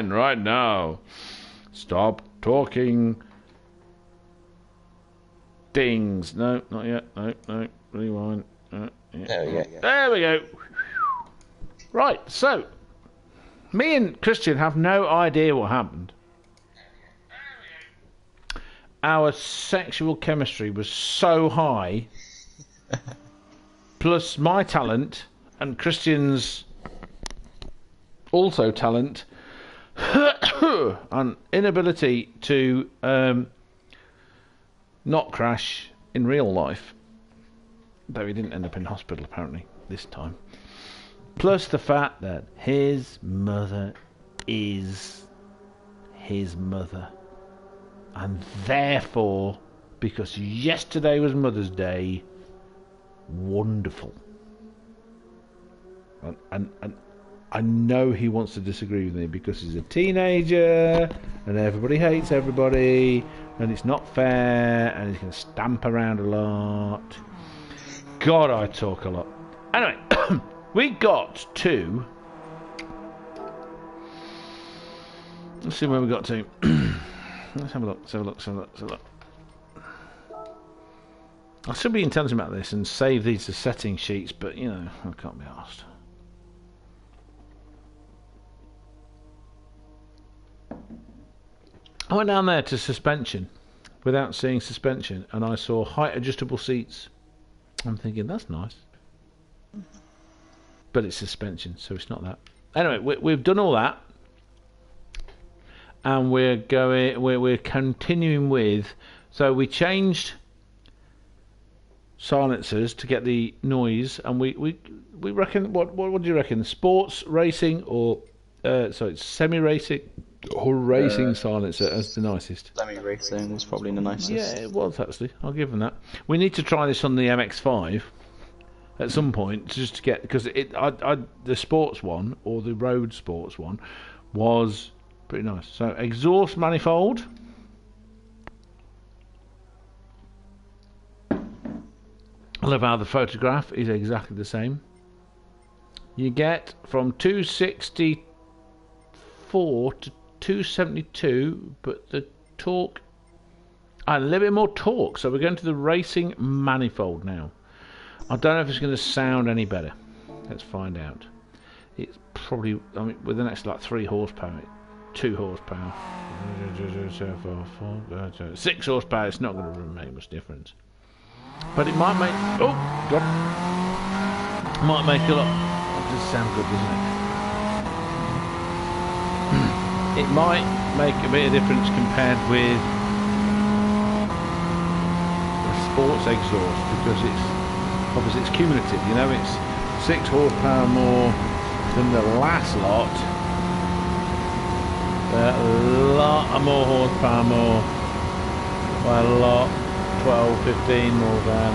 can right now. Stop talking. Dings. No, not yet. No. Rewind. Yeah. There we go. There we go. Right, so me and Christian have no idea what happened. Our sexual chemistry was so high, plus my talent and Christian's also talent and inability to not crash in real life, though he didn't end up in hospital apparently this time, plus the fact that his mother is his mother, and therefore, because yesterday was Mother's Day, wonderful. And I know he wants to disagree with me because he's a teenager and everybody hates everybody and it's not fair and he's going to stamp around a lot. God, I talk a lot. Anyway, we got to... Let's see where we got to. Let's have a look. I should be intelligent about this and save these to setting sheets, but, you know, I can't be asked. I went down there to suspension without seeing suspension, and I saw height adjustable seats. I'm thinking, that's nice. But it's suspension, so it's not that. Anyway, we've done all that. And we're continuing with, so we changed silencers to get the noise, and we reckon, what do you reckon, sports racing or sorry, semi-racing or racing silencer as the nicest? Semi-racing was probably the nicest. Yeah, it was actually, I'll give them that. We need to try this on the MX-5 at some point, just to get, because the sports one or the road sports one was pretty nice. So exhaust manifold. I love how the photograph is exactly the same. You get from 264 to 272, but the torque, a little bit more torque. So we're going to the racing manifold now. I don't know if it's going to sound any better. Let's find out. It's probably, I mean, with the next like 3 horsepower. 2 horsepower, 6 horsepower. It's not going to make much difference, but it might make. Oh God! Might make a lot. That does sound good, doesn't it? It might make a bit of difference compared with the sports exhaust, because it's obviously it's cumulative. You know, it's 6 horsepower more than the last lot. A lot more horsepower more by a lot, 12, 15 more than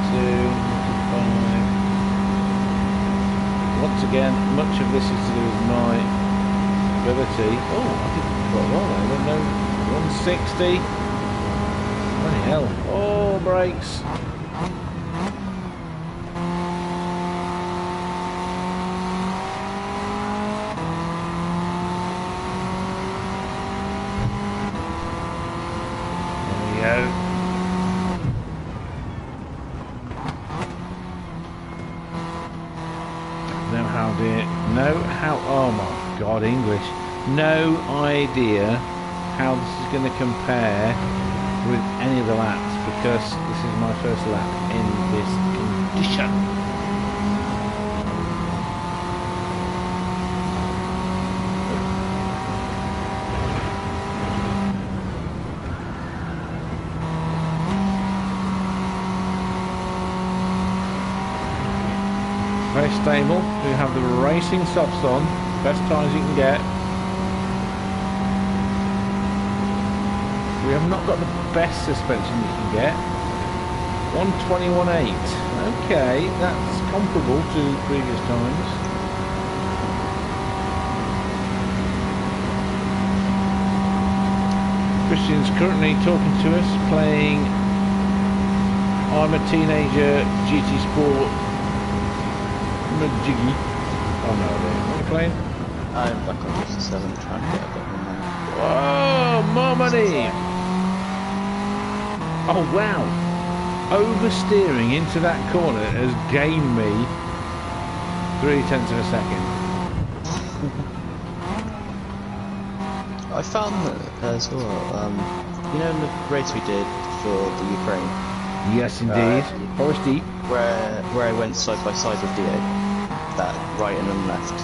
52, 55. Once again, much of this is to do with my ability. Oh, I did quite well there. No, 160. Bloody hell. Oh, brakes. Oh my God, English. No idea how this is going to compare with any of the laps, because this is my first lap in this condition. Very stable. We have the racing softs on, best times you can get. We have not got the best suspension you can get. 121.8. Okay, that's comparable to previous times. Christian's currently talking to us, playing I'm a Teenager GT Sport Jiggy. Oh no, what are you playing? I'm back on just 7 trying to get a bit more money. Oh, more money! Oh wow! Oversteering into that corner has gained me 0.3 of a second. I found that as well, you know the race we did for the Ukraine? Yes, indeed. Forest Deep. Where I went side by side with Dio, that right and then left.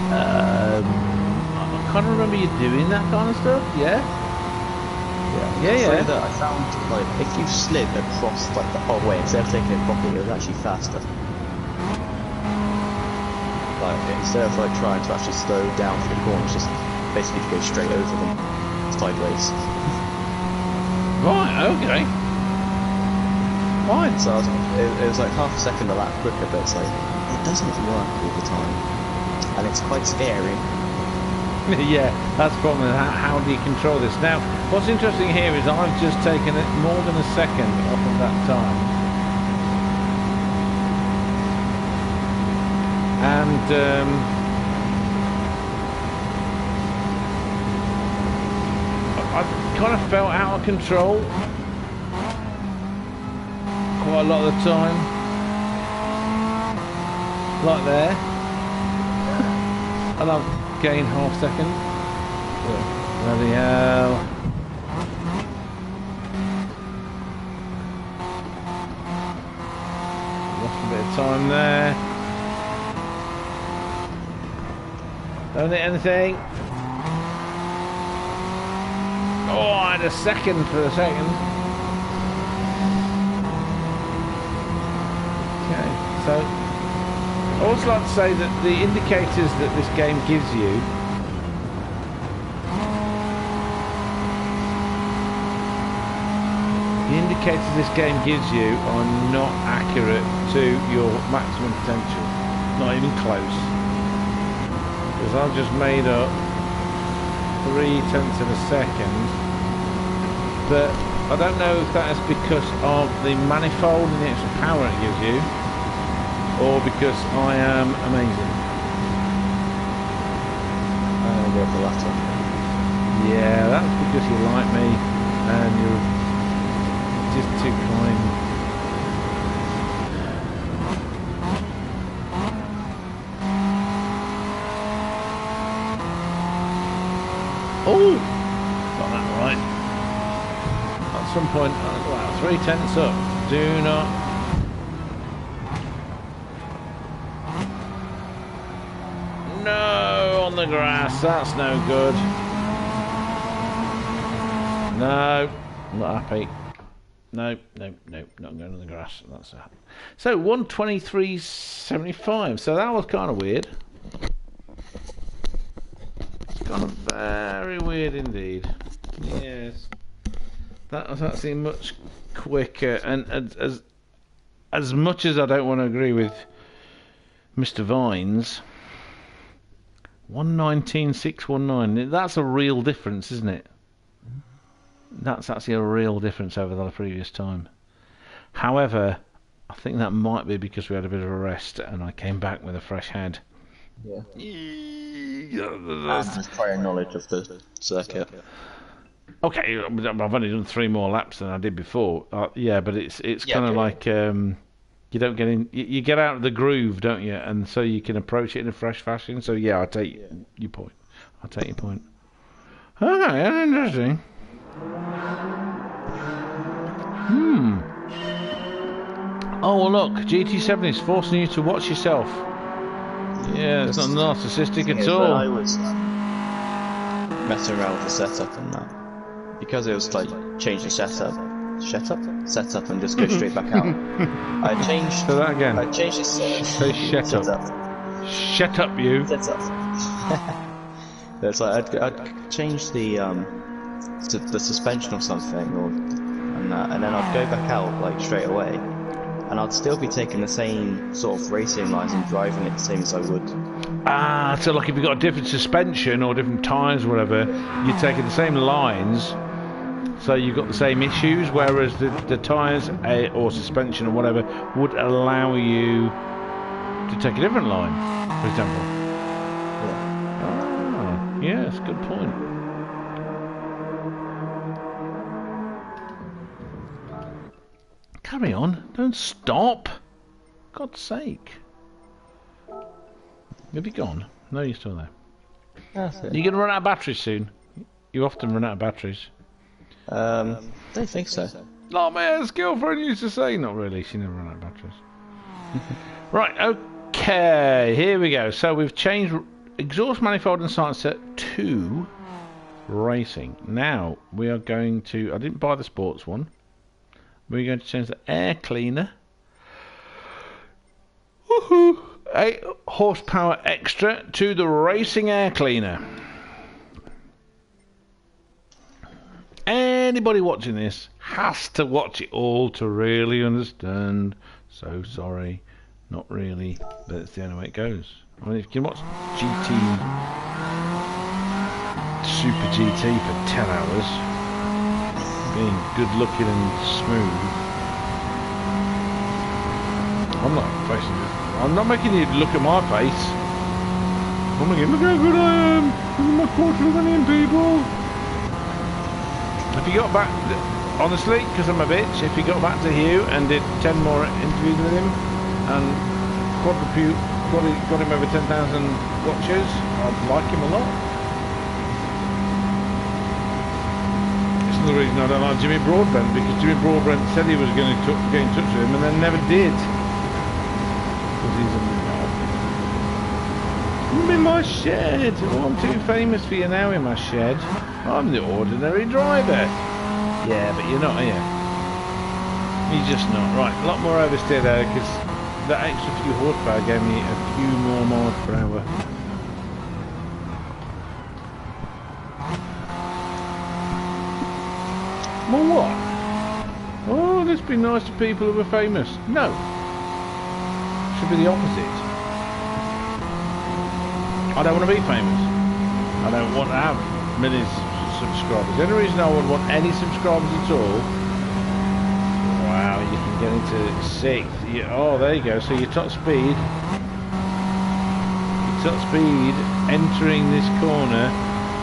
I can't remember you doing that kind of stuff. Yeah. Yeah. That I found like if you slid across like the whole way instead of taking it properly, it was actually faster. Like instead of like trying to actually slow down for the corners, just basically to go straight over them sideways. Right. Okay. Fine. So it was like half a second a lap quicker, but it's like it doesn't work all the time, and it's quite scary. Yeah, that's the problem. How do you control this? Now, what's interesting here is I've just taken it more than a second off of that time. And I've kind of felt out of control quite a lot of the time. Like there. And I've gained half second. Bloody hell. Lost a bit of time there. Don't hit anything. Oh, I had a second for a second. Okay, so I always like to say that the indicators that this game gives you are not accurate to your maximum potential. Not even close. Because I've just made up 0.3 of a second. But I don't know if that is because of the manifold and the extra power it gives you, or because I am amazing. I'm gonna go for the latter. Yeah, that's because you like me and you're just too kind. Oh, got that right. At some point, wow, 0.3 up. Do not. No, on the grass, that's no good. No, not happy. No, not going on the grass. That's that. So 123.75. So that was kind of weird. It's kind of very weird indeed. Yes, that was actually much quicker. And as much as I don't want to agree with Mr. Vines. 119.619. That's a real difference, isn't it? That's actually a real difference over the previous time. However, I think that might be because we had a bit of a rest and I came back with a fresh head. Yeah. And prior knowledge of the circuit. Okay, I've only done 3 more laps than I did before. Yeah, but it's kind of like you don't get in. You get out of the groove, don't you? And so you can approach it in a fresh fashion. So yeah, I take your point. I'll take your point. Okay, that's interesting. Oh look, GT7 is forcing you to watch yourself. Yeah, it's not narcissistic at all. When I was messing around with the setup and that, because it was like change the setup, and just go straight back out. I changed. So that again. I changed the Say shut up. Shut up, you. Setup. It's like I'd change the suspension or something, and then I'd go back out like straight away, and I'd still be taking the same sort of racing lines and driving it the same as I would. Ah, so like if you've got a different suspension or different tyres or whatever, you're taking the same lines, so you've got the same issues, whereas the tyres or suspension or whatever would allow you to take a different line, for example. Yeah. Yes, good point. Carry on. Don't stop. God's sake. Have you gone? No, you're still there. That's it. You're going to run out of batteries soon. You often run out of batteries. Don't think so. Like my ex-girlfriend used to say. Not really. She never ran out of batteries. Right, okay. Here we go. So we've changed exhaust manifold and silence set to racing. Now we are going to... I didn't buy the sports one. We're going to change the air cleaner. Woohoo! 8 horsepower extra to the racing air cleaner. Anybody watching this has to watch it all to really understand. So sorry, not really, but it's the only way it goes. I mean, if you can watch GT, Super GT for 10 hours, being good looking and smooth, I'm not making you look at my face. I'm making, look how good I am. Look at my 250,000 people. If you got back, honestly, because I'm a bitch, if you got back to Hugh and did 10 more interviews with him and got him over 10,000 watches, I'd like him a lot. It's another reason I don't like Jimmy Broadbent, because Jimmy Broadbent said he was going to get in touch with him and then never did. Because he's a knob. I'm in my shed. Oh, I'm too famous for you now in my shed. I'm the ordinary driver. Yeah, but you're not here. You're just not. Right, a lot more oversteer there, because that extra few horsepower gave me a few more miles per hour. Well, what? Oh, let's be nice to people who are famous. No. Should be the opposite. I don't want to be famous. I don't want to have millions of subscribers. The only reason I would want any subscribers at all... Wow, you can get into 6th. Oh, there you go. So your top speed... entering this corner.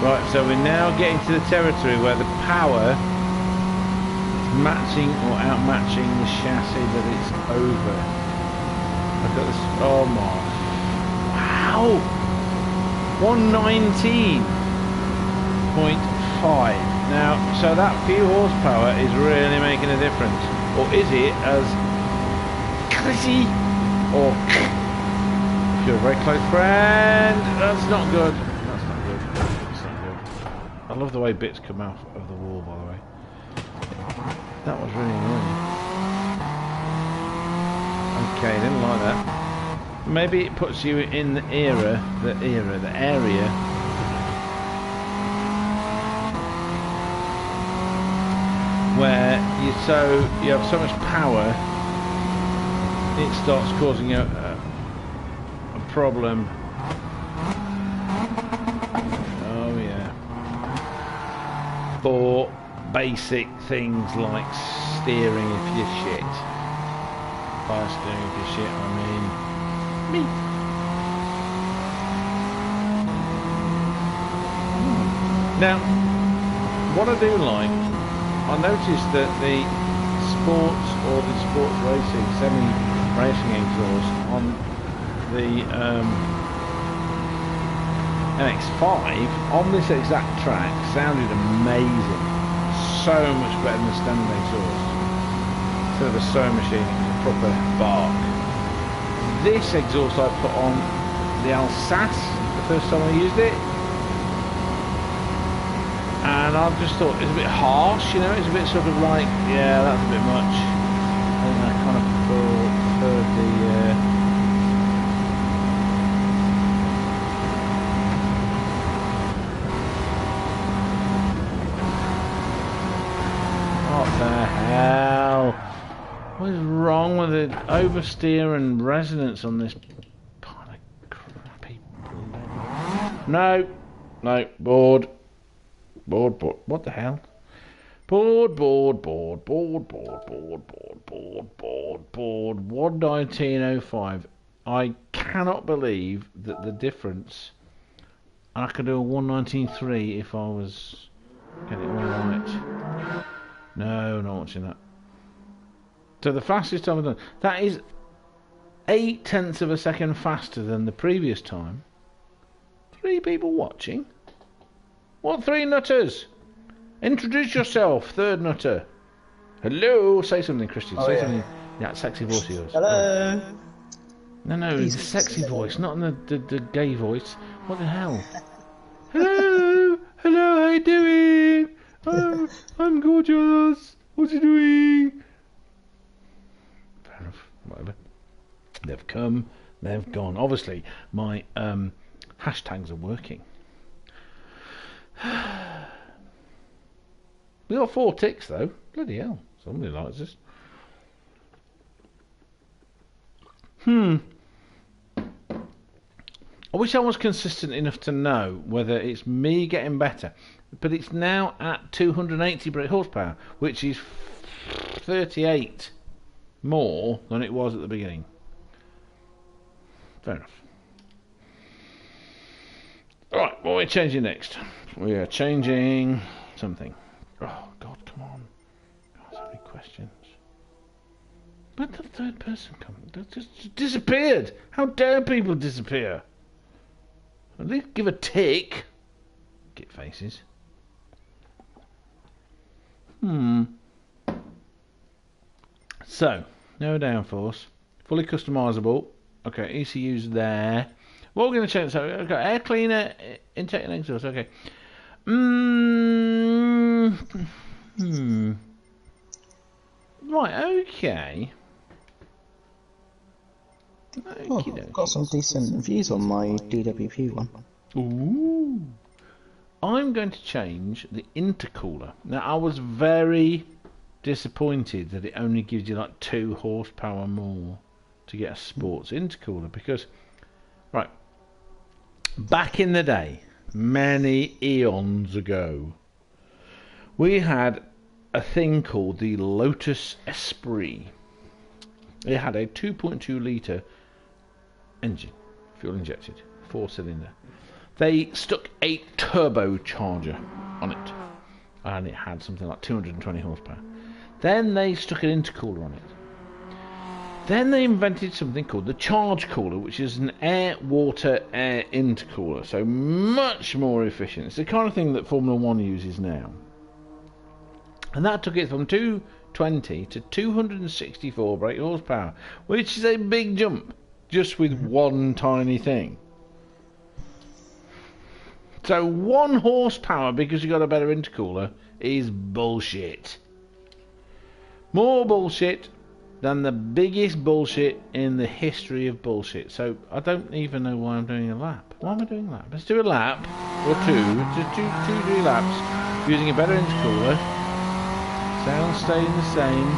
Right, so we're now getting to the territory where the power is matching or outmatching the chassis that it's over. Look at this. Oh my... Wow! 119.5. Now, so that few horsepower is really making a difference. Or is it as crazy? Or if you're a very close friend, that's not good. That's not good. That's not good. I love the way bits come out of the wall, by the way. That was really annoying. Okay, didn't like that. Maybe it puts you in the area where you have so much power, it starts causing you a problem. Oh yeah. For basic things like steering if you're shit. By steering if you're shit, I mean me. Now, what I do like, I noticed that the sports or the sports racing, semi-racing exhaust on the MX-5 on this exact track sounded amazing. So much better than the standard exhaust. Instead of a sewing machine, it was a proper bark. This exhaust I put on the Alsace the first time I used it, and I just thought it's a bit harsh, you know, it's a bit sort of like, yeah, that's a bit much. And I kind of preferred the what the hell? What is wrong with the oversteer and resonance on this part of crappy blood? No, board. What the hell? Board. 119.05. I cannot believe that the difference And I could do a 1:19.3 if I was getting it all right. No, not watching that. So the fastest time I've done, that is 0.8 of a second faster than the previous time. 3 people watching? What 3 nutters? Introduce yourself, third nutter. Hello, say something, Christian. Say something. Yeah, sexy voice of yours. Hello. No, the sexy voice, not the gay voice. What the hell? Hello, how you doing? I'm gorgeous. What you doing? Fair enough. Whatever. They've come. They've gone. Obviously, my hashtags are working. We got 4 ticks though. Bloody hell! Somebody likes this. I wish I was consistent enough to know whether it's me getting better, but it's now at 280 brake horsepower, which is 38 more than it was at the beginning. Fair enough. Alright, what are we changing next? We are changing something. Oh God, come on. God, so many questions. Where'd the third person come? They just disappeared. How dare people disappear? At least give a tick. Get faces. So, no downforce. Fully customizable. Okay, ECU's there. What we're going to change, so we've got air cleaner, intake and exhaust, okay. Right, okay. Oh, I've got some decent views on my DWP one. Ooh. I'm going to change the intercooler. Now, I was very disappointed that it only gives you like 2 horsepower more to get a sports intercooler because, right, back in the day, many eons ago, we had a thing called the Lotus Esprit. It had a 2.2 litre engine, fuel injected, 4-cylinder. They stuck a turbocharger on it, and it had something like 220 horsepower. Then they stuck an intercooler on it. Then they invented something called the charge cooler, which is an air-water-air intercooler, so much more efficient. It's the kind of thing that Formula 1 uses now. And that took it from 220 to 264 brake horsepower, which is a big jump, just with one tiny thing. So 1 horsepower because you got a better intercooler is bullshit. More bullshit than the biggest bullshit in the history of bullshit. So I don't even know why I'm doing a lap. Why am I doing a lap? Let's do a lap or 2. Just do 3 laps using a better intercooler. Sound staying the same.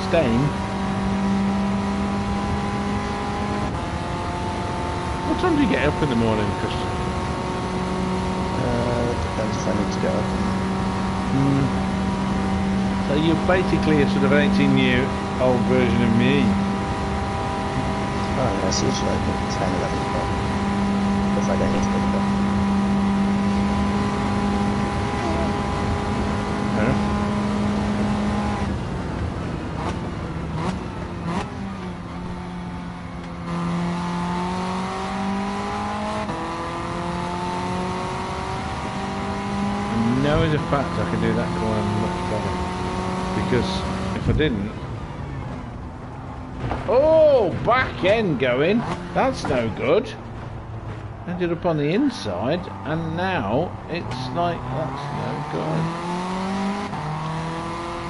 Staying. What time do you get up in the morning, Christian? Depends if I need to get up. So you're basically a sort of 18-year-old version of me. Oh, yeah, it's usually like 10, 11 o'clock. If I don't need to go to bed. Fair enough. Know as a fact I can do that corner much better, because if I didn't, oh, back end going, that's no good. Ended up on the inside, and now it's like that's no good.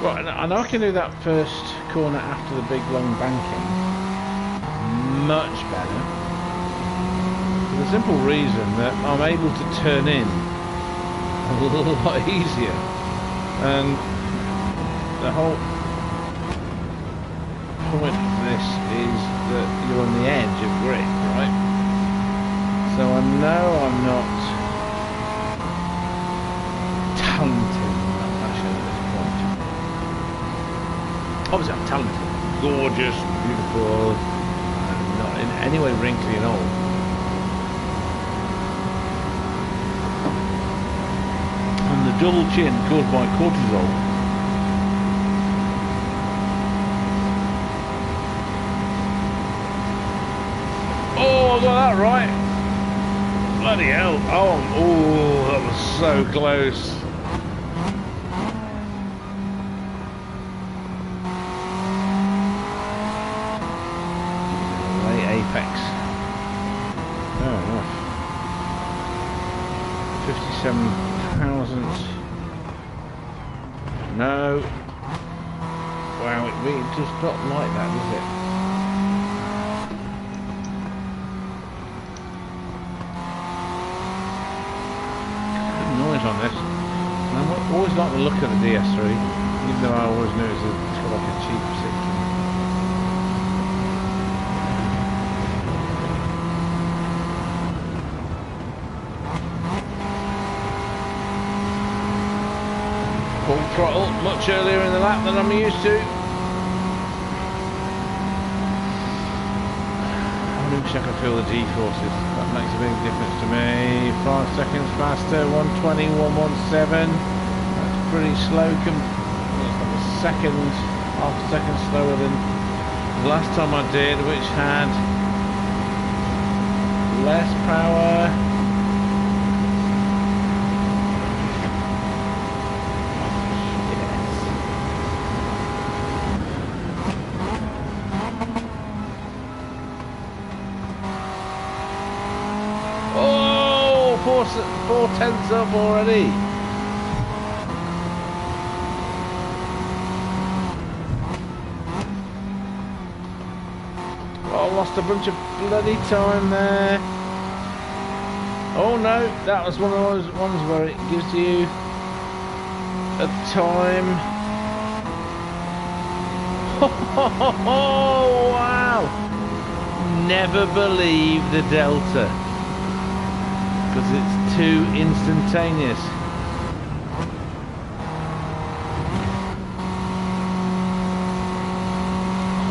Right, and I can do that first corner after the big long banking much better, for the simple reason that I'm able to turn in a lot easier, and the whole point of this is that you're on the edge of grip, right? So I know I'm not talented in that fashion at this point. Obviously, I'm talented, gorgeous, beautiful, not in any way wrinkly and old. And the double chin caused by cortisol. Oh, I got that right. Bloody hell. Oh, that was so close. Late apex. Fair enough. 57,000. No. Wow, it really does not like that, does it? On this. I always like the look of the DS3, even though I always knew it's got like a cheap 60. Full throttle much earlier in the lap than I'm used to. I wish I could feel the G-forces. That makes a big difference to me. 5 seconds faster, 120, 117. That's pretty slow. It's like a second, half a second slower than the last time I did, which had less power. Four tenths up already. Oh, lost a bunch of bloody time there. Oh no, that was one of those ones where it gives you a time. Oh wow! Never believe the delta. Because it's too instantaneous.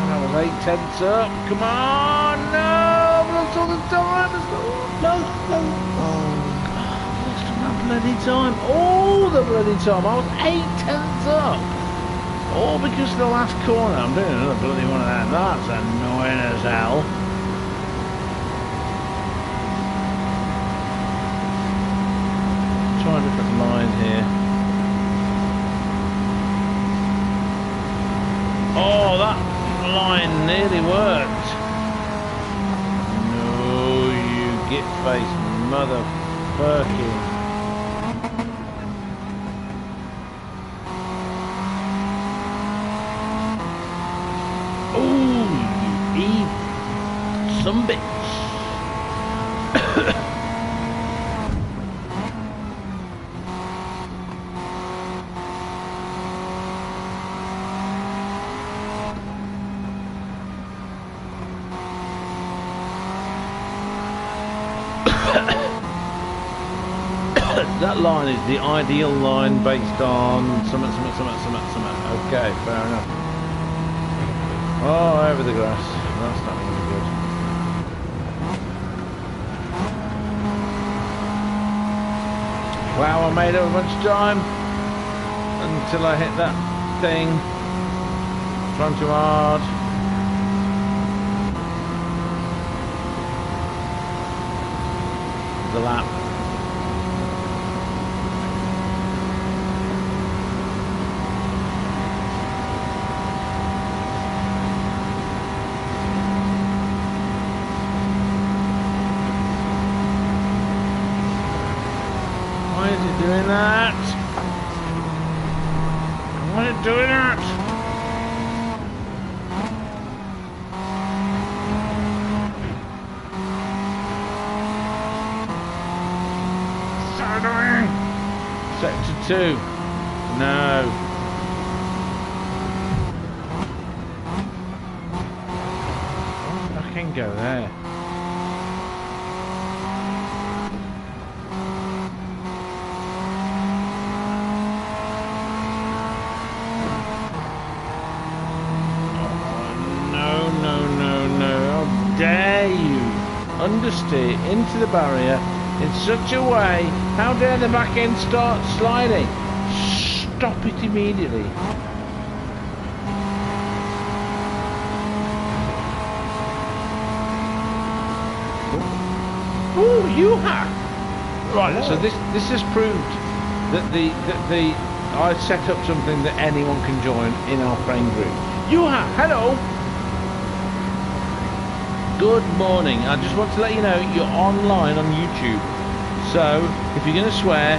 And I was 8 tenths up. Come on, no! I've lost all the time. No. I've lost all that bloody time. All the bloody time. I was 8 tenths up. All because of the last corner. I'm doing another bloody one of that. That's annoying as hell. Try a different line here. Oh, that line nearly worked. No, you git-faced motherfucking. Oh, you eat some bits. That line is the ideal line based on summit. Okay, fair enough. Oh, over the grass. That's not really good. Wow, I made up a bunch of time until I hit that thing. Trying too hard. The lap. Why is it doing that? Why is it doing that? So annoying! Sector 2. No. I can go there. dare you understeer into the barrier in such a way? How dare the back end start sliding? Stop it immediately. Ooh, Hugh Hatrick. Right, so this has proved that I set up something that anyone can join in our friend group. Hugh Hatrick, hello. Good morning. I just want to let you know you're online on YouTube. So if you're going to swear,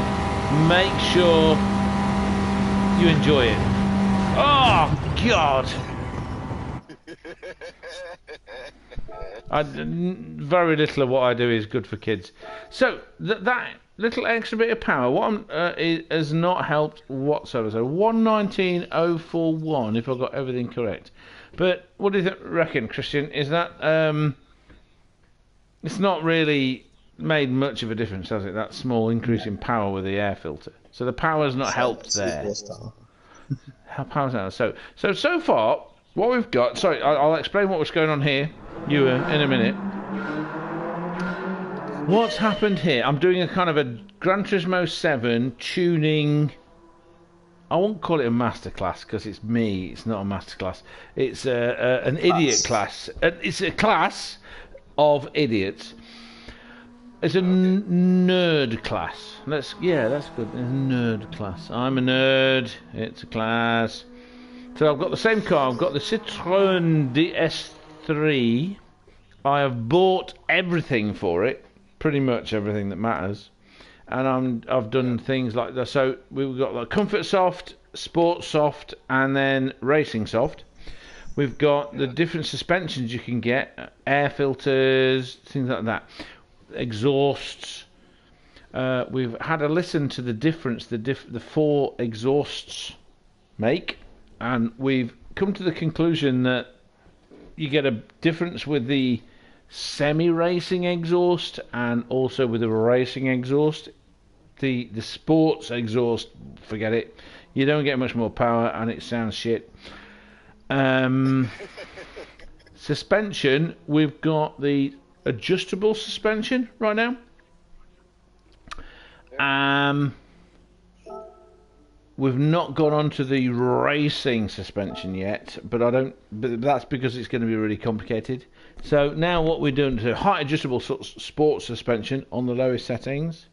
make sure you enjoy it. Oh God. Very little of what I do is good for kids. So that little extra bit of power, has not helped whatsoever. So 119.041, if I got everything correct. But what do you reckon, Christian? Is that it's not really made much of a difference, has it? That small increase in power with the air filter. So the power's not helped there. How power's that? So far, what we've got. Sorry, I'll explain what's going on here. You in a minute. What's happened here? I'm doing a kind of a Gran Turismo 7 tuning. I won't call it a masterclass because it's me. It's not a masterclass. It's an idiot class. It's a class of idiots. It's a nerd class. That's good. It's a nerd class. I'm a nerd. It's a class. So I've got the same car. I've got the Citroën DS3. I have bought everything for it, pretty much everything that matters, and I've done things like that. So we've got like Comfort Soft, Sport Soft, and then Racing Soft. We've got the different suspensions you can get, air filters, things like that, exhausts. We've had a listen to the difference the four exhausts make, and we've come to the conclusion that you get a difference with the semi-racing exhaust and also with the racing exhaust. The sports exhaust, forget it. You don't get much more power and it sounds shit. Suspension, we've got the adjustable suspension right now. We've not gone on to the racing suspension yet, but that's because it's going to be really complicated. So now what we're doing is height adjustable sports suspension on the lowest settings.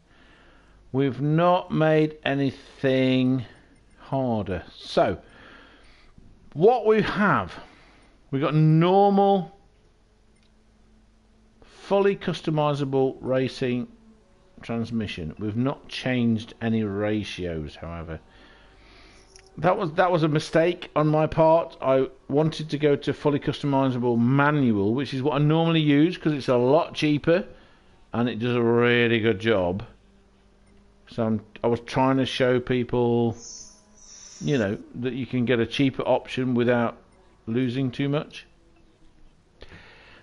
We've not made anything harder. So what we've got normal, fully customizable racing transmission. We've not changed any ratios, however. That was a mistake on my part. I wanted to go to fully customizable manual, which is what I normally use because it's a lot cheaper and it does a really good job. So I was trying to show people, that you can get a cheaper option without losing too much.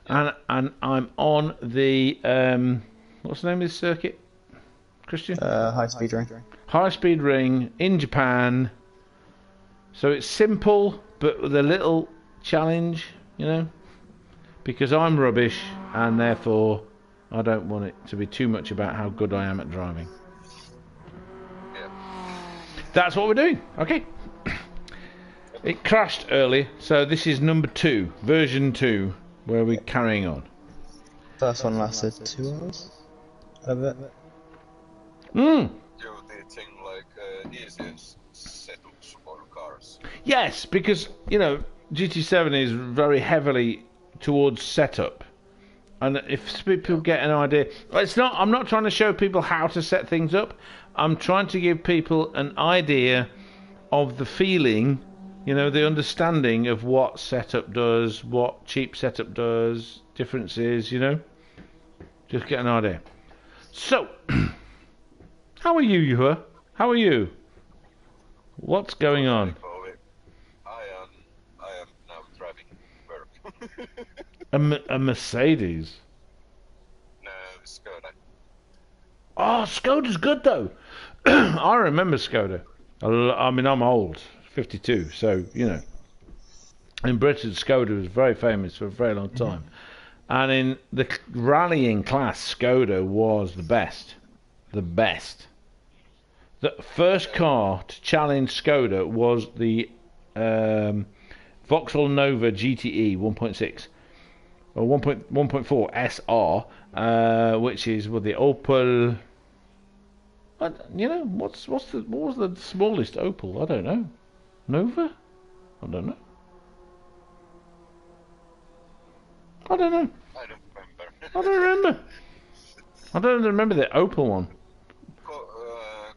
And I'm on the what's the name of this circuit, Christian? High speed ring. High speed ring in Japan. So it's simple, but with a little challenge, because I'm rubbish, and therefore I don't want it to be too much about how good I am at driving. Yeah. That's what we're doing. Okay. It crashed early, so this is number 2, version 2, where we're carrying on. First one lasted 2 hours. A bit. You did thing like easiest setups for cars. Yes, because GT7 is very heavily towards setup, and if people get an idea, I'm not trying to show people how to set things up. I'm trying to give people an idea of the feeling, the understanding of what setup does, what cheap setup does, differences, just get an idea. So, how are you, Hugh? How are you? What's going on? I am now driving work. A Mercedes? No, Skoda. Oh, Skoda's good though. I remember Skoda. I mean, I'm old, 52, so in Britain, Skoda was very famous for a very long time. And in the rallying class, Skoda was the best. The best. The first car to challenge Skoda was the Vauxhall Nova GTE 1.6 or 1.4 SR, which is with the Opel. You know, what was the smallest Opel? I don't know. Nova? I don't know. I don't know. I don't remember. I don't remember. I don't remember the Opel one.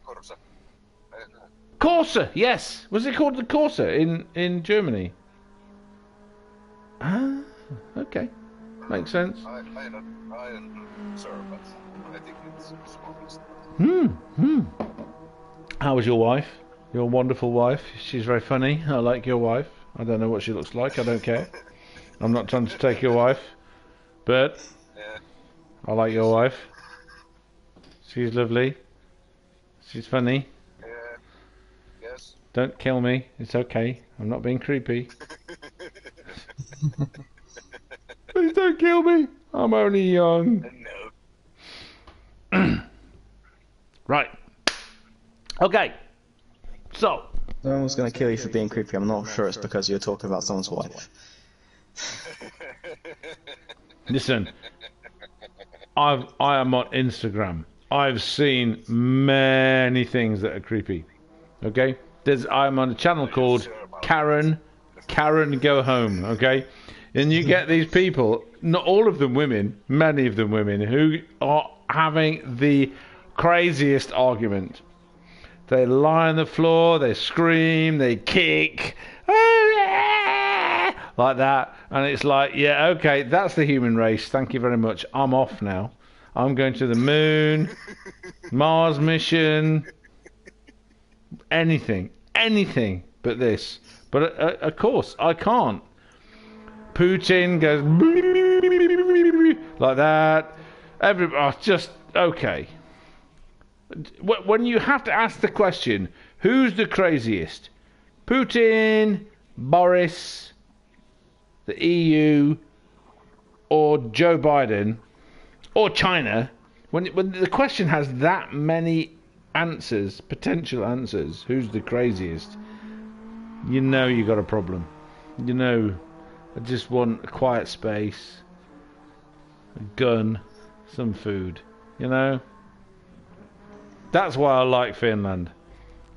Corsa. Corsa, yes. Was it called the Corsa in Germany? Ah, okay. Makes sense. I'm sure, but I think it's smallest. How was your wife? Your wonderful wife. She's very funny. I like your wife. I don't know what she looks like. I don't care. I'm not trying to take your wife, but Yeah. I like your wife. She's lovely. She's funny. Yes. Don't kill me. It's okay. I'm not being creepy. Please don't kill me. I'm only young. No. Right. Okay. So. No one was going to kill you for being creepy. I'm not sure it's because you're talking about someone's wife. Listen. I am on Instagram. I've seen many things that are creepy. Okay? I'm on a channel called Karen Go Home, okay? And you get these people, not all of them women, many of them women, who are having the craziest argument. They lie on the floor, they scream, they kick, like that. And it's like, yeah, okay, that's the human race. Thank you very much. I'm off now. I'm going to the moon, Mars mission, anything but this. But of course, I can't. Putin goes like that. Just okay. When you have to ask the question, who's the craziest? Putin, Boris, the EU, or Joe Biden, or China? When the question has that many answers, potential answers, who's the craziest? You know you got a problem. You know, I just want a quiet space, a gun, some food. You know? That's why I like Finland.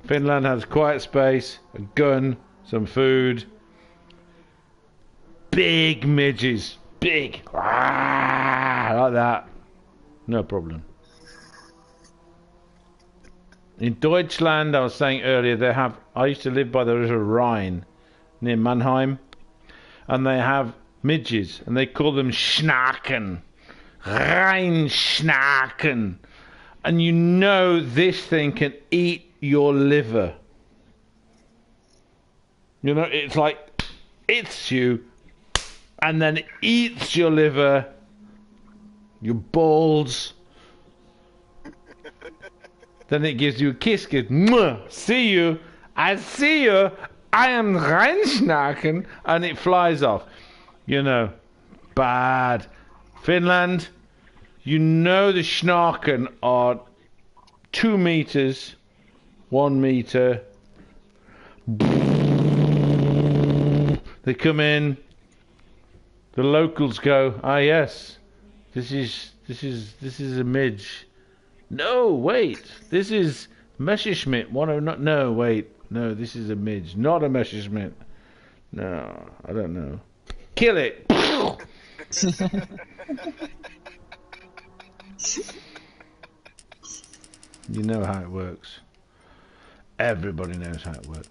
Finland has quiet space, a gun, some food. Big midges. Big. Like that. No problem. In Deutschland, I was saying earlier, I used to live by the river Rhine, near Mannheim, and they have midges, and they call them Schnaken. Rheinschnaken. And you know this thing can eat your liver. You know, it's like, it's you, and then it eats your liver, your balls. Then it gives you a kiss, goes, "Mwah, see you, I see you, I am Rheinschnaken," and it flies off. You know, bad. Finland, you know the Schnaken are 2 meters, 1 meter. They come in, the locals go, "Ah yes, this is a midge. No, wait, this is Messerschmitt 109. No, wait, no, this is a midge, not a Messerschmitt. No, I don't know. Kill it." You know how it works. Everybody knows how it works.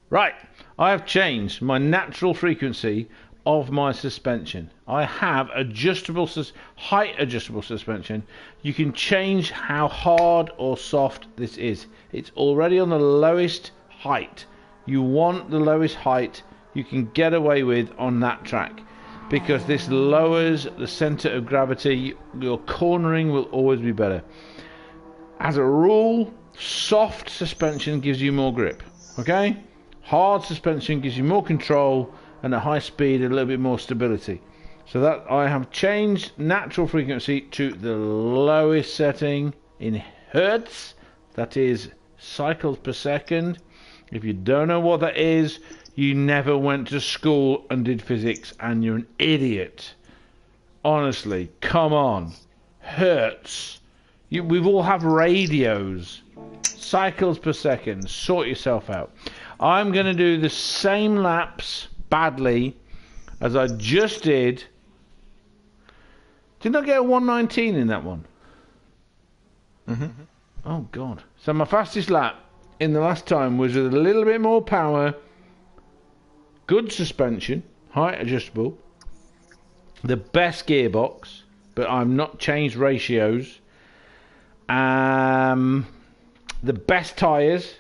Right, I have changed my natural frequency of my suspension. I have height adjustable suspension. You can change how hard or soft this is. It's already on the lowest height. You want the lowest height you can get away with on that track, because this lowers the center of gravity. Your cornering will always be better. As a rule, soft suspension gives you more grip, okay? Hard suspension gives you more control, and at high speed a little bit more stability. So that I have changed natural frequency to the lowest setting in hertz. That is cycles per second. If you don't know what that is, you never went to school and did physics and you're an idiot. Honestly, come on. Hertz. We've all have radios. Cycles per second. Sort yourself out. I'm going to do the same laps badly as I just did. Didn't I get a 119 in that one? Mm-hmm. Oh, God. So my fastest lap in the last time was with a little bit more power, good suspension, height adjustable, the best gearbox, but I've not changed ratios, the best tyres,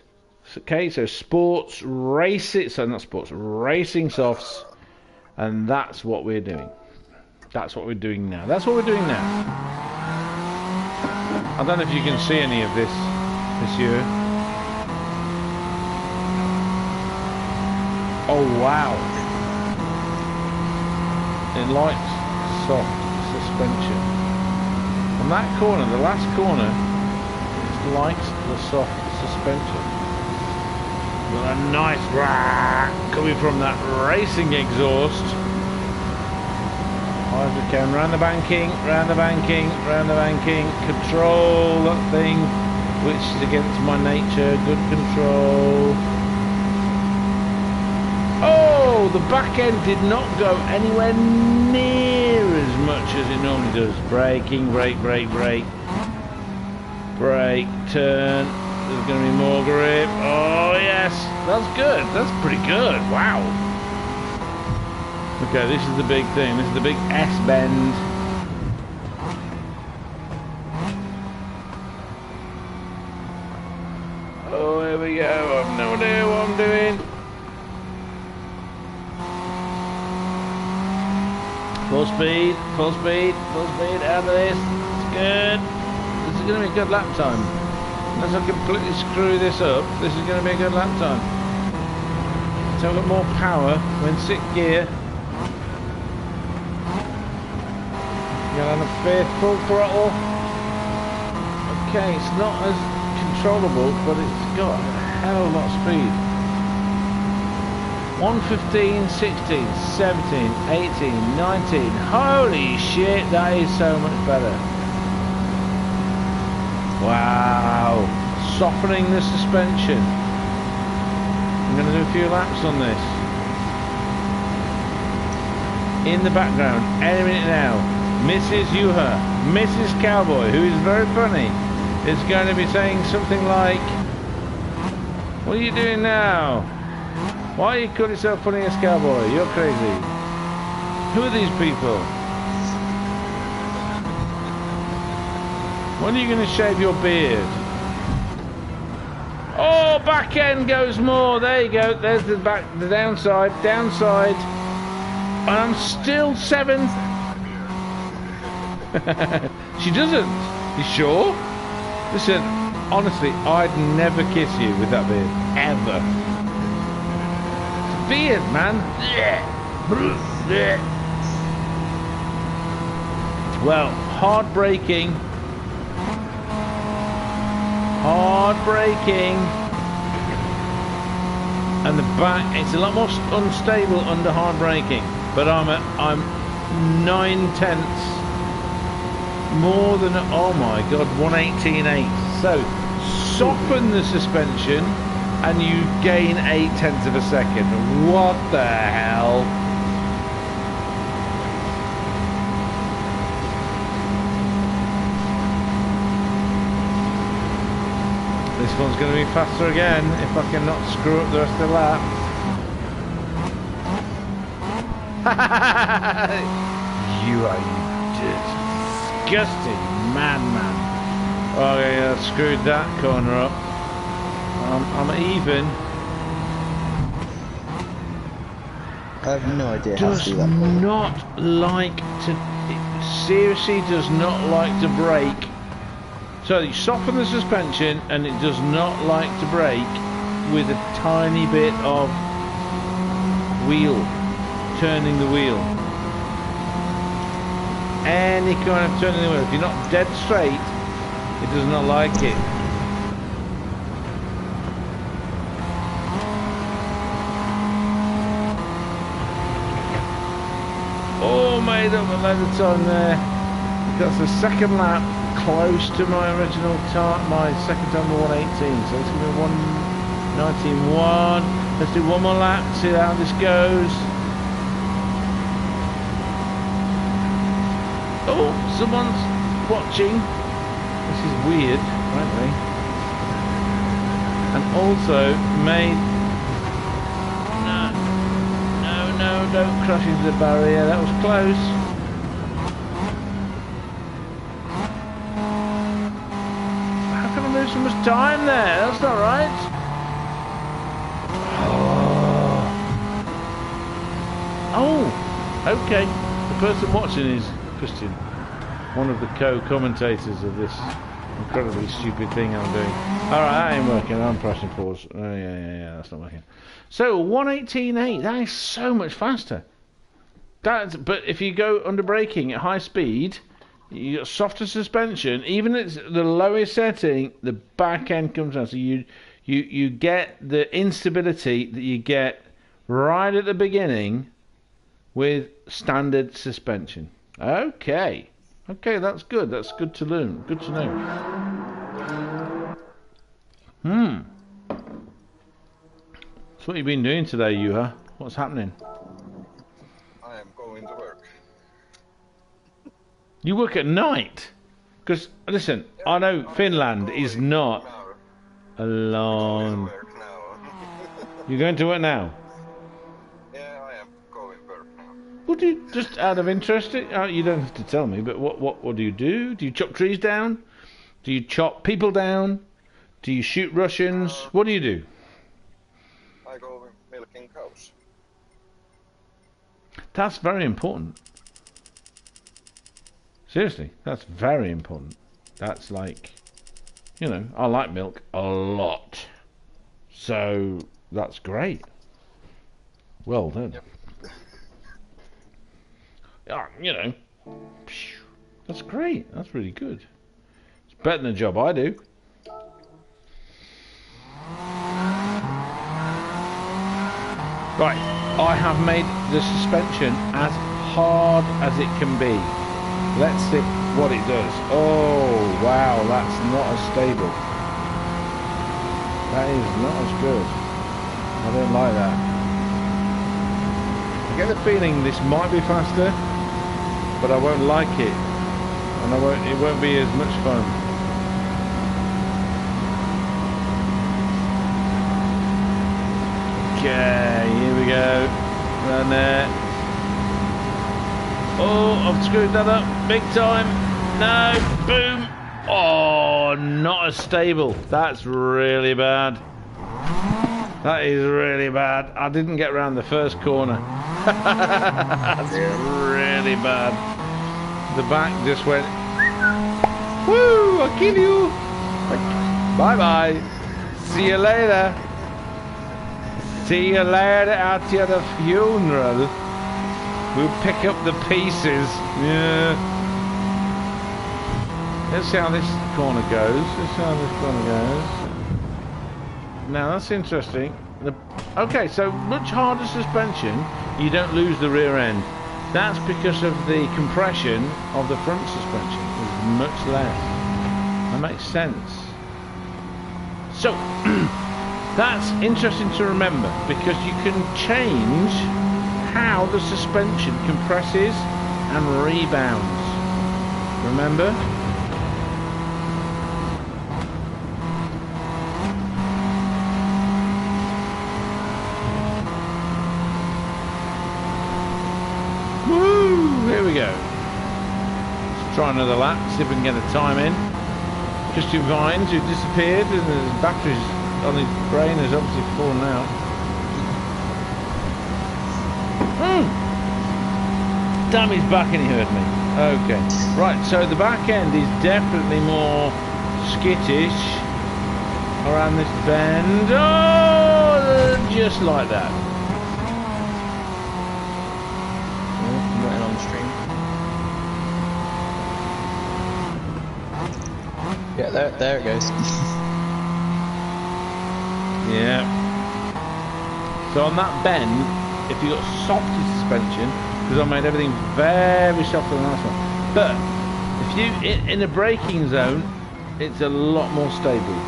okay, so sports, racing, so not sports, racing softs, and that's what we're doing. That's what we're doing now. That's what we're doing now. I don't know if you can see any of this year. Oh wow. It likes soft suspension. On that corner, the last corner, it likes the soft suspension. With a nice rah coming from that racing exhaust. High as we can, round the banking, round the banking, round the banking, control that thing, which is against my nature, good control. Oh, the back end did not go anywhere near as much as it normally does. Braking, brake, brake, brake. Brake, turn, there's going to be more grip. Oh yes, that's good, that's pretty good, wow. Okay, this is the big thing. This is the big S-bend. Oh, here we go. I've no idea what I'm doing. Full speed, full speed, full speed. Out of this. It's good. This is going to be a good lap time. Unless I completely screw this up, this is going to be a good lap time. So I've got more power. We're in 6th gear. You're on a fifth, full throttle. Okay, it's not as controllable, but it's got a hell of a lot of speed. 115, 16, 17, 18, 19. Holy shit, that is so much better. Wow. Softening the suspension. I'm going to do a few laps on this. In the background, any minute now, Mrs. Yuha, Mrs. Cowboy, who is very funny, is going to be saying something like, "What are you doing now? Why are you calling yourself funny as Cowboy? You're crazy. Who are these people? When are you going to shave your beard?" Oh, back end goes more. There you go. There's the back, the downside, downside. And I'm still 7th. She doesn't. You sure? Listen, honestly, I'd never kiss you with that beard. Ever. It's a beard, man. Well, hard braking. Hard braking. And the back, it's a lot more unstable under hard braking. But I'm 9/10 more than, oh my god, 118.8. So soften the suspension and you gain 0.8 of a second. What the hell? This one's going to be faster again if I can not screw up the rest of the lap. You are disgusting man. Okay, I screwed that corner up. I'm even. I have no idea how to Does do that. not like to. It seriously does not like to brake. So you soften the suspension, and it does not like to brake with a tiny bit of wheel, turning the wheel. any kind of turn in the wheel. If you're not dead straight, it does not like it. Oh, made up a load of time there. That's the second lap close to my original time, my second time to 118. So it's going to be 119.1. Let's do one more lap, see how this goes. Oh, someone's watching. This is weird, frankly. And also made... No, don't crash into the barrier. That was close. How can I lose so much time there? That's not right. Oh, okay. The person watching is Christian, one of the co-commentators of this incredibly stupid thing I'm doing. Alright, that ain't working. I'm pressing pause. Oh, yeah, that's not working. So, 118.8, that is so much faster. But if you go under braking at high speed, you got softer suspension, even at the lowest setting, the back end comes down. So you get the instability that you get right at the beginning with standard suspension. Okay, that's good. That's good to learn. Good to know. So what have you been doing today, Juha? What's happening? I am going to work. You work at night? Because, listen, I know Finland is not alone. You're going to work now? Yeah, I am going to work now. Would you, just out of interest, you don't have to tell me, but what do you do? Do you chop trees down? Do you chop people down? Do you shoot Russians? What do you do? I go milking cows. That's very important. Seriously, that's very important. That's like, you know, I like milk a lot. So, that's great. Well done. Yep. You know, that's great. That's really good. It's better than the job I do. Right, I have made the suspension as hard as it can be. Let's see what it does. Oh, wow, that's not as stable. That is not as good. I don't like that. I get the feeling this might be faster, but I won't like it. And it won't be as much fun. Okay, here we go. Around there. Oh, I've screwed that up big time. No, boom. Oh, not as stable. That's really bad. That is really bad. I didn't get around the first corner. That's really bad. The back just went, woo, I'll kill you. Bye-bye. See you later. See you later out to the funeral. We'll pick up the pieces. Yeah. Let's see how this corner goes. Now that's interesting. Okay, so much harder suspension. You don't lose the rear end. That's because of the compression of the front suspension. It's much less. That makes sense. So, that's interesting to remember because you can change how the suspension compresses and rebounds. Remember? Woo! Here we go. Let's try another lap, see if we can get a time in. Christian Vines, who disappeared, and his batteries on his brain has obviously fallen out. Damn, his back and he heard me. Okay, right, so the back end is definitely more skittish around this bend. Oh, just like that. Waiting on stream. Yeah, there it goes. Yeah. So on that bend, if you've got softer suspension, because I made everything very soft on the last one, but if you in a braking zone, it's a lot more stable.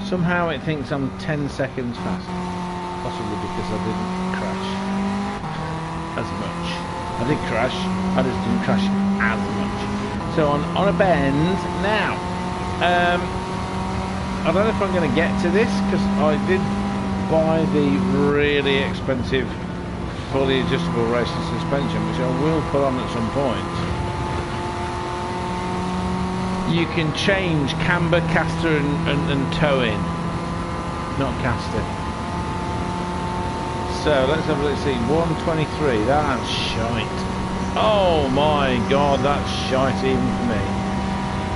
Somehow it thinks I'm 10 seconds fast, possibly because I didn't crash as much. I did crash, I just didn't crash as much. So on a bend now, I don't know if I'm going to get to this because I did buy the really expensive fully adjustable racing suspension, which I will put on at some point. You can change camber, caster and toe in, not caster. So let's have a look, see, 123, that's shite. Oh my god, that's shite even for me.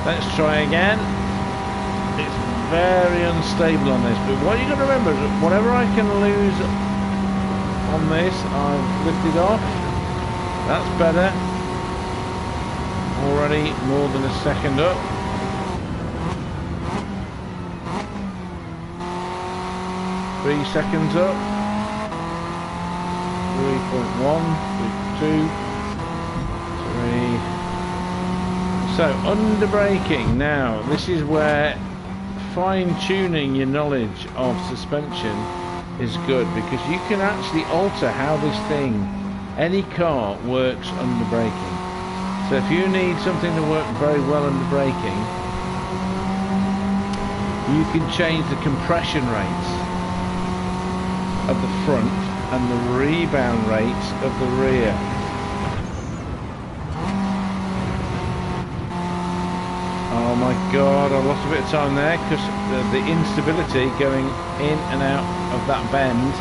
Let's try again. It's very unstable on this, but what you got to remember is that whatever I can lose on this, I've lifted off. That's better. Already more than a second up. Three seconds up. 3.1, 2, 3. So under braking now, this is where fine-tuning your knowledge of suspension is good, because you can actually alter how this thing, any car, works under braking. So if you need something to work very well under braking, you can change the compression rates of the front and the rebound rates of the rear. Oh my god, I lost a bit of time there because the instability going in and out of that bend.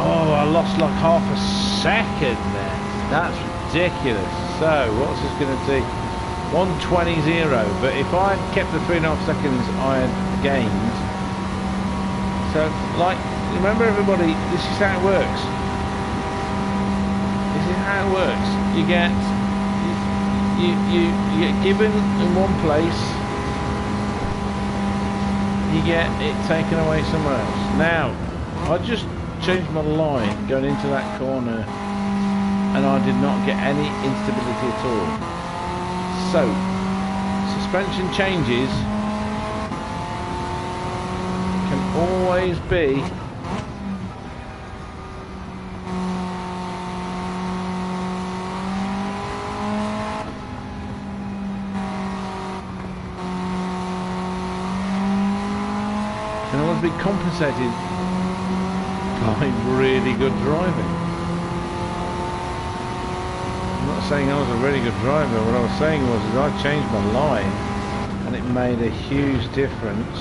Oh, I lost like half a second there. That's ridiculous. So, what's this going to do? 1:20.0, but if I had kept the 3.5 seconds I had gained. So, like, remember everybody, this is how it works. This is how it works. You get given in one place, you get it taken away somewhere else. Now, I just changed my line going into that corner and I did not get any instability at all. So, suspension changes can always be compensated by really good driving. I'm not saying I was a really good driver. What I was saying was is I changed my line and it made a huge difference.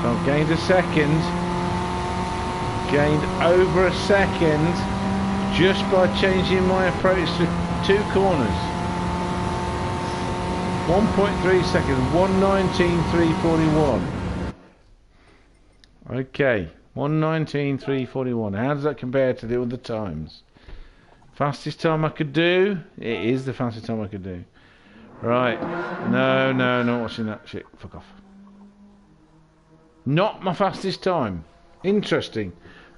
So I've gained a second, gained over a second just by changing my approach to 2 corners. 1.3 seconds, 1:19.341. Okay, 1:19.341. How does that compare to the other times? Fastest time I could do? It is the fastest time I could do. Right. No, not watching that shit. Fuck off. Not my fastest time. Interesting.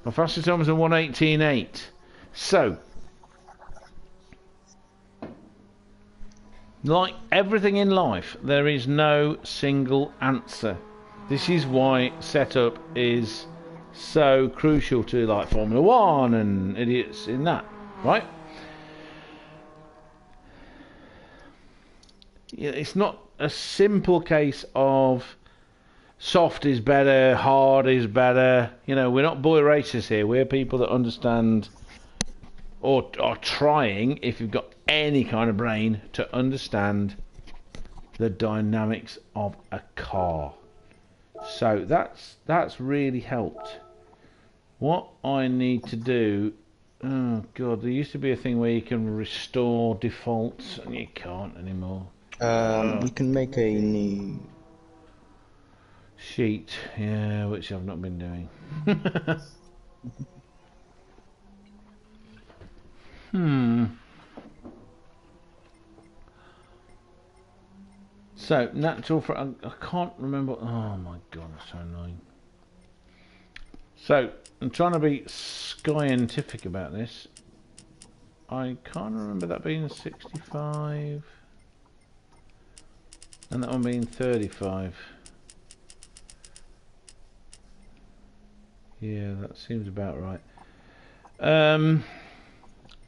My fastest time was a 1:18.8. So, like everything in life, there is no single answer. This is why setup is so crucial to like Formula 1 and idiots in that, right? It's not a simple case of soft is better, hard is better. You know, we're not boy racers here. We're people that understand or are trying, if you've got any kind of brain, to understand the dynamics of a car. So that's really helped. What I need to do, oh god, there used to be a thing where you can restore defaults and you can't anymore. We can make a new sheet, yeah, which I've not been doing. So, natural for... I can't remember... Oh my god, that's so annoying. So, I'm trying to be scientific about this. I can't remember that being 65. And that one being 35. Yeah, that seems about right.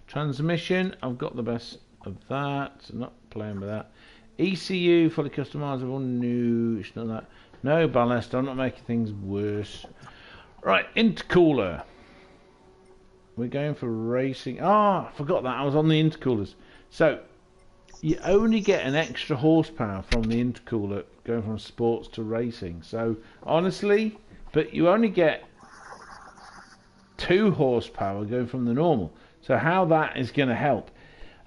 Transmission, I've got the best of that. I'm not playing with that. ECU, fully customizable. No, it's not that. No ballast, I'm not making things worse. Right, intercooler. We're going for racing. Ah, I forgot that. I was on the intercoolers. So, you only get an extra horsepower from the intercooler going from sports to racing. So, honestly, but you only get 2 horsepower going from the normal. So, how that is going to help?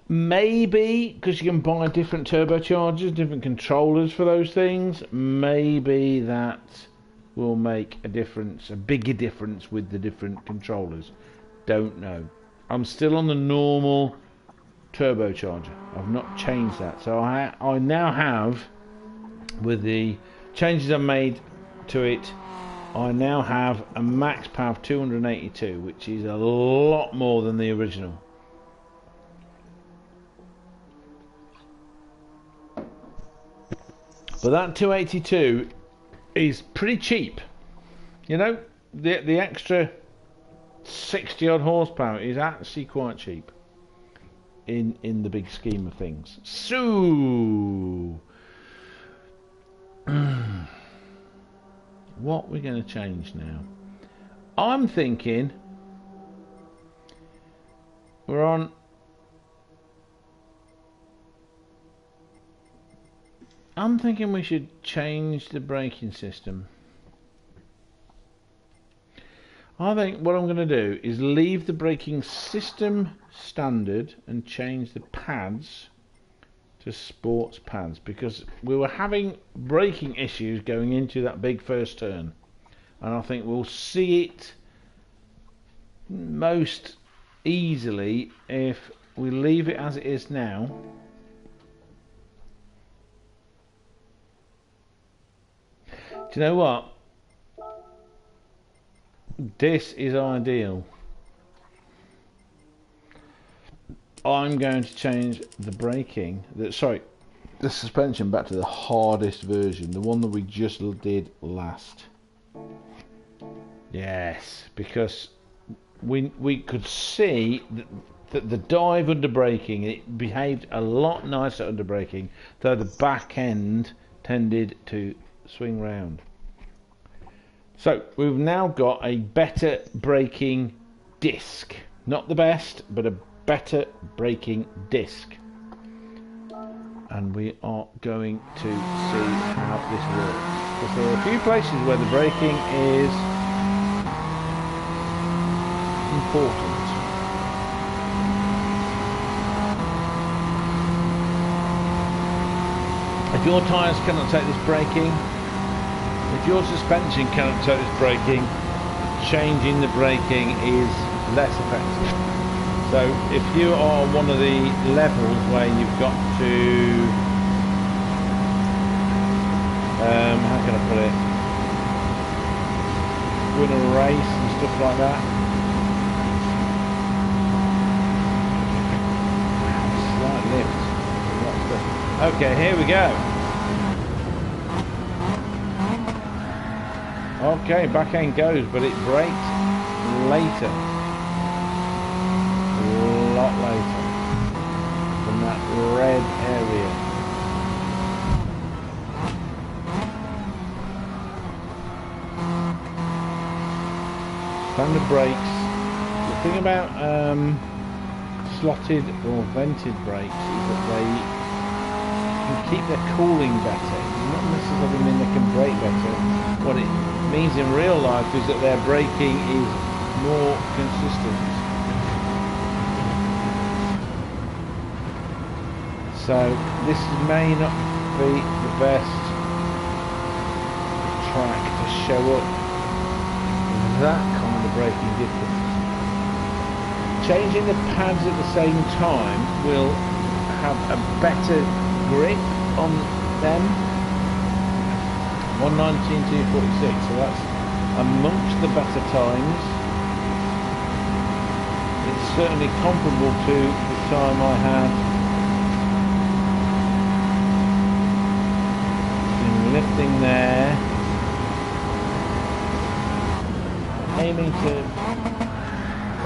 Maybe, because you can buy different turbochargers, different controllers for those things, maybe that will make a difference, a bigger difference with the different controllers. Don't know. I'm still on the normal turbocharger. I've not changed that. So I now have, with the changes I've made to it, I now have a max power of 282, which is a lot more than the original. But that 282 is pretty cheap. You know, the extra 60 odd horsepower is actually quite cheap in the big scheme of things. So what we're going to change now? I'm thinking we're on. I'm thinking we should change the braking system. I think what I'm going to do is leave the braking system standard and change the pads to sports pads, because we were having braking issues going into that big first turn, and I think we'll see it most easily if we leave it as it is now. Do you know what? This is ideal. I'm going to change the braking, the suspension back to the hardest version, the one that we just did last. Yes, because we could see that the dive under braking, it behaved a lot nicer under braking, though the back end tended to swing round. So we've now got a better braking disc. Not the best, but a better braking disc. And we are going to see how this works. Because there are a few places where the braking is important. If your tyres cannot take this braking, if your suspension cannot take this braking, changing the braking is less effective. So if you are one of the levels where you've got to, how can I put it, win a race and stuff like that. Slight lift. Okay, here we go. Okay, back end goes, but it brakes later. A lot later. From that red area. Standard brakes. The thing about slotted or vented brakes is that they can keep their cooling better. It does not necessarily mean they can brake better. What it means in real life is that their braking is more consistent. So this may not be the best track to show up that kind of braking difference. changing the pads at the same time will have a better grip on them. 1:19:46, so that's amongst the better times. It's certainly comparable to the time I had in lifting there, aiming to,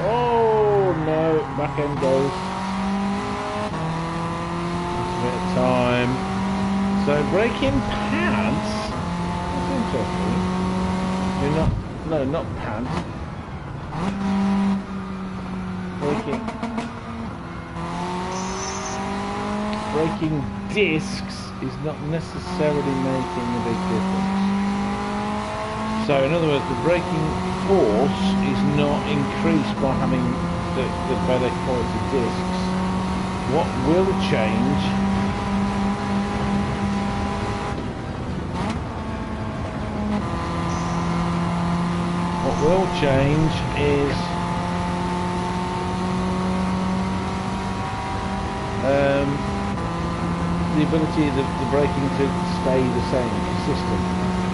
oh no, back end goes, a bit of time, so braking pads, that's interesting, you're not, no, not pads, braking discs is not necessarily making a big difference. So in other words, the braking force is not increased by having the better quality discs. What will change is the ability of the braking to stay the same, consistent,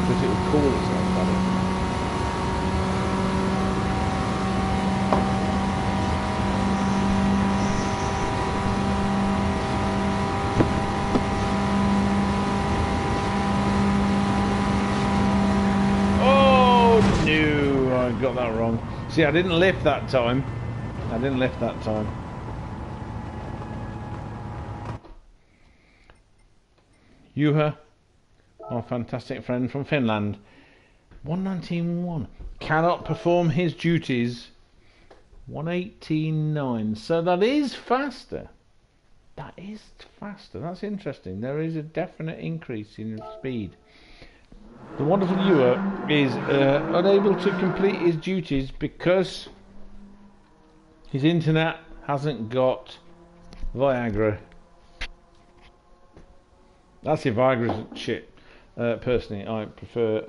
because it will cool itself better. Oh no, I got that wrong. See, I didn't lift that time. Juha, our fantastic friend from Finland, 1:19:1, cannot perform his duties. 1:18:9, so that is faster. That's interesting. There is a definite increase in speed. The wonderful Juha is unable to complete his duties because his internet hasn't got Viagra. That's if Viagra's shit. Personally, I prefer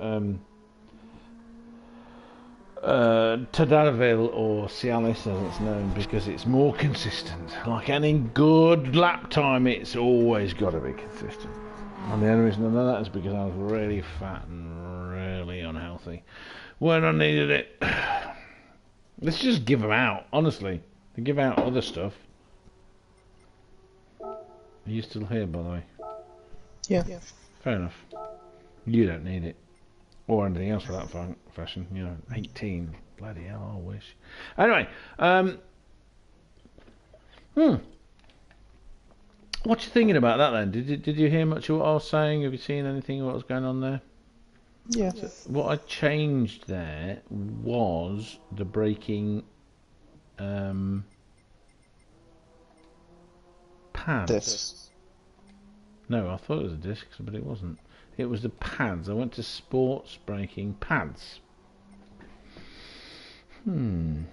Tadalafil or Cialis as it's known, because it's more consistent. Like any good lap time, it's always got to be consistent. And the only reason I know that is because I was really fat and really unhealthy when I needed it. Let's just give them out, honestly. They give out other stuff. Are you still here, by the way? Yeah. Fair enough. You don't need it. Or anything else for that fashion. You know, 18. Bloody hell, I wish. Anyway, what you thinking about that then? Did you hear much of what I was saying? Have you seen anything of what was going on there? Yeah. So what I changed there was the braking pads. This. No, I thought it was the discs, but it wasn't. It was the pads. I went to sports braking pads. But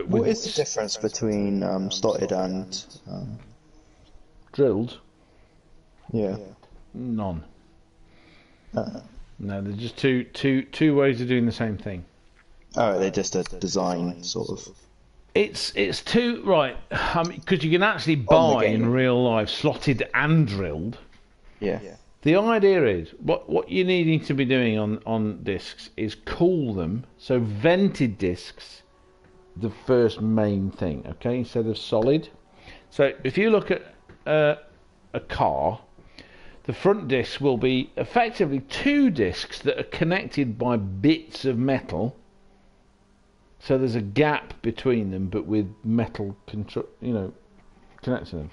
what is the difference between slotted and drilled? Yeah. None. No, they're just two ways of doing the same thing. Oh, they're just a design sort of. It's two, right, because you can actually buy in real life slotted and drilled. Yeah. The idea is, what you're needing to be doing on discs is cool them, so vented discs, the first main thing, okay, instead of solid. So if you look at a car, the front disc will be effectively two discs that are connected by bits of metal. So there's a gap between them, but with metal, connecting them.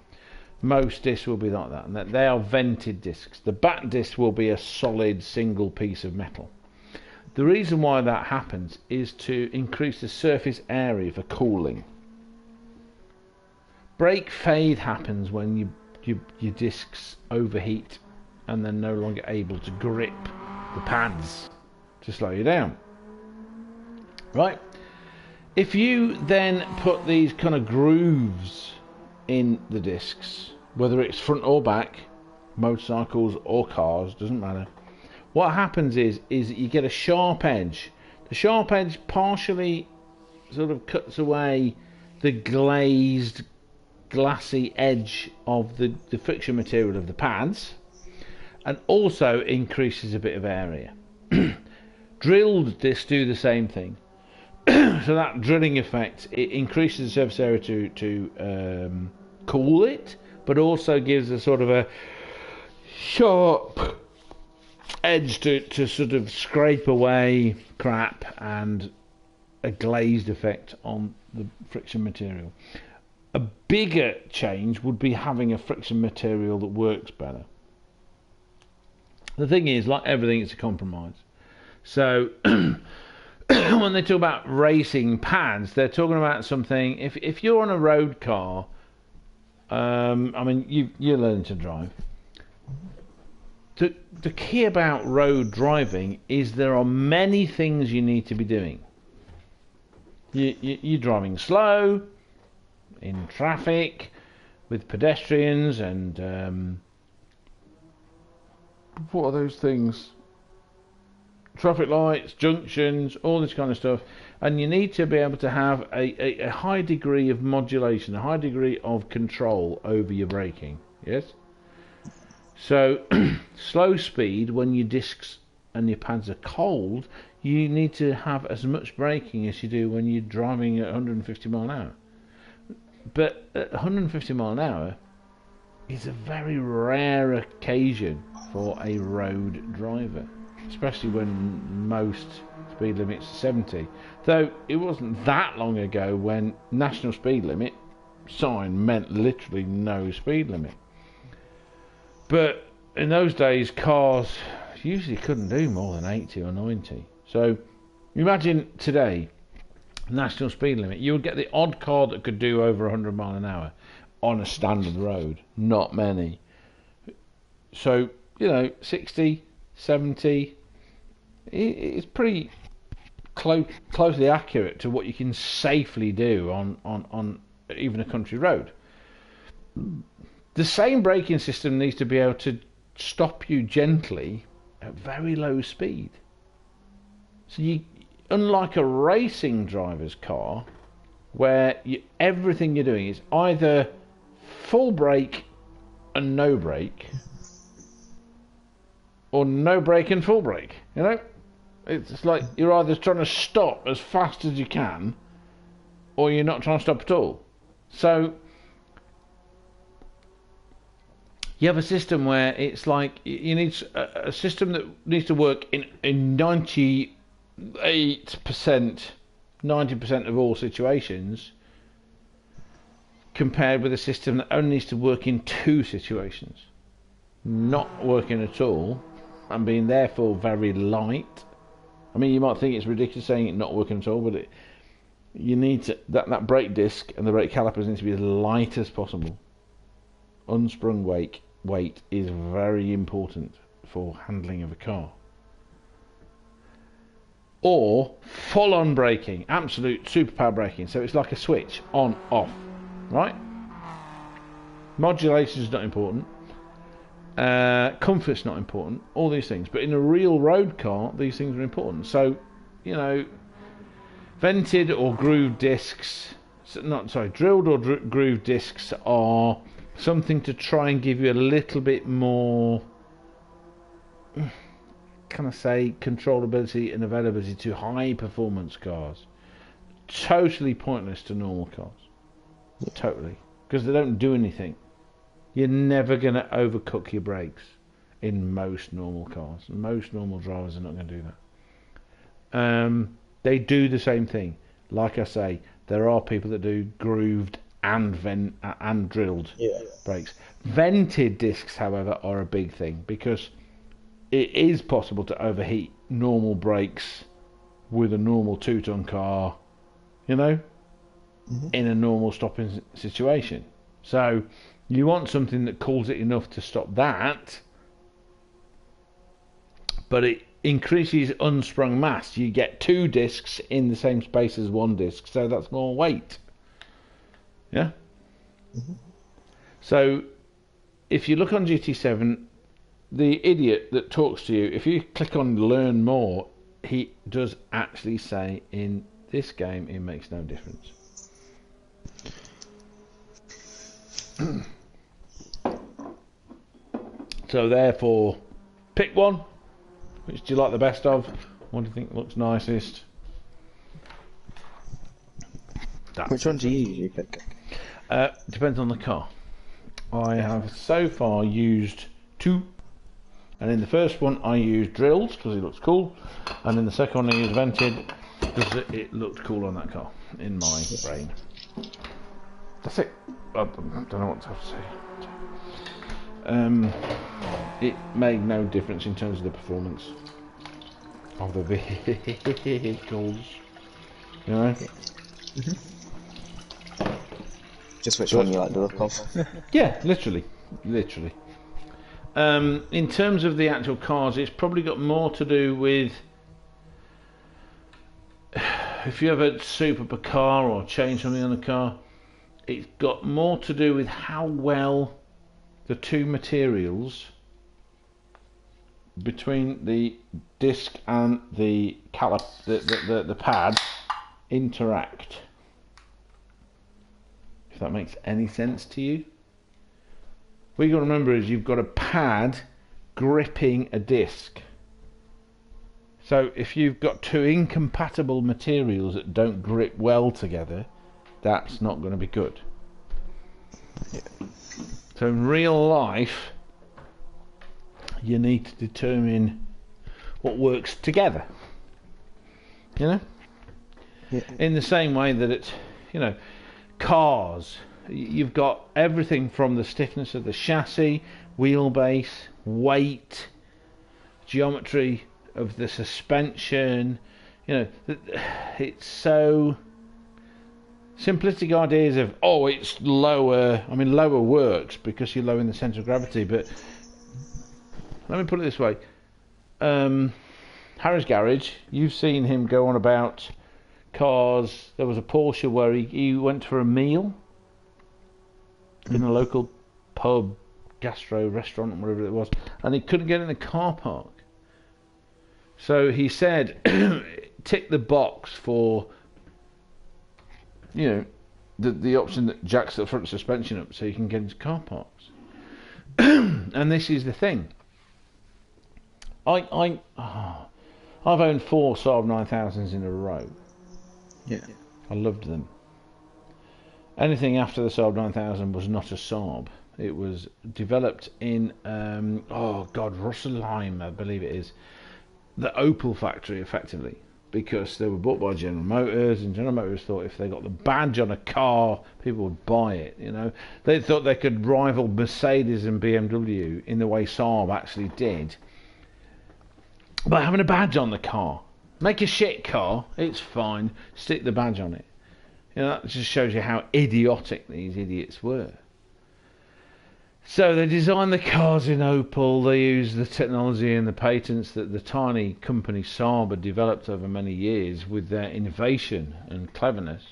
Most discs will be like that, and they are vented discs. The back disc will be a solid single piece of metal. The reason why that happens is to increase the surface area for cooling. Brake fade happens when your discs overheat and they're no longer able to grip the pads to slow you down. Right? If you then put these kind of grooves in the discs, whether it's front or back, motorcycles or cars, doesn't matter, what happens is you get a sharp edge. The sharp edge partially sort of cuts away the glazed, glassy edge of the friction material of the pads, and also increases a bit of area. Drilled discs do the same thing. So that drilling effect, it increases the surface area to cool it, but also gives a sort of a sharp edge to sort of scrape away crap, and a glazed effect on the friction material. A bigger change would be having a friction material that works better. The thing is, like everything, it's a compromise. So when they talk about racing pads, they're talking about something. If you're on a road car, I mean, you're learning to drive. The key about road driving is there are many things you need to be doing. You're driving slow, in traffic, with pedestrians, and what are those things? Traffic lights, junctions, all this kind of stuff. And you need to be able to have a high degree of modulation, a high degree of control over your braking. Yes? So, slow speed, when your discs and your pads are cold, you need to have as much braking as you do when you're driving at 150 mile an hour. But at 150 mile an hour is a very rare occasion for a road driver, especially when most speed limits are 70. Though it wasn't that long ago when national speed limit sign meant literally no speed limit. But in those days, cars usually couldn't do more than 80 or 90. So imagine today, national speed limit, you would get the odd car that could do over 100 mile an hour on a standard road. Not many. So, 60, 70, it's pretty closely accurate to what you can safely do on even a country road. The same braking system needs to be able to stop you gently at very low speed. So unlike a racing driver's car, where everything you're doing is either full brake and no brake, or no brake and full brake. It's like you're either trying to stop as fast as you can, or you're not trying to stop at all. So you have a system where it's like you need a system that needs to work in 98%, 90% of all situations, compared with a system that only needs to work in 2 situations, not working at all, and being therefore very light. I mean, you might think it's ridiculous saying it not working at all, but you need to, that brake disc and the brake calipers need to be as light as possible. Unsprung weight is very important for handling of a car. Or full-on braking, absolute superpower braking. So it's like a switch, on, off, right? Modulation is not important. Comfort's not important. All these things, but in a real road car, these things are important. So, vented or grooved discs, drilled or grooved discs are something to try and give you a little bit more, can I say, controllability and availability to high performance cars. Totally pointless to normal cars. Totally. Because they don't do anything. You're never going to overcook your brakes in most normal cars. Most normal drivers are not going to do that. They do the same thing. Like I say, there are people that do grooved and drilled brakes. Vented discs, however, are a big thing, because it is possible to overheat normal brakes with a normal 2-ton car, in a normal stopping situation. So you want something that cools it enough to stop that, but it increases unsprung mass. You get 2 discs in the same space as 1 disc, so that's more weight. Yeah? So if you look on GT7, the idiot that talks to you, if you click on learn more, he does actually say in this game it makes no difference. So therefore, pick one. Which do you like the best of? What do you think looks nicest? Which one do you usually pick? Depends on the car. I have so far used two, and in the first one I used drills because it looks cool, and in the second one I used vented because it looked cool on that car in my brain. That's it. I don't know what to have to say. It made no difference in terms of the performance of the vehicles, you know. Just which one you like the look of? Yeah, literally. In terms of the actual cars, it's probably got more to do with if you ever super a car or change something on a car. It's got more to do with how well the two materials between the disc and the the pad interact. If that makes any sense to you. What you've got to remember is you've got a pad gripping a disc. So if you've got two incompatible materials that don't grip well together, that's not going to be good. Yeah. So in real life, you need to determine what works together. You know? Yeah. In the same way that it's, you know, cars, you've got everything from the stiffness of the chassis, wheelbase, weight, geometry of the suspension. You know, it's so simplistic ideas of, oh, it's lower. I mean, lower works because you're lowering the centre of gravity, but let me put it this way. Harry's Garage, you've seen him go on about cars. There was a Porsche where he went for a meal in a local pub, gastro, restaurant, whatever it was, and he couldn't get in the car park. So he said, tick the box for, you know, the option that jacks the front suspension up so you can get into car parks. And this is the thing. I've owned 4 Saab 9000s in a row. Yeah. I loved them. Anything after the Saab 9000 was not a Saab. It was developed in Rüsselsheim, I believe it is, the Opel factory, effectively, because they were bought by General Motors, and General Motors thought if they got the badge on a car, people would buy it. You know, they thought they could rival Mercedes and BMW in the way Saab actually did by having a badge on the car. Make a shit car, it's fine. Stick the badge on it. You know, that just shows you how idiotic these idiots were. So they designed the cars in Opel. They used the technology and the patents that the tiny company Saab had developed over many years with their innovation and cleverness,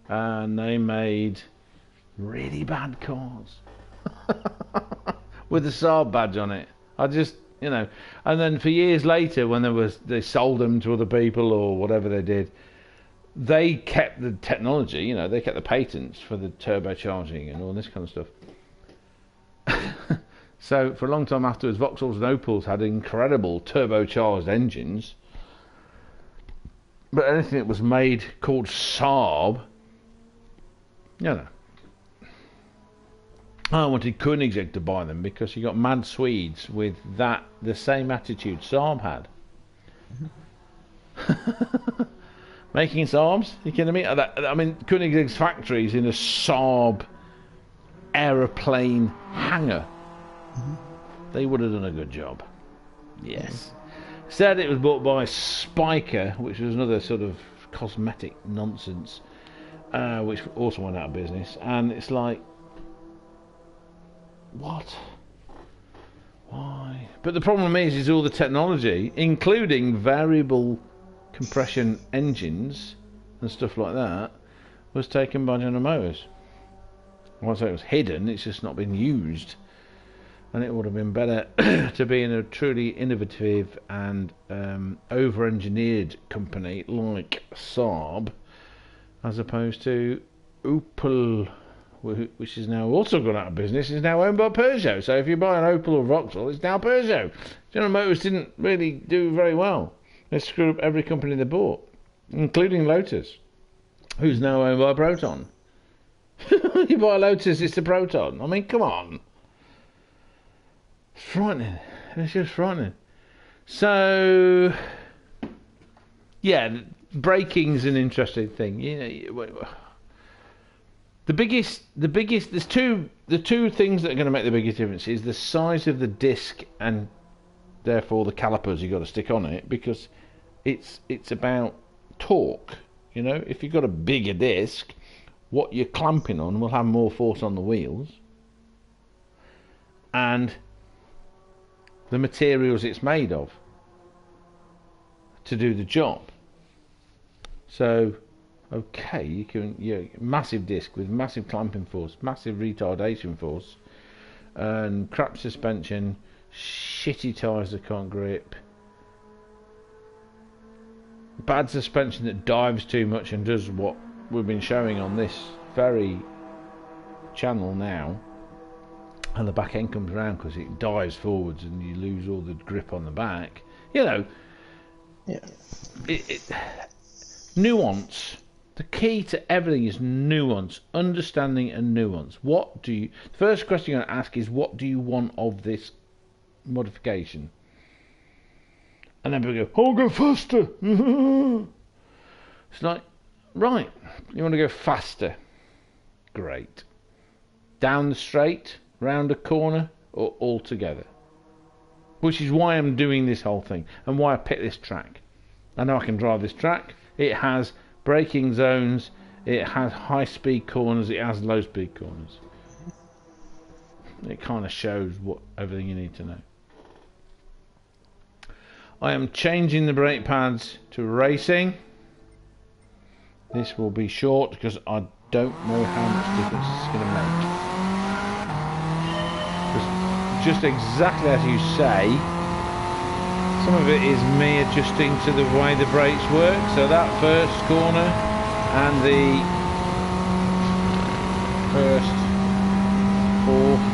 and they made really bad cars with the Saab badge on it. You know, and then for years later, when they sold them to other people or whatever they did, they kept the technology. You know, they kept the patents for the turbocharging and all this kind of stuff. So for a long time afterwards, Vauxhalls and Opels had incredible turbocharged engines, but anything that was made called Saab, you know, I wanted Koenigsegg to buy them because you got mad Swedes with the same attitude Saab had. Making Saabs? You kidding me? I mean, Koenigsegg's factories in a Saab aeroplane hangar. They would have done a good job. Yes. Said it was bought by Spiker, which was another sort of cosmetic nonsense, which also went out of business. And it's like, what? Why? But the problem is all the technology, including variable compression engines and stuff like that, was taken by General Motors. I won't say it was hidden, it's just not been used. And it would have been better to be in a truly innovative and over-engineered company like Saab, as opposed to Opel, which is now also gone out of business, is now owned by Peugeot. So if you buy an Opel or Vauxhall, it's now Peugeot. General Motors didn't really do very well. They screwed up every company they bought, including Lotus, who's now owned by Proton. You buy a Lotus, it's a Proton. I mean, come on. It's frightening. It's just frightening. So, yeah, braking's an interesting thing. You know, the biggest. There's the two things that are going to make the biggest difference is the size of the disc and therefore the calipers you've got to stick on it, because it's about torque. You know, if you've got a bigger disc, what you're clamping on will have more force on the wheels, and the materials it's made of to do the job. So, okay, massive disc with massive clamping force, massive retardation force, and crap suspension, shitty tyres that can't grip, bad suspension that dives too much and does what we've been showing on this very channel now, and the back end comes around because it dives forwards and you lose all the grip on the back. You know, yeah. Nuance. The key to everything is nuance, understanding and nuance. The first question you're going to ask is, what do you want of this modification? And then people go, I'll go faster. It's like, right, you want to go faster? Great. Down the straight, round a corner, or all together? Which is why I'm doing this whole thing and why I picked this track. I know I can drive this track. It has braking zones, it has high speed corners, it has low speed corners. It kind of shows everything you need to know. I am changing the brake pads to racing. This will be short because I don't know how much difference it's going to make. Just exactly as you say, some of it is me adjusting to the way the brakes work. So that first corner and the third, fourth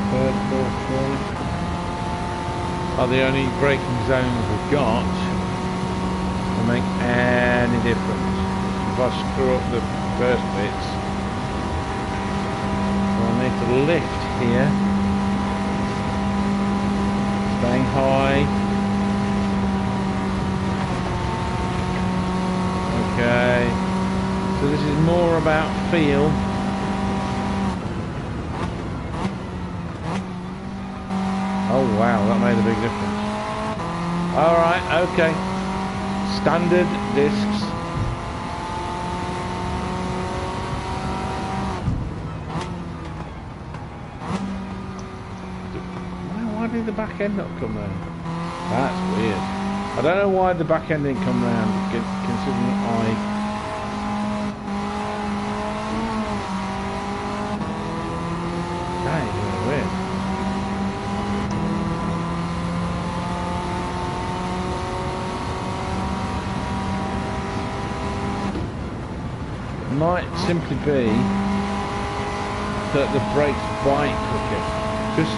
corner are the only braking zones we've got to make any difference. If I screw up the first bits, so I need to lift here, staying high. Okay, so this is more about feel. Oh wow, that made a big difference. Alright, okay. Standard discs. Why did the back end not come round? That's weird. I don't know why the back end didn't come round, considering that is really weird. It might simply be that the brakes bite quicker, because,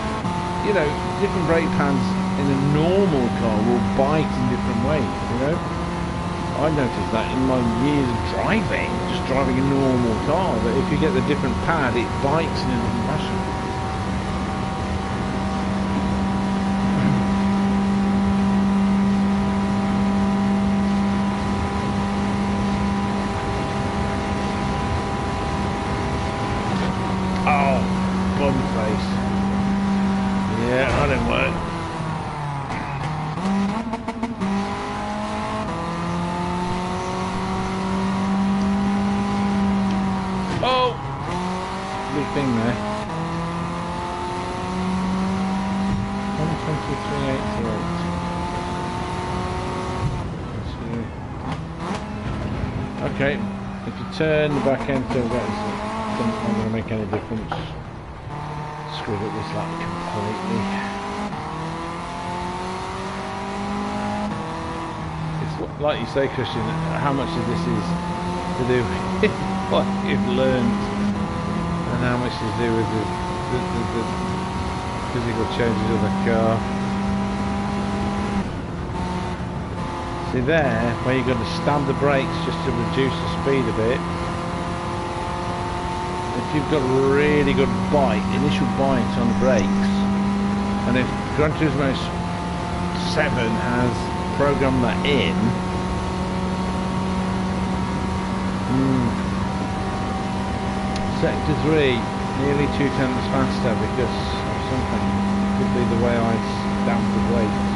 you know, different brake pads in a normal car will bite in different ways, you know. I noticed that in my years of driving, just driving a normal car, that if you get the different pad, it bites in a different fashion. Oh, bum face. Yeah, that didn't work. Thing there. 123.88. Okay, if you turn the back end so that it's not going to make any difference. Screwed up this lap completely. It's like you say, Christian, how much of this is to do with what you've learned and how much to do with the physical changes of the car. See there, where you've got to stab the brakes just to reduce the speed a bit. If you've got really good initial bites on the brakes, and if Gran Turismo 7 has programmed that in, Sector 3, nearly 2 tenths faster because of something. Could be the way I stamped the brakes.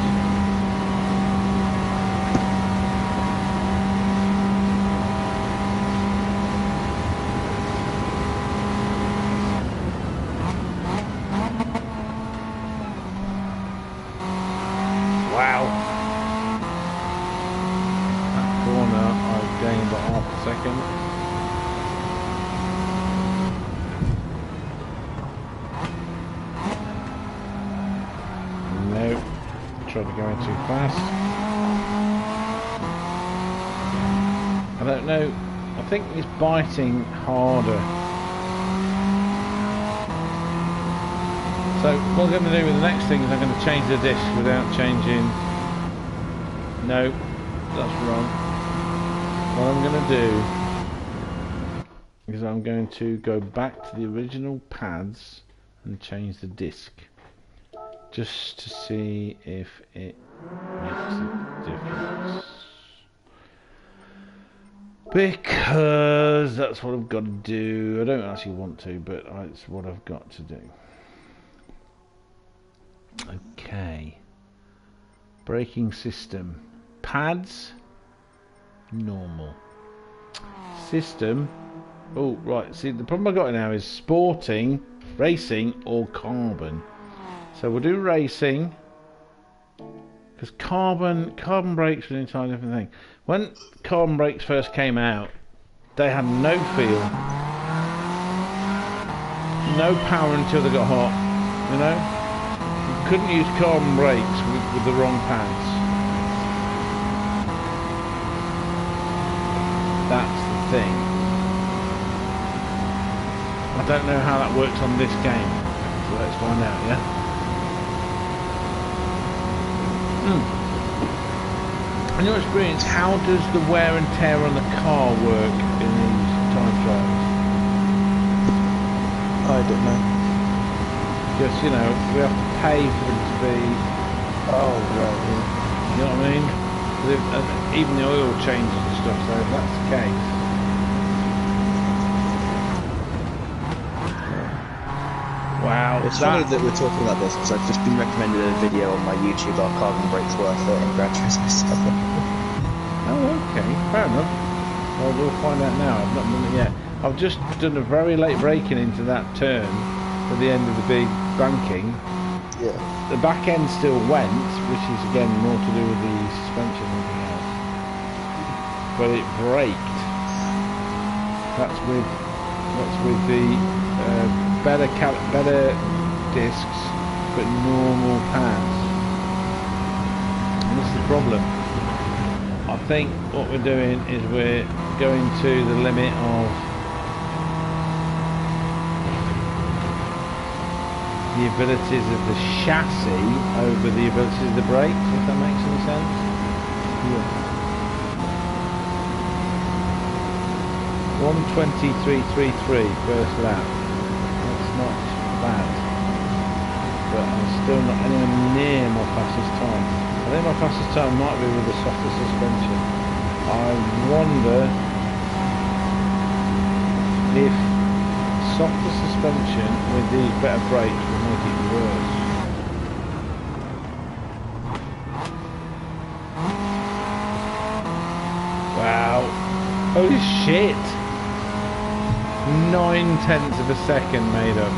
Wow! That corner I've gained about half a second. Tried to go in too fast. I don't know. I think it's biting harder. So what I'm going to do with the next thing is I'm going to change the disc without changing. No, that's wrong. What I'm going to do is I'm going to go back to the original pads and change the disc. Just to see if it makes a difference. Because that's what I've got to do. I don't actually want to, but it's what I've got to do. Okay. Braking system. Pads. Normal. System. Oh, right. See, the problem I've got now is sporting, racing, or carbon. So we'll do racing, because carbon brakes was an entirely different thing. When carbon brakes first came out, they had no feel, no power until they got hot. You know, you couldn't use carbon brakes with the wrong pads. That's the thing. I don't know how that works on this game, so let's find out. Yeah. In your experience, how does the wear and tear on the car work in these time trials? I don't know. Because, you know, we have to pay for them to be... Oh, right, yeah. You know what I mean? Even the oil changes and stuff, so if that's the case... Wow. It's funny that we're talking about this because I've just been recommended a video on my YouTube about carbon brakes worth it in Gran Turismo 7. Oh, okay. Fair enough. Well, we'll find out now. I've not done it yet. I've just done a very late braking into that turn at the end of the big banking. Yeah. The back end still went, which is again more to do with the suspension than anything else. But it braked. That's with the better discs, but normal pads. And this is the problem. I think what we're doing is we're going to the limit of the abilities of the chassis over the abilities of the brakes, if that makes any sense. Yeah. 1:23.33 first lap. That's not bad, but I'm still not anywhere near my fastest time. I think my fastest time might be with the softer suspension. I wonder if softer suspension with these better brakes will make it worse. Wow. Holy shit! 9/10 of a second made up.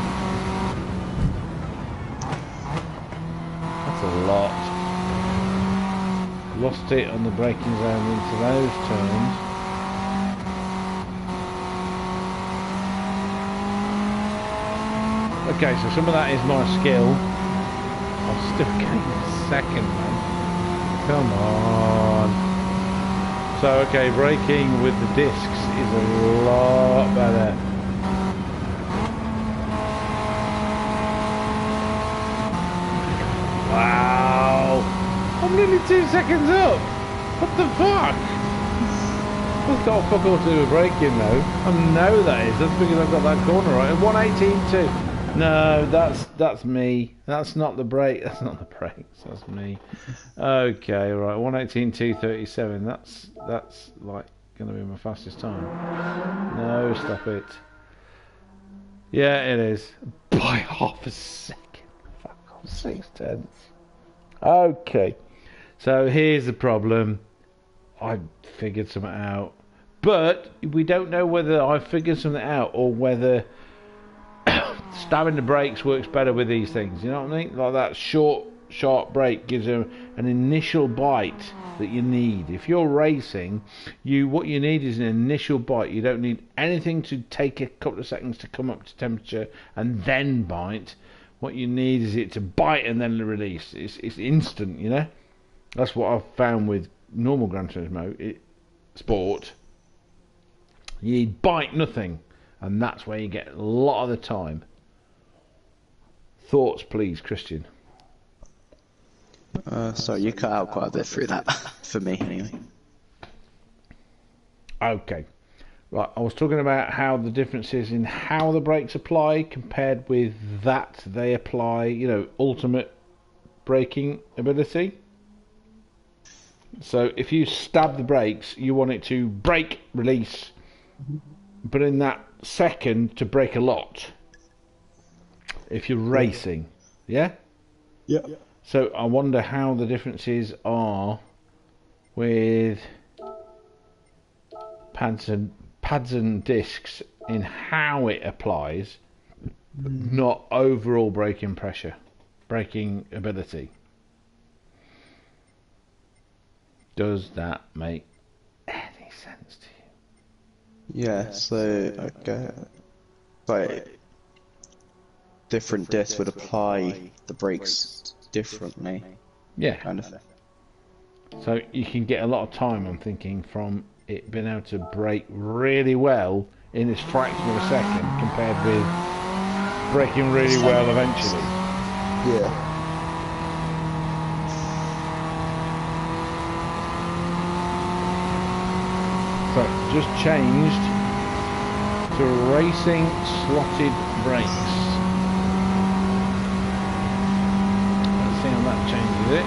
That's a lot. Lost it on the braking zone into those turns. Okay, so some of that is my skill. I'll still gain a second, man. Come on. So, okay, braking with the discs is a lot better. I'm nearly 2 seconds up. What the fuck? That's got fuck all to do with braking though. I know that is. That's because I've got that corner right. 118.2. No, that's me. That's not the brake. That's not the brakes. That's me. Okay, right. 118.237. That's like going to be my fastest time. No, stop it. Yeah, it is. By half a second. Fuck off, 6/10. Okay. So here's the problem. I figured something out. But we don't know whether I figured something out or whether stabbing the brakes works better with these things. You know what I mean? Like that short, sharp brake gives you an initial bite that you need. If you're racing, what you need is an initial bite. You don't need anything to take a couple of seconds to come up to temperature and then bite. What you need is it to bite and then release. It's instant, you know? That's what I've found with normal Gran Turismo sport. You need bite nothing, and that's where you get a lot of the time. Thoughts, please, Christian. Sorry, you cut out quite a bit through that for me, anyway. Okay, right. I was talking about how the difference is in how the brakes apply compared with that they apply. You know, ultimate braking ability. So if you stab the brakes, you want it to brake, release, but in that second to brake a lot. If you're racing, yeah? Yeah. So I wonder how the differences are with pads and discs in how it applies, not overall braking pressure, braking ability. Does that make any sense to you? Yeah, so okay. Like different discs would apply the brakes differently. Yeah. Kind of. So you can get a lot of time, I'm thinking, from it being able to brake really well in this fraction of a second compared with braking really well eventually. Yeah. So just changed to racing slotted brakes. Let's see how that changes it.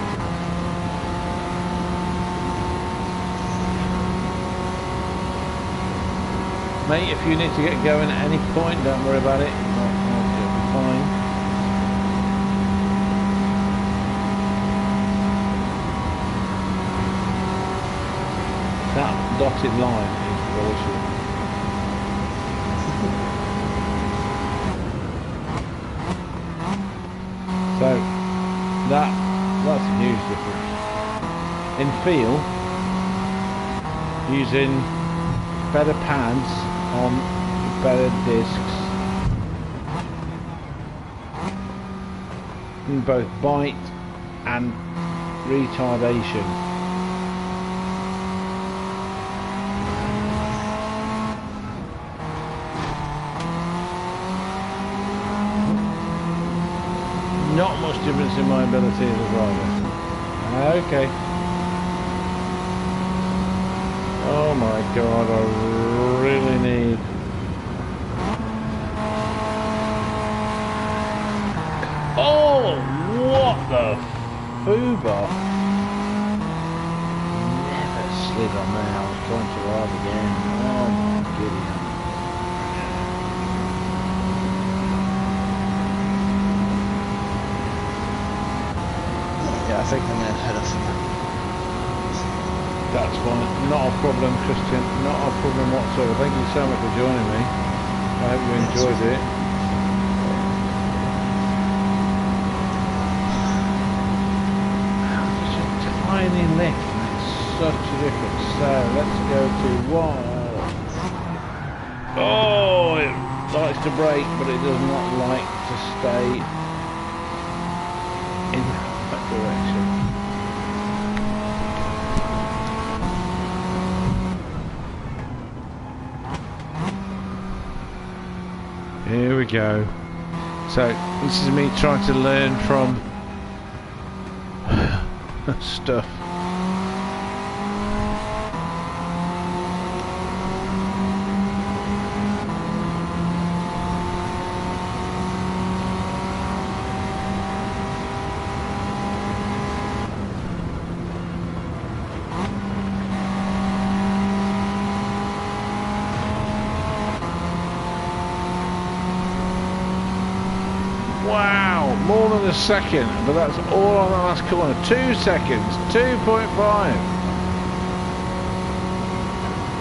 Mate, if you need to get going at any point, don't worry about it. It'll be fine. That dotted line is bullshit. So that's a huge difference. In feel, using better pads on better discs in both bite and retardation. Not much difference in my ability as a driver. Okay. Oh my god, I really need... Oh, what the foobar? Never slid on there, I was trying to ride again. Oh my goodness. Yeah, I think I'm going to head off. That's fine. Not a problem, Christian. Not a problem whatsoever. Thank you so much for joining me. I hope you enjoyed it. Just a tiny lift makes such a difference. So let's go to one. Oh, it likes to brake, but it does not like to stay in that direction. Here we go. So this is me trying to learn from stuff. Wow, more than a second, but that's all on the last corner. 2 seconds, 2.5.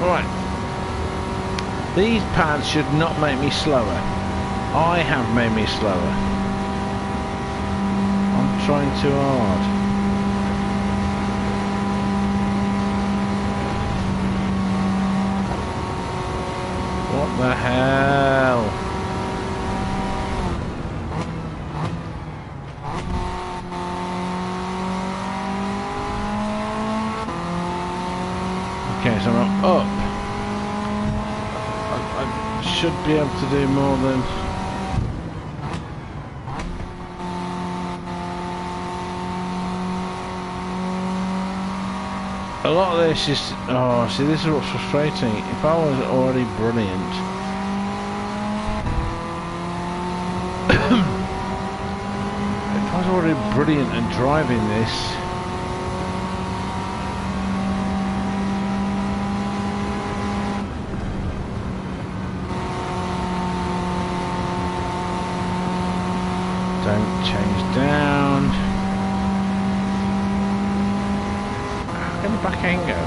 Right. These pads should not make me slower. I have made me slower. I'm trying too hard. What the hell? Okay, so I'm up. I should be able to do more than... A lot of this is... Oh, see, this is what's frustrating. If I was already brilliant... If I was already brilliant at driving this... Don't change down. How can the back end go?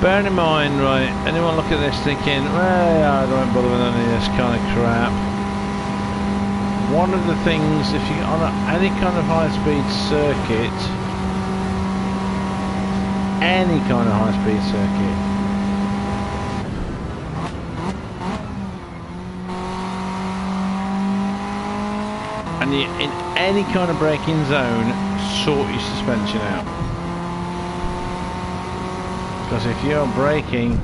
Bear in mind, right, anyone look at this thinking, well, I don't bother with any of this kind of crap. One of the things, if you're on any kind of high-speed circuit, any kind of high-speed circuit, and you in any kind of braking zone, sort your suspension out, because if you're braking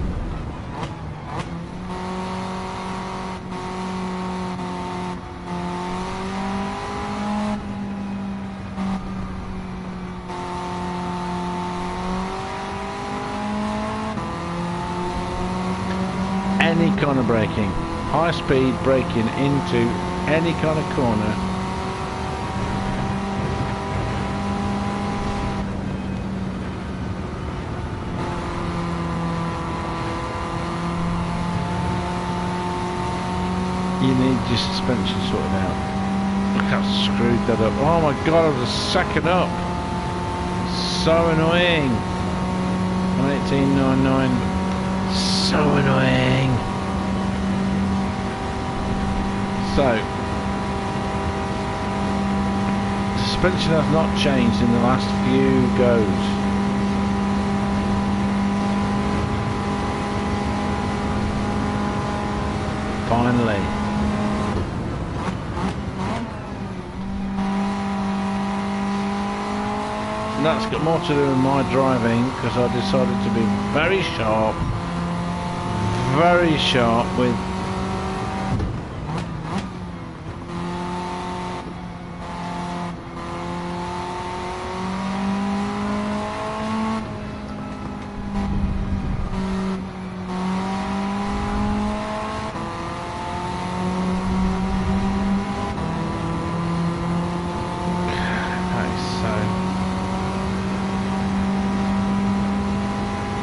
any kind of braking, high speed braking into any kind of corner, you need your suspension sorted out. Look how screwed that up. Oh my god, I was a second up. So annoying. 18.99. So annoying. So, suspension has not changed in the last few goes. Finally. And that's got more to do with my driving, because I decided to be very sharp with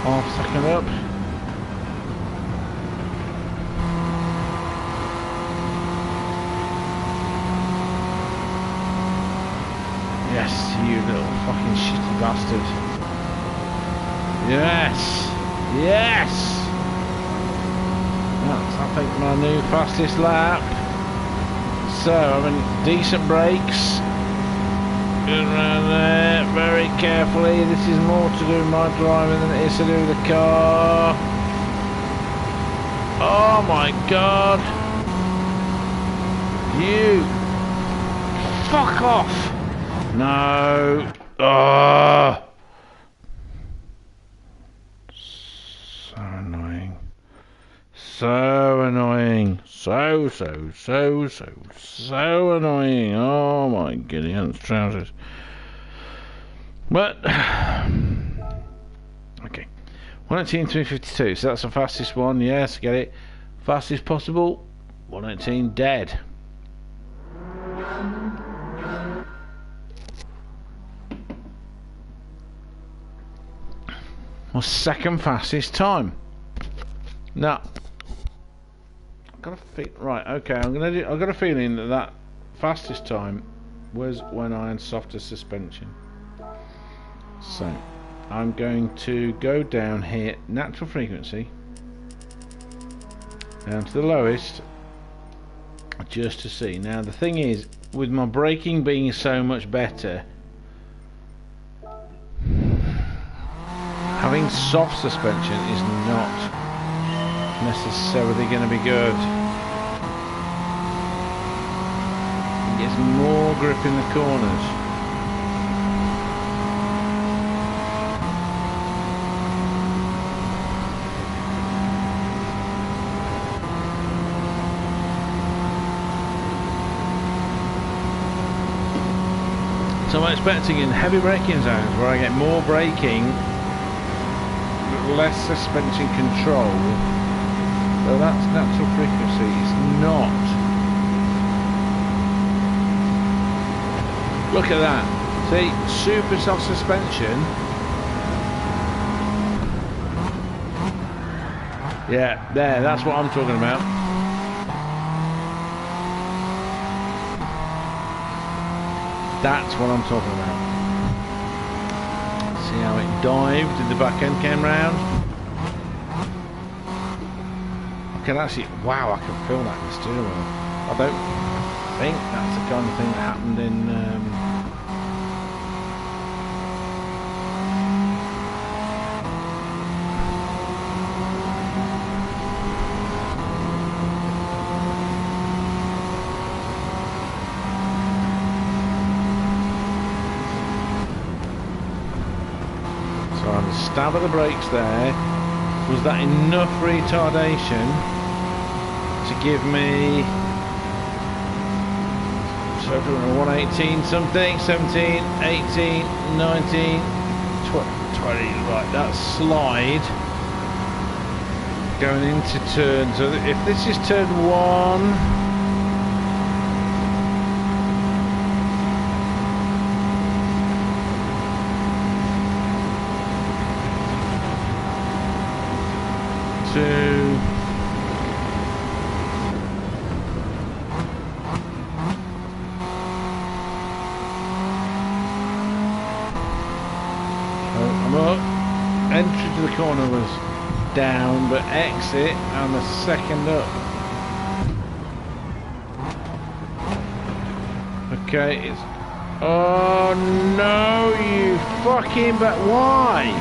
half second up. Yes, you little fucking shitty bastard. Yes! Yes! That's, I think, my new fastest lap. So, I'm in decent brakes. Good around there, very carefully. This is more to do with my driving than it is to do with the car. Oh my god! You! Fuck off! No! Oh. So annoying. so annoying. So annoying. Oh my goodness, trousers. But okay, 119 352. So that's the fastest one. Yes, get it. Fastest possible. 119 dead. Well, second fastest time. Now, I've got a right. Okay, I've got a feeling that fastest time was when I had softer suspension. So, I'm going to go down here, natural frequency, down to the lowest, just to see. Now, the thing is, with my braking being so much better, having soft suspension is not necessarily going to be good. It gets more grip in the corners. So I'm expecting in heavy braking zones where I get more braking, less suspension control. So that's natural frequency. It's not. Look at that. See, super soft suspension. Yeah, there. That's what I'm talking about. That's what I'm talking about. See how it dived and the back end came round? I can actually, wow, I can feel that in the steering wheel. I don't think that's the kind of thing that happened in stab of the brakes there. Was that enough retardation to give me 118 something, 17, 18, 19, 20, right, that slide going into turn. So if this is turn 1, entry to the corner was down, but exit and the second up. Okay, it's... Oh no, you fucking... But why?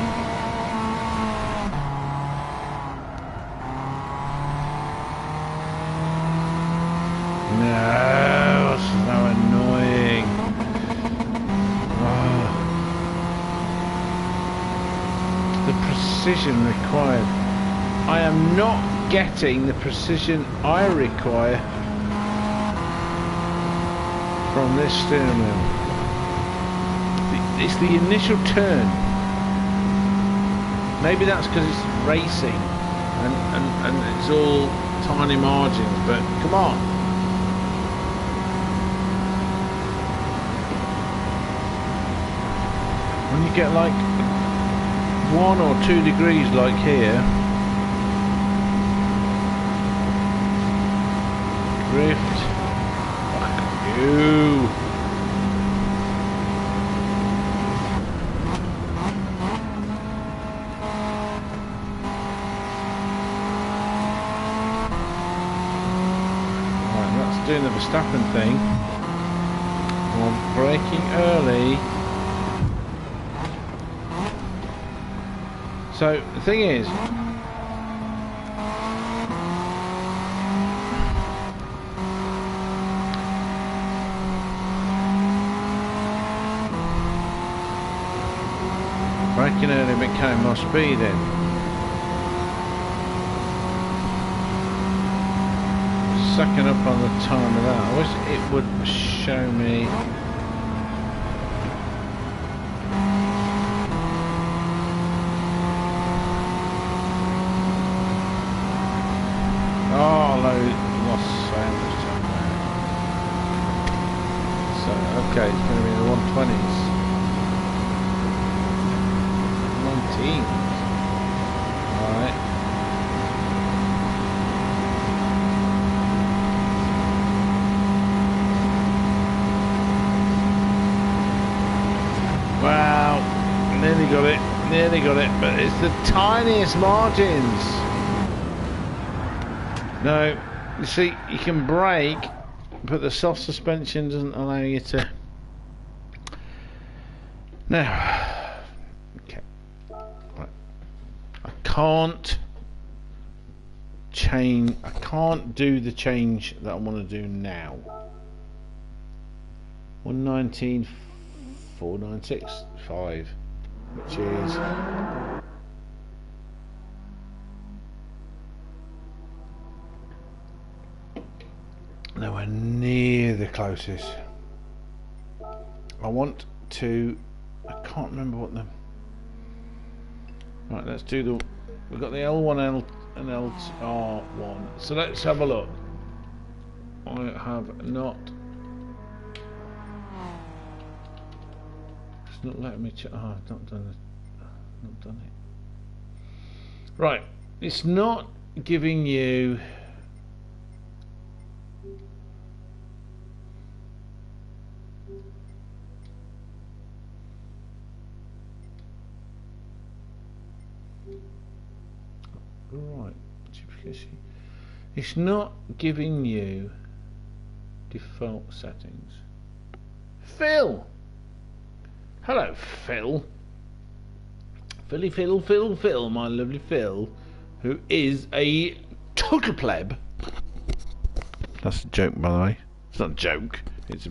No, it's so annoying. Oh. The precision required. I am not getting the precision I require from this steering wheel. It's the initial turn. Maybe that's because it's racing and it's all tiny margins, but come on. When you get like 1 or 2 degrees like here, drift, fuck you. Right, that's doing the Verstappen thing. I'm braking early. So the thing is, braking early became my speed in. second up on the time of that. I wish it would show me. Oh, lost so much time there. So, okay, it's going to be in the 120s. 19s. Alright. Wow, nearly got it, but it's the tiniest margins. No, you see, you can brake, but the soft suspension doesn't allow you to. Now, okay, right. I can't change. I can't do the change that I want to do now. 119.496.5, which is. Nowhere near the closest. I want to. I can't remember what the. Right, let's do the. We've got the L1L and LR1. So let's have a look. I have not. It's not letting me check. Oh, I've not done it. Not done it. Right, it's not giving you. Right, it's not giving you default settings. Phil! Hello, Phil. Phil, my lovely Phil, who is a total pleb. That's a joke, by the way. It's not a joke. He's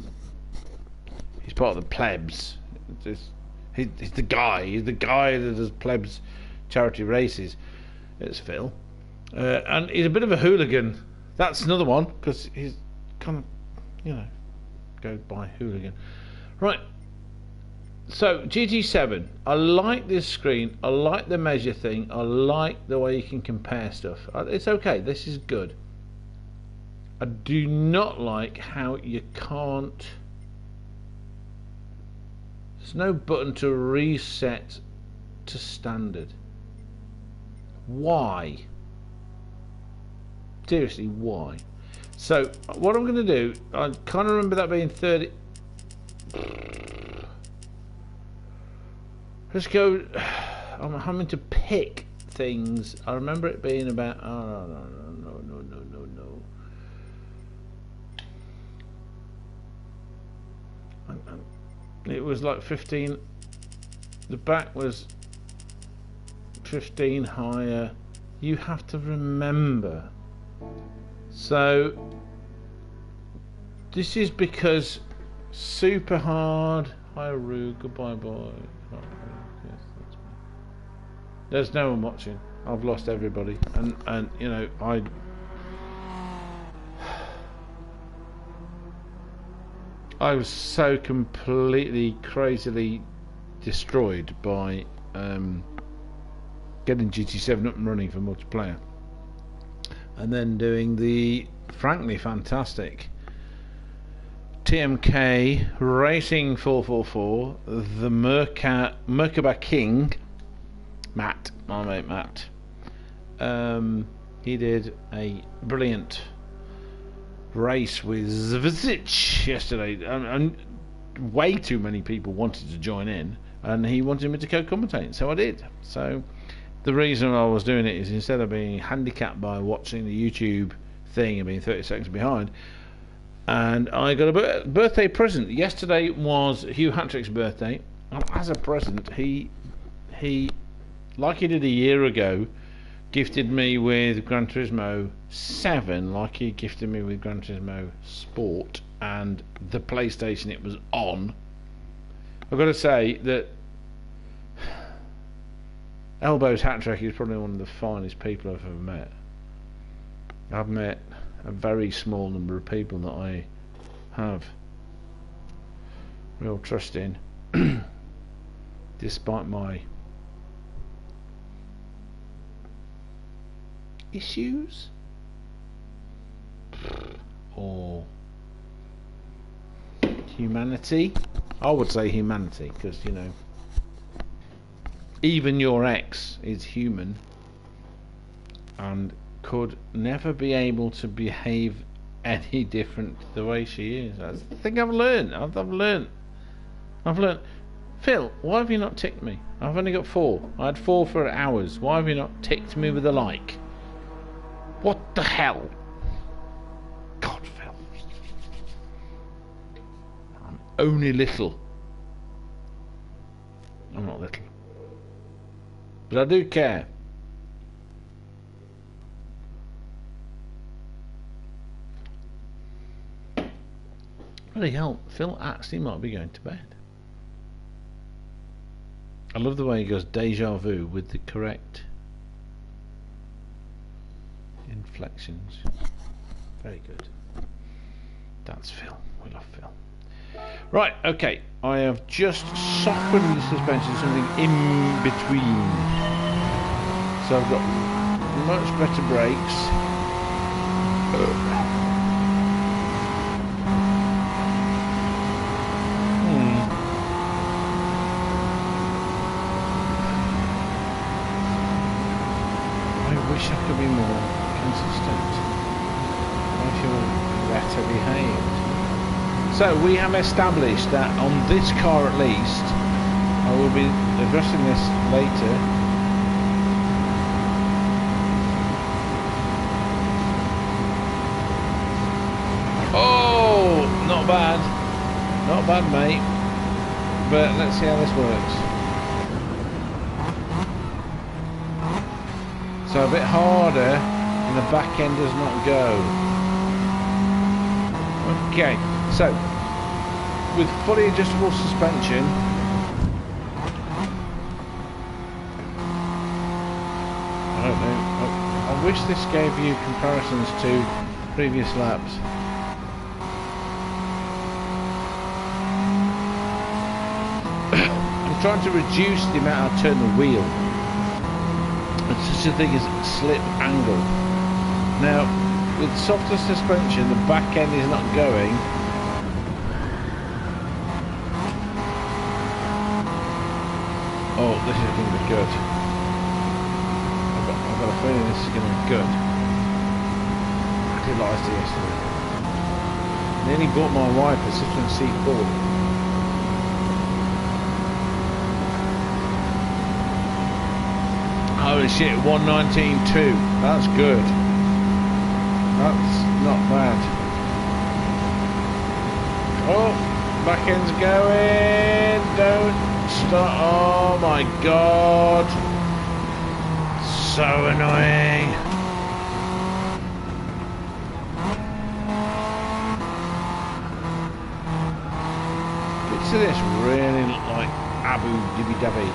part of the plebs. He's the guy. He's the guy that does plebs charity races. It's Phil, and he's a bit of a hooligan. That's another one because he's kind of, goes by hooligan. Right. So GT7, I like this screen. I like the measure thing. I like the way you can compare stuff. It's okay. This is good. I do not like how you can't. There's no button to reset to standard. Why? Seriously, why? So what I'm going to do, I kind of remember that being 30. Let's go. I'm having to pick things. I remember it being about. Oh no. It was like 15. The back was 15 higher. You have to remember. So this is because super hard. Hi Roo, goodbye boy. Yes, that's me. There's no one watching. I've lost everybody, and I was so completely crazily destroyed by getting GT7 up and running for multiplayer, and then doing the frankly fantastic TMK Racing 444, the Merkaba King, Matt, my mate Matt. He did a brilliant race with Zvicic yesterday, and way too many people wanted to join in, and he wanted me to co-commentate, so I did. So the reason I was doing it is instead of being handicapped by watching the YouTube thing and being 30 seconds behind, and I got a birthday present. Yesterday was Hugh Hatrick's birthday, and as a present he like he did a year ago, gifted me with Gran Turismo 7, like he gifted me with Gran Turismo Sport and the PlayStation it was on. I've got to say that Elbows Hatrick is probably one of the finest people I've ever met. I've met a very small number of people that I have real trust in, despite my issues or humanity. I would say humanity, because you know, even your ex is human and could never be able to behave any different to the way she is. That's the thing I've learned. I've learned. Phil, why have you not ticked me? I've only got 4. I had 4 for hours. Why have you not ticked me with a like? What the hell? God, Phil. I'm only little. I'm not little. But I do care. Bloody hell, Phil actually might be going to bed. I love the way he goes deja vu with the correct inflections. Very good. That's Phil. We love Phil. Right, okay. I have just softened the suspension to something in between. So I've got much better brakes. I wish I could be more consistent. I feel better behaved. So we have established that on this car at least, I will be addressing this later. Oh, not bad. Not bad, mate. But let's see how this works. So a bit harder and the back end does not go. Okay, so with fully adjustable suspension, I don't know, I wish this gave you comparisons to previous laps. I'm trying to reduce the amount I turn the wheel. It's such a thing as slip angle. Now, with softer suspension, the back end is not going. Oh, this is going to be good. I've got a feeling this is going to be good. I did like this yesterday. Nearly bought my wife a Citroen C4. Holy shit, 119.2. That's good. That's not bad. Oh, back end's going. Don't stop. Oh my god. So annoying. Bits of this really look like Abu Dibby Dabby.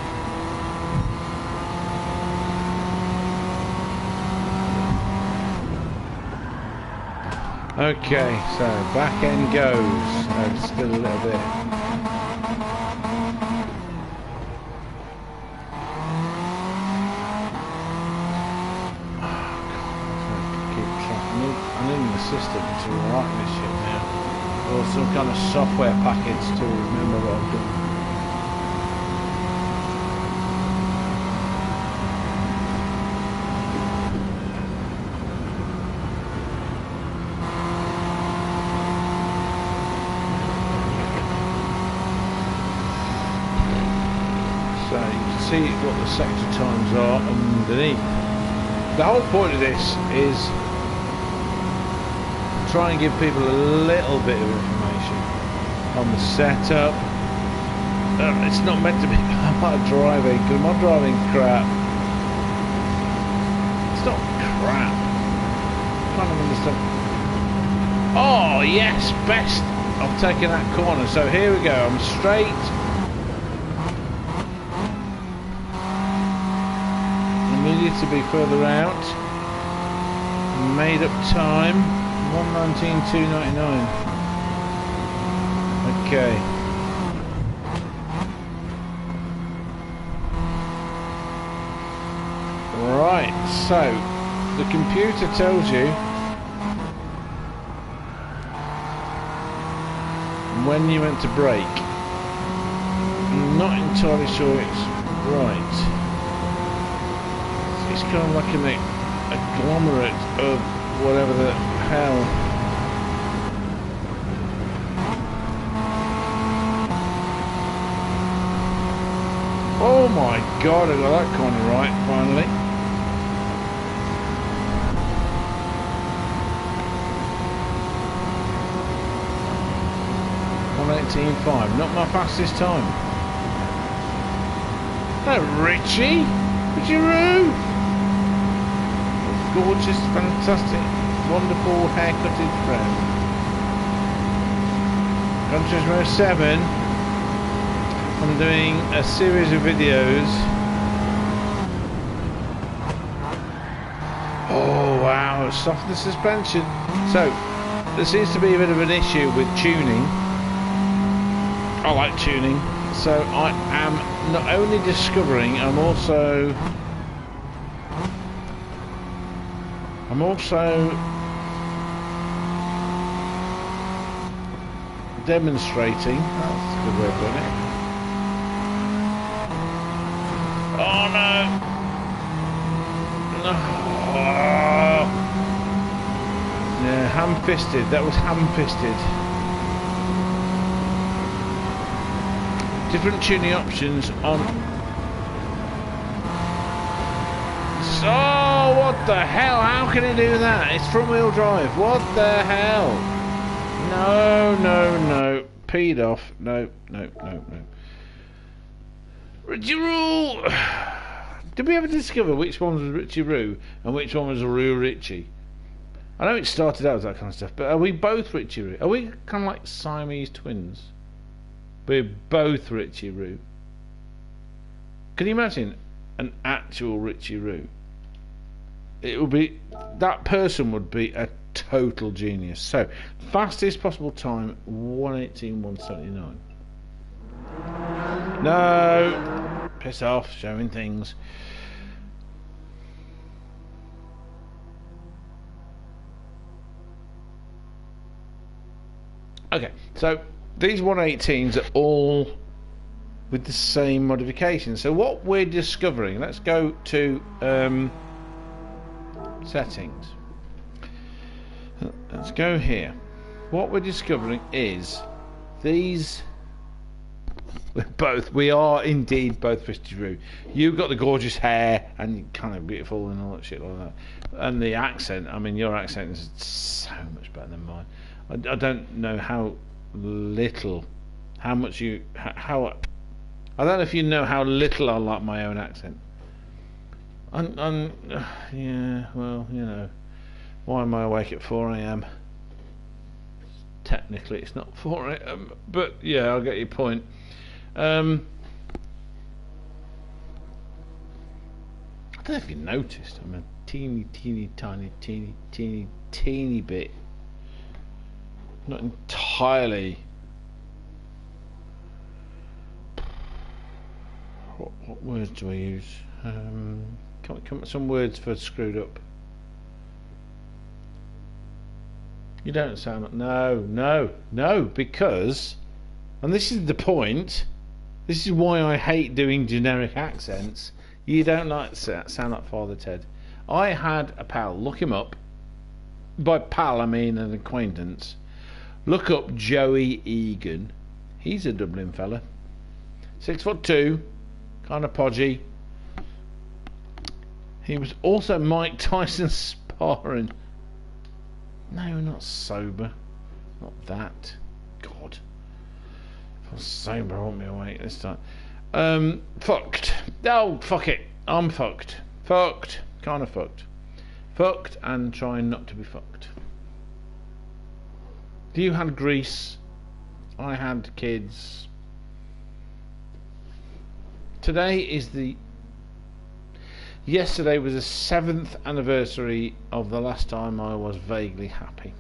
Okay, so back end goes. Oh, still a little bit. Oh, God, keep track. I need an assistant to write this shit now, or some kind of software package to remember what I've done. See what the sector times are underneath. The whole point of this is try and give people a little bit of information on the setup. It's not meant to be about my driving, because my driving's crap. It's not crap. I can't understand. Oh yes, best. I've taken that corner. So here we go. I'm straight. Needed to be further out. Made up time. 119,299. Okay. Right, so the computer tells you when you meant to brake. I'm not entirely sure it's right. It's kind of like an agglomerate of whatever the hell. Oh my god, I got that kind of right finally. .118.5, not my fastest time. Oh, Richie! Richie-roo! Gorgeous, fantastic, wonderful haircutted friend. Gran Turismo 7. I'm doing a series of videos. Oh wow, soften the suspension. So, there seems to be a bit of an issue with tuning. I like tuning. So I am not only discovering, I'm also demonstrating. That's a good way of putting it. Oh no! No! Yeah, ham-fisted. That was ham-fisted. Different tuning options on. So what the hell? How can it do that? It's front-wheel drive. What the hell? No, no, no. Peed off. No, no, no, no. Richie-roo! Did we ever discover which one was Richie-roo and which one was Roo Richie? I know it started out as that kind of stuff, but are we both Richie-roo? Are we kind of like Siamese twins? We're both Richie-roo. Can you imagine an actual Richie-roo? It would be, that person would be a total genius. So, fastest possible time, 118.179. No! Piss off, showing things. Okay, so these 118s are all with the same modification. So what we're discovering, let's go to settings. Let's go here. What we're discovering is these. We are indeed both Richie-roo. You've got the gorgeous hair and you're kind of beautiful and all that shit like that. And the accent, I mean, your accent is so much better than mine. I don't know how much you, I don't know if you know how little I like my own accent. Yeah, well, you know, why am I awake at 4 AM? Technically it's not 4 AM, but yeah, I'll get your point. I don't know if you noticed, I'm a teeny bit, not entirely. What words do I use? Come up with some words for screwed up. You don't sound like, no, because, and this is the point. This is why I hate doing generic accents. You don't like sound like Father Ted. I had a pal, look him up. By pal I mean an acquaintance. Look up Joey Egan. He's a Dublin fella. 6'2", kind of podgy. He was also Mike Tyson sparring. No, not sober. Not that. God. If I was sober, I won't be awake this time. Fucked. Oh, fuck it. I'm fucked. Fucked. Kind of fucked. Fucked and trying not to be fucked. You had Greece. I had kids. Today is the... Yesterday was the 7th anniversary of the last time I was vaguely happy.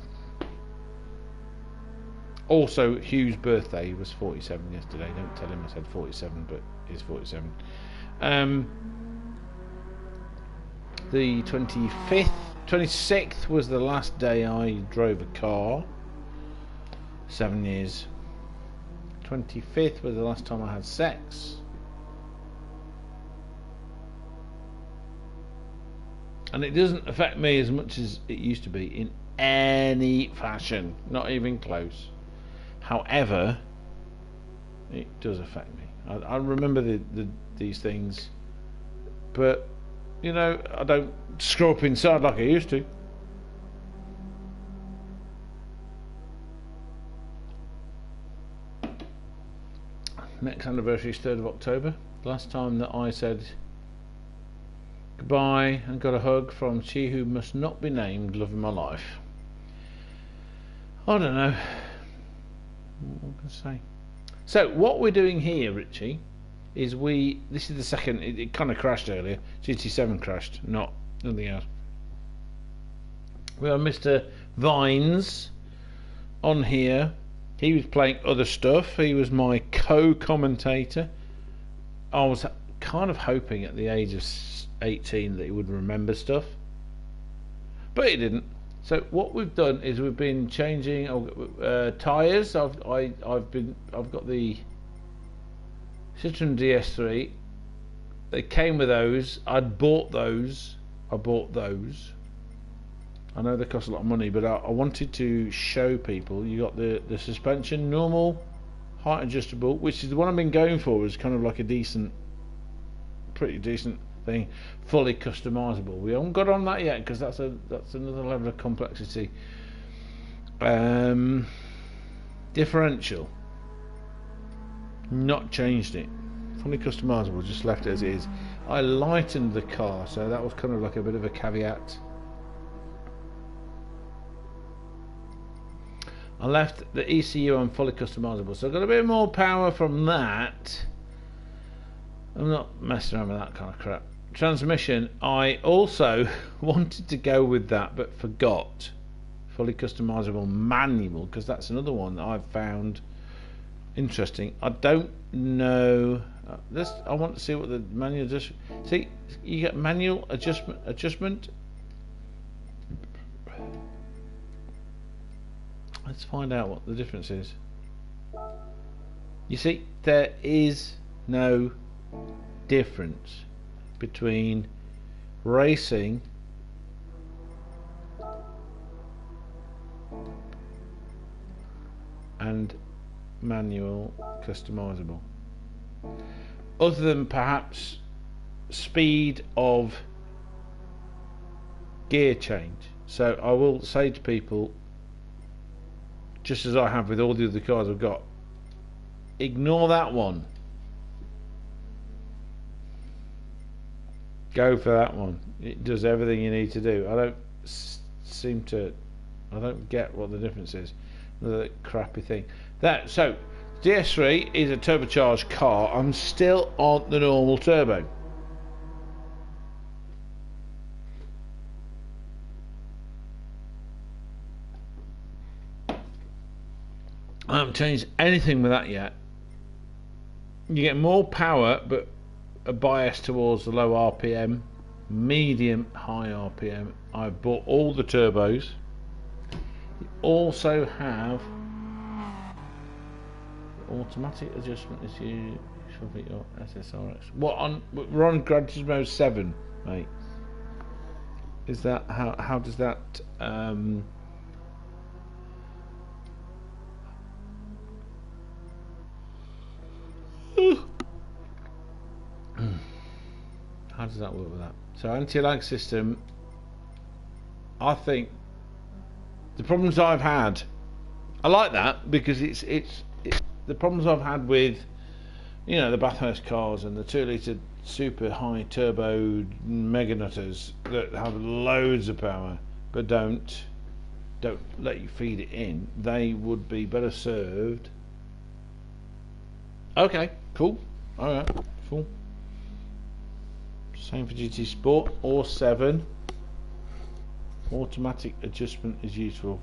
Also, Hugh's birthday, he was 47 yesterday. Don't tell him I said 47, but he's 47. The 26th was the last day I drove a car. 7 years. 25th was the last time I had sex. And it doesn't affect me as much as it used to be in any fashion, not even close. However, it does affect me. I remember these things, but you know, I don't screw up inside like I used to. Next anniversary is 3rd of October. The last time that I said goodbye and got a hug from she who must not be named, love of my life. I don't know. What can I say? So what we're doing here, Richie, is this is the second. It kind of crashed earlier. GT7 crashed, nothing else. We have Mr. Vines on here. He was playing other stuff. He was my co-commentator. I was kind of hoping at the age of 18 that he would remember stuff, but he didn't. So what we've done is we've been changing tyres. I've got the Citroen DS3. They came with those. I bought those. I know they cost a lot of money, but I wanted to show people. You got the suspension, normal, height adjustable, which is the one I've been going for. Is kind of like a pretty decent thing, fully customizable. We haven't got on that yet because that's another level of complexity. Differential, not changed it. Fully customizable, just left it as it is. I lightened the car, so that was kind of like a bit of a caveat. I left the ECU on fully customizable, so I got a bit more power from that. I'm not messing around with that kind of crap. Transmission, I also wanted to go with that but forgot. Fully customizable manual, because that's another one that I've found interesting. I don't know. I want to see what the manual does. See, you get manual adjustment. Let's find out what the difference is. You see, there is no difference between racing and manual customizable, other than perhaps speed of gear change. So I will say to people, just as I have with all the other cars I've got, ignore that one. Go for that one. It does everything you need to do. I don't get what the difference is. The crappy thing. So DS3 is a turbocharged car. I'm still on the normal turbo. I haven't changed anything with that yet. You get more power, but a bias towards the low RPM, medium, high RPM. I've bought all the turbos. You also have automatic adjustment as you shove it your SSRX. We're on Gran Turismo 7, mate. Is that how does that how does that work with that? So anti-lag system, I think the problems I've had, I like that because it's the problems I've had with, you know, the Bathurst cars and the 2-litre super high turbo mega nutters that have loads of power but don't let you feed it in. They would be better served. Okay, cool. Alright, cool. Same for GT Sport or 7. Automatic adjustment is useful.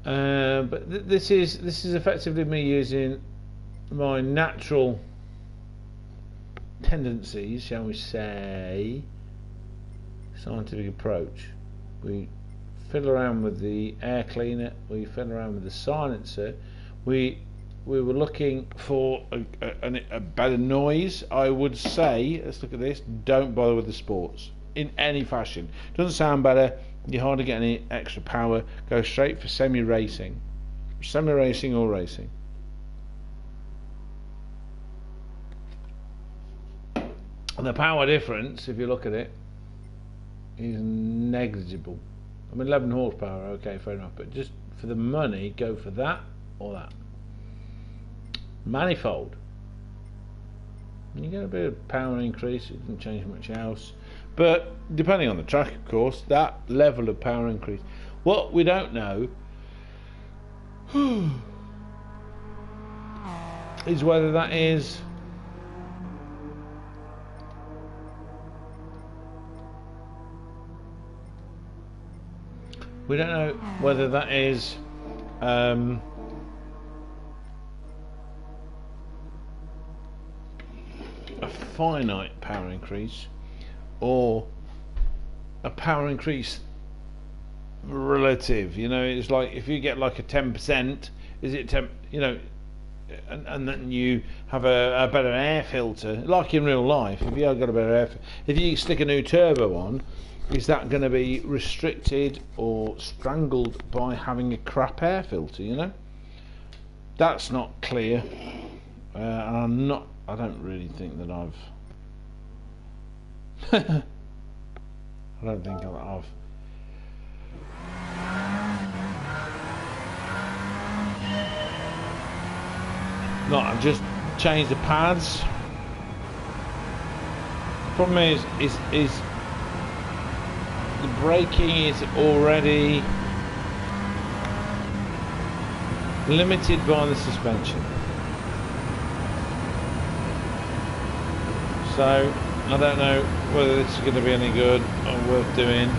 But this is effectively me using my natural tendencies, shall we say, scientific approach. We fiddle around with the air cleaner, we fiddle around with the silencer, we were looking for a better noise. I would say, let's look at this, don't bother with the sports in any fashion. Doesn't sound better, you hardly get any extra power. Go straight for semi-racing or racing. And the power difference, if you look at it, is negligible. I mean, 11 horsepower, okay, fair enough, but just for the money, go for that or that. Manifold, you get a bit of power increase, it doesn't change much else, but depending on the track, of course, that level of power increase. What we don't know is whether that is a finite power increase or a power increase relative. You know, it's like if you get like a 10%, is it 10? You know, and then you have a better air filter, like in real life. If you have got a better air, if you stick a new turbo on, is that going to be restricted or strangled by having a crap air filter? You know, that's not clear, and I don't really think that I've. I don't think I've. No, I've just changed the pads. The problem is the braking is already limited by the suspension. So I don't know whether this is going to be any good or worth doing.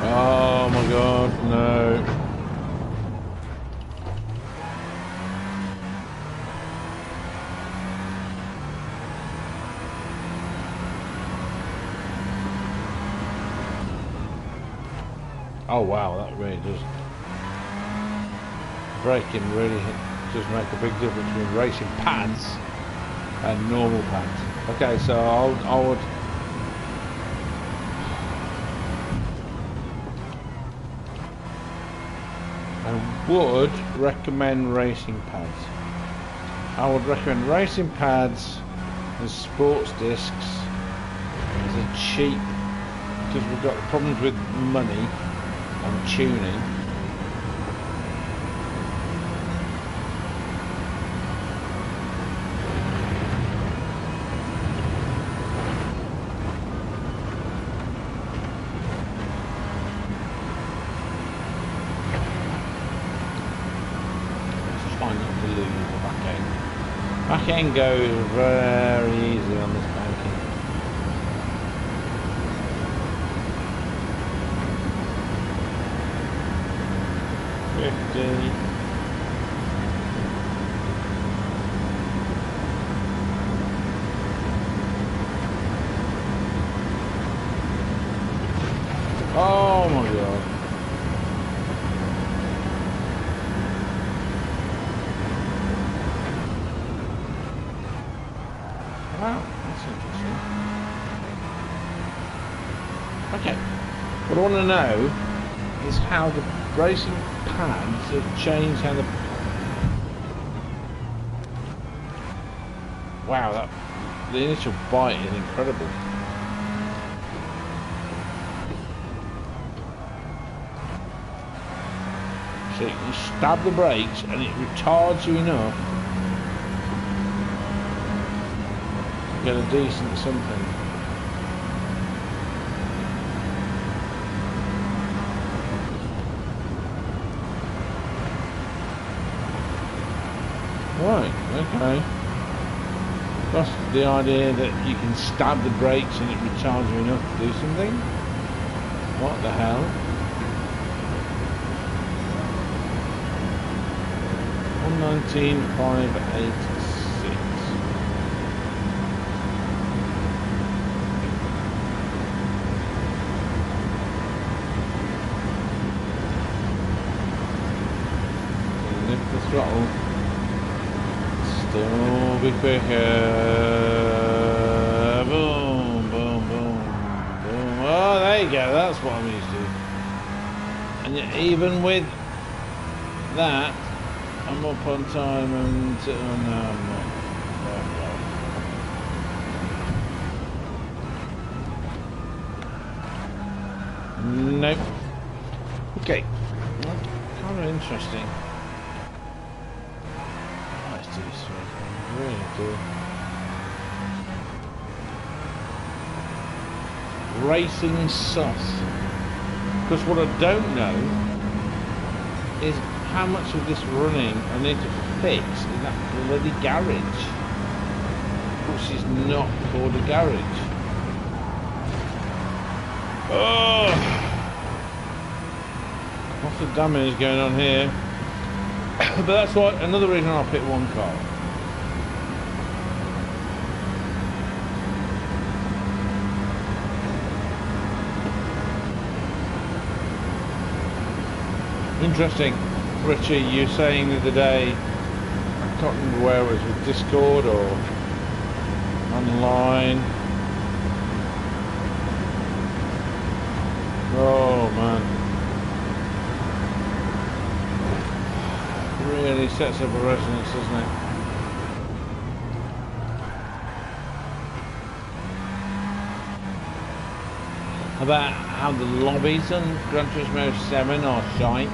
Oh my god, no. Oh wow, that really does. Braking really does make a big difference between racing pads and normal pads. Okay, so I would recommend racing pads. I would recommend racing pads and sports discs as a cheap, because we've got problems with money and tuning. Back end goes very easy on this banking. Oh my god. Wow, that's interesting. Okay, what I want to know is how the racing pads have changed how the... Wow, the initial bite is incredible. So you stab the brakes and it retards you enough to get a decent something. Right, okay. That's the idea that you can stab the brakes and it recharges you enough to do something? What the hell? 119,586. Lift the throttle. Still be quicker. Boom, boom, boom, boom. Oh, there you go. That's what I'm used to. And yet, even with that, I'm up on time and oh no, I'm not. Nope. Okay. Kind of interesting. Let's do this one. Really cool. Racing sus. Because what I don't know is how much of this running I need to fix in that bloody garage, which is not called a garage. Oh, lots of damage going on here. But that's why another reason I'll pick one car. Interesting. Richie, you were saying the other day, I can't remember where it was, with Discord or online. Oh man. Really sets up a resonance, doesn't it? About how the lobbies on Gran Turismo 7 are shite.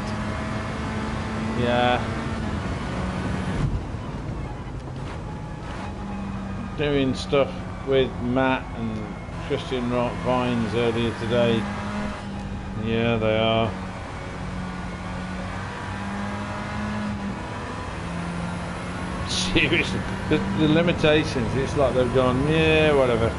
Yeah. Doing stuff with Matt and Christian Rock Vines earlier today. Yeah, they are. Seriously, the limitations, it's like they've gone, yeah, whatever.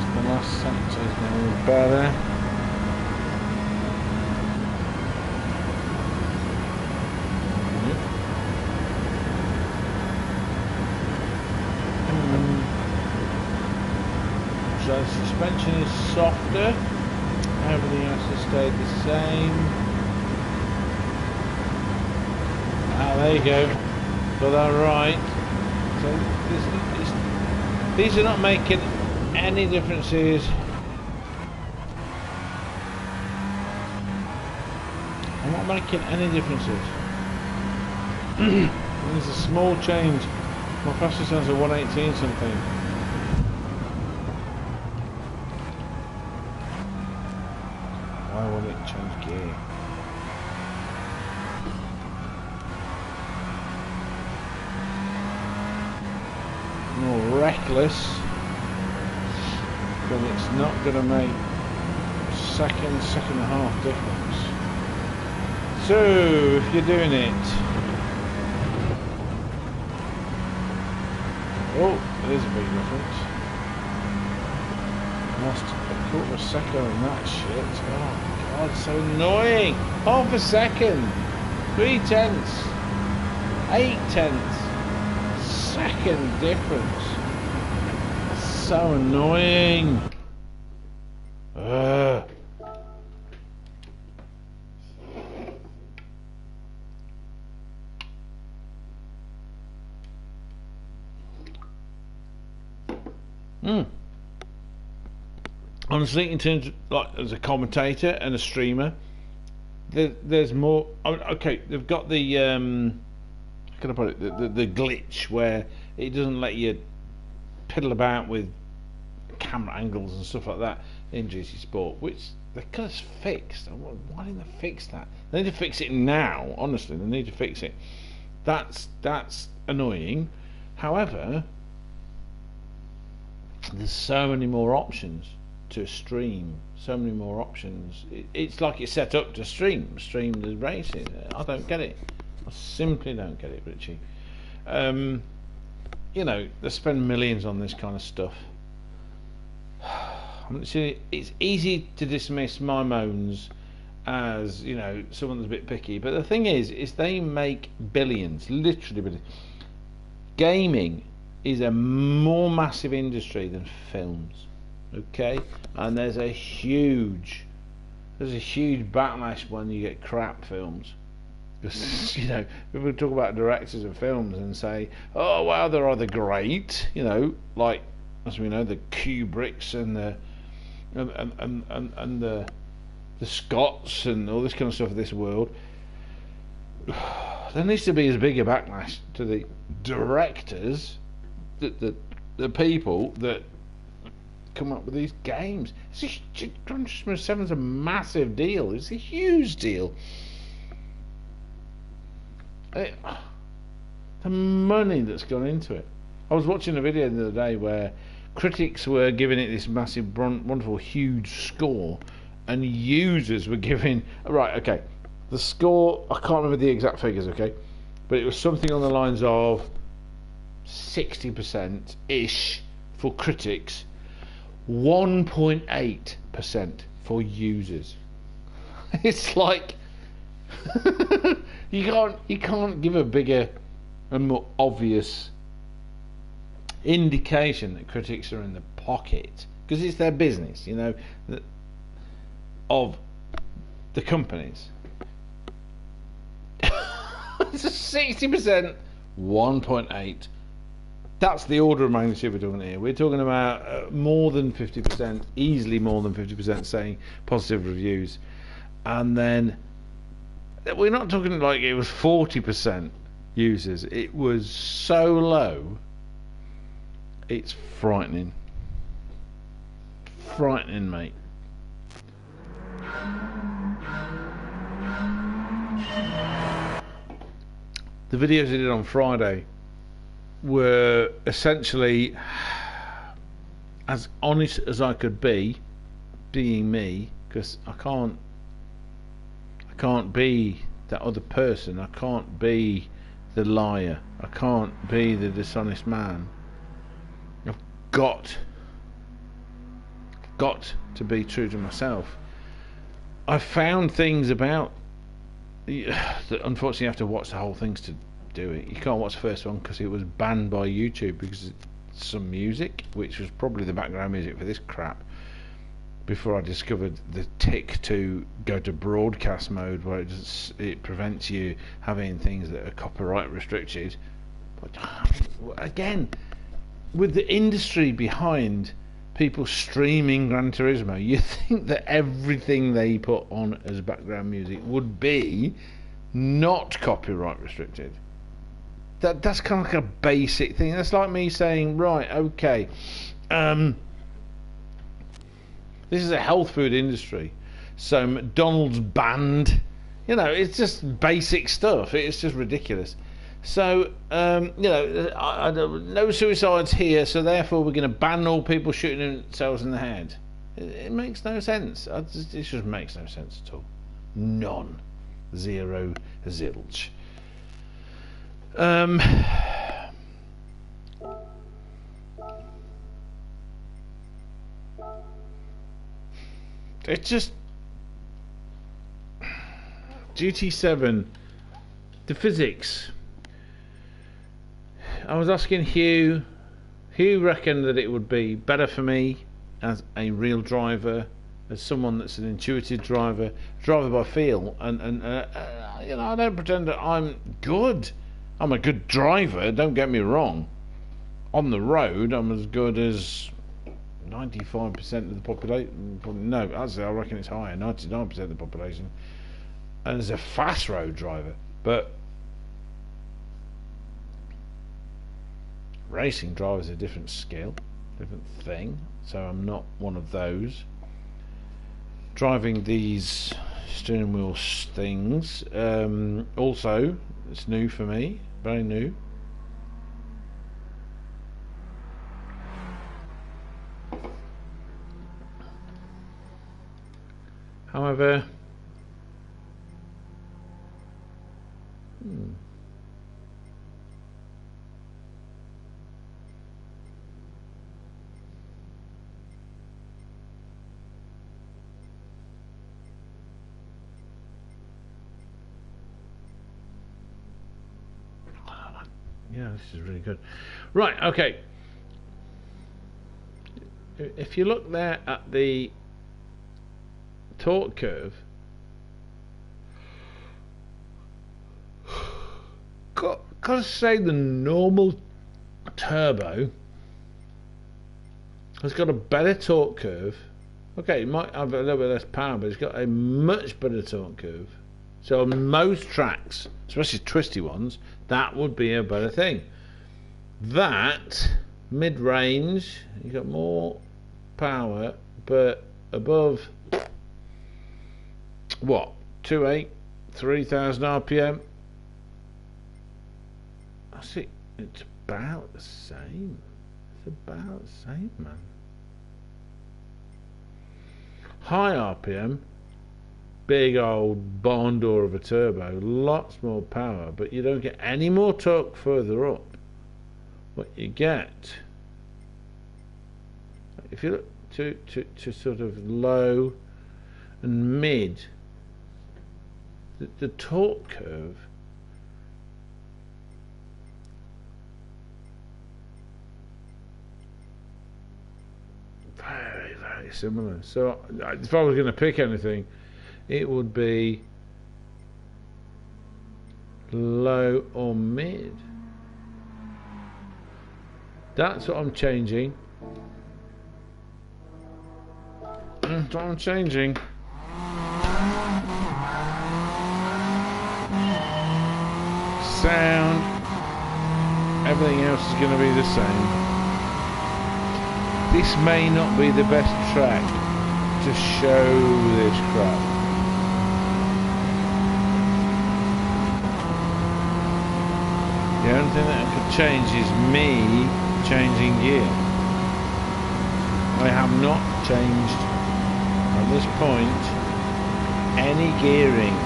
The last sector is going to be better. So suspension is softer, everything else has stayed the same. Ah, there you go, got that right. So these are not making any differences. I'm not making any differences. There's a small change. My fastest sounds at 118 something. Why won't it change gear? More reckless. But it's not going to make second and a half difference. So if you're doing it, oh, there's a big difference. Lost a quarter of a second on that shit. Oh god, so annoying. Half a second, 3/10, 8/10 second difference. So annoying. Honestly, in terms of, like, as a commentator and a streamer, there's more. Okay, they've got the how can I put it? The glitch where it doesn't let you piddle about with camera angles and stuff like that in GC Sport, which they could have fixed. Why didn't they fix that? They need to fix it now. Honestly, they need to fix it. That's annoying. However, there's so many more options to stream. So many more options. It's like it's set up to stream the racing. I don't get it. I simply don't get it, Richie. You know, they spend millions on this kind of stuff. It's easy to dismiss my moans as, you know, someone that's a bit picky, but the thing is they make billions, literally billions. Gaming is a more massive industry than films, okay? And there's a huge backlash when you get crap films. Because, you know, people talk about directors of films and say, oh wow, they're either great, you know, like, as we know, the Kubricks and the Scots and all this kind of stuff of this world. There needs to be as big a backlash to the directors, the people that come up with these games. Gran Turismo 7's a massive deal. It's a huge deal. The money that's gone into it. I was watching a video the other day where critics were giving it this massive, wonderful, huge score, and users were giving... Right, okay. The score, I can't remember the exact figures, okay? But it was something on the lines of 60%-ish for critics, 1.8% for users. It's like... you can't give a bigger and more obvious indication that critics are in the pocket, because it's their business, you know, of the companies. It's a 60%, 1.8. That's the order of magnitude we're talking here. We're talking about more than 50%, easily more than 50% saying positive reviews, and then we're not talking like it was 40% users. It was so low, it's frightening. Frightening, mate. The videos I did on Friday were essentially as honest as I could be, being me, because I can't be that other person. I can't be the liar. I can't be the dishonest man. I've got to be true to myself. I found things about that unfortunately you have to watch the whole things to do it. You can't watch the first one because it was banned by YouTube because it's some music, which was probably the background music for this crap, before I discovered the tick to go to broadcast mode, where it prevents you having things that are copyright restricted. But again, with the industry behind people streaming Gran Turismo, you think that everything they put on as background music would be not copyright restricted. That's kind of like a basic thing. That's like me saying, right, okay, this is a health food industry, so McDonald's banned. You know, it's just basic stuff. It's just ridiculous. So, you know, no suicides here, so therefore we're going to ban all people shooting themselves in the head. It makes no sense. It just makes no sense at all. None. Zero. Zilch. It's just GT7, the physics. I was asking Hugh reckoned that it would be better for me as a real driver, as someone that's an intuitive driver by feel, and you know, I don't pretend that I'm good. I'm a good driver, don't get me wrong. On the road, I'm as good as 95% of the population. No, actually, I reckon it's higher, 99% of the population. And as a fast road driver, but racing driver is a different skill, different thing. So I'm not one of those. Driving these steering wheel things, also, it's new for me. very new. However, yeah, this is really good. Right, okay. If you look there at the torque curve, gotta say the normal turbo has got a better torque curve. Okay, it might have a little bit less power, but it's got a much better torque curve. So on most tracks, especially twisty ones, that would be a better thing. That mid-range, you got more power, but above what? 2.8, 3,000 RPM. I see. It's about the same. It's about the same, man. High RPM, big old barn door of a turbo, lots more power, but you don't get any more torque further up. What you get, if you look to sort of low and mid, the torque curve very, very similar. So if I was going to pick anything, it would be low or mid. That's what I'm changing. That's what I'm changing. Sound, everything else is going to be the same. This may not be the best track to show this crap. The only thing that I could change is me changing gear. I have not changed at this point any gearing.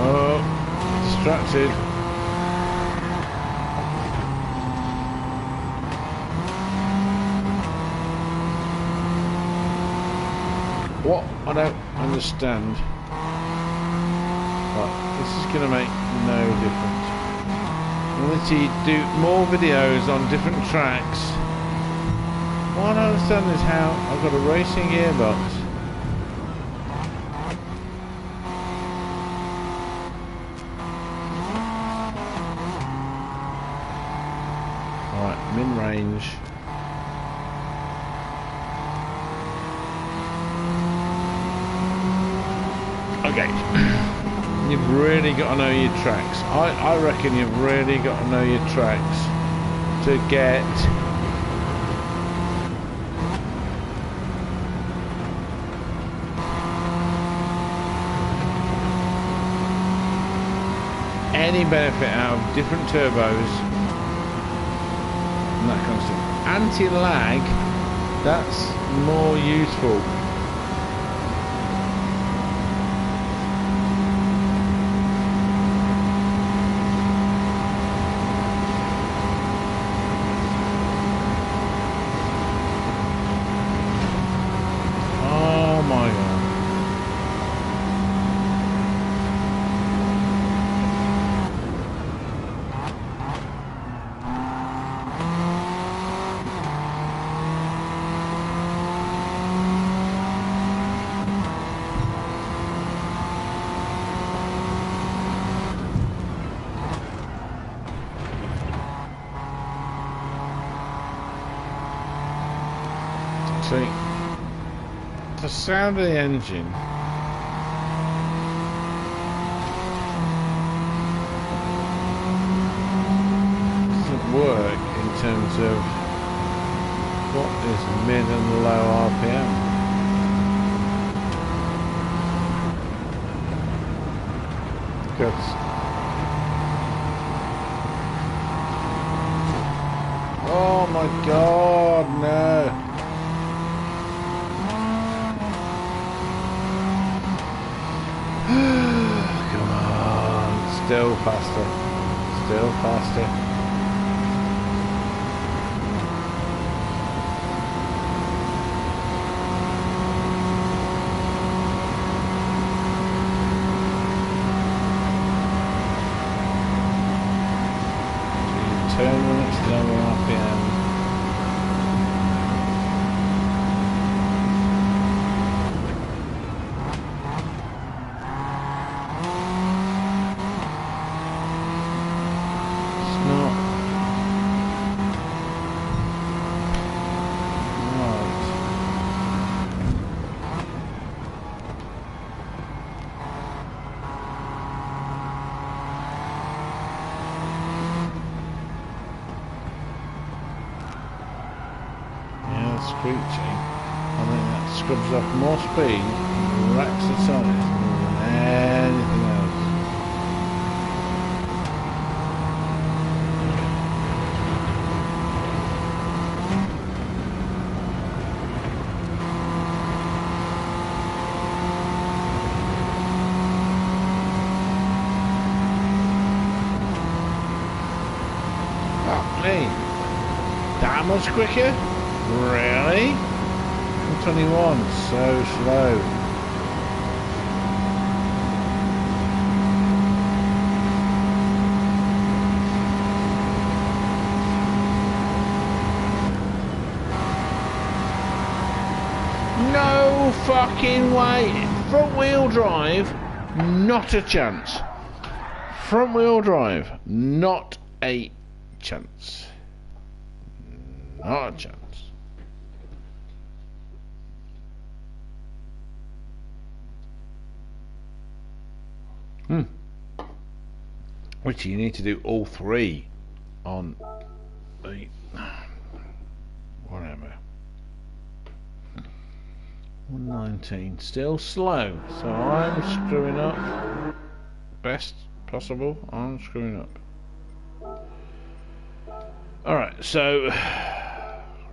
Oh, distracted. What I don't understand. Right, this is going to make no difference. Unless you do more videos on different tracks. What I don't understand is how I've got a racing gearbox. Alright, mid-range. Okay, you've really got to know your tracks. I reckon you've really got to know your tracks to get any benefit out of different turbos and that kind of stuff. Anti-lag, that's more useful. See, the sound of the engine doesn't work in terms of what is mid and low RPM. Oh my god, no. Come on. Still faster. Still faster. Turn when it's lower RPM. It's not right. Screeching. I think that scrubs off more speed and racks the tires more than anything else. Fuck me. That much quicker? Really? 21, so slow. No fucking way. Front wheel drive, not a chance. Front wheel drive, not a chance. Not a chance. Which you need to do all three on the whatever. 119, still slow, so I'm screwing up. Best possible, I'm screwing up. Alright, so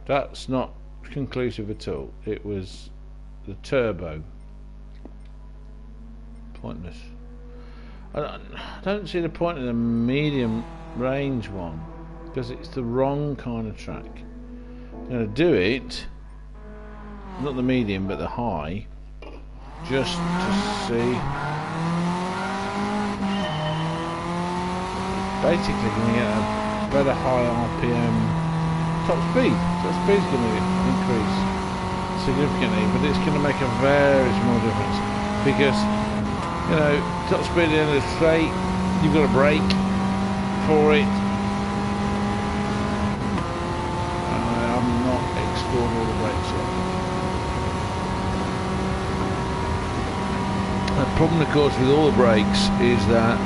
that's not conclusive at all. It was the turbo. Pointless. I don't see the point in the medium range one because it's the wrong kind of track. I'm going to do it, not the medium but the high, just to see. Basically going to get a better high RPM top speed. Top speed's going to increase significantly, but it's going to make a very small difference because, you know, top speed at the end of the straight, you've got to brake for it. I'm not explored all the brakes yet. The problem, of course, with all the brakes is that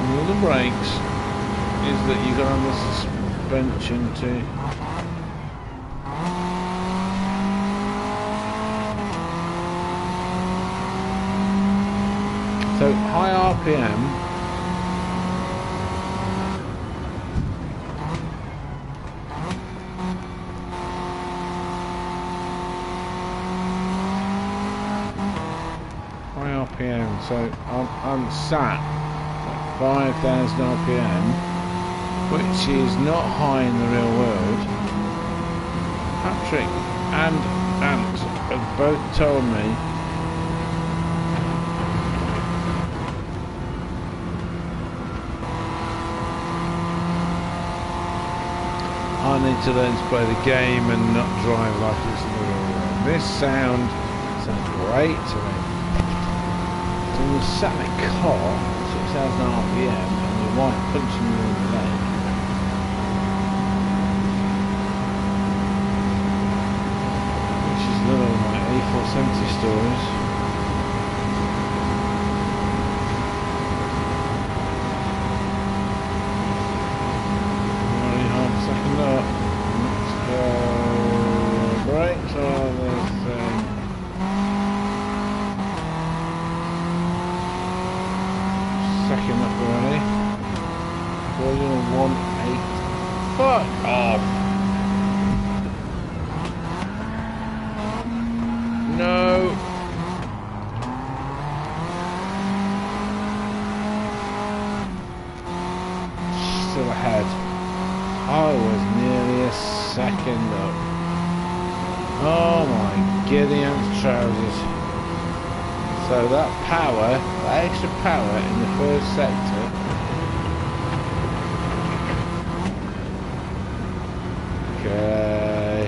all the brakes is that you got on the suspension too. So high RPM so I'm sat at 5,000 RPM, which is not high in the real world. Hatrick and Ant have both told me I need to learn to play the game and not drive like it's in the real world. This sounds great to me. So you're sat in a car, 6,000 RPM, and your wife punching you in the leg. Which is another of my A470 stories. Very hard to second up. backing up already. 418. Fuck off! No! Still ahead. I was nearly a second up. Oh my Gideon's trousers. So that power, that extra power in the first sector. Okay.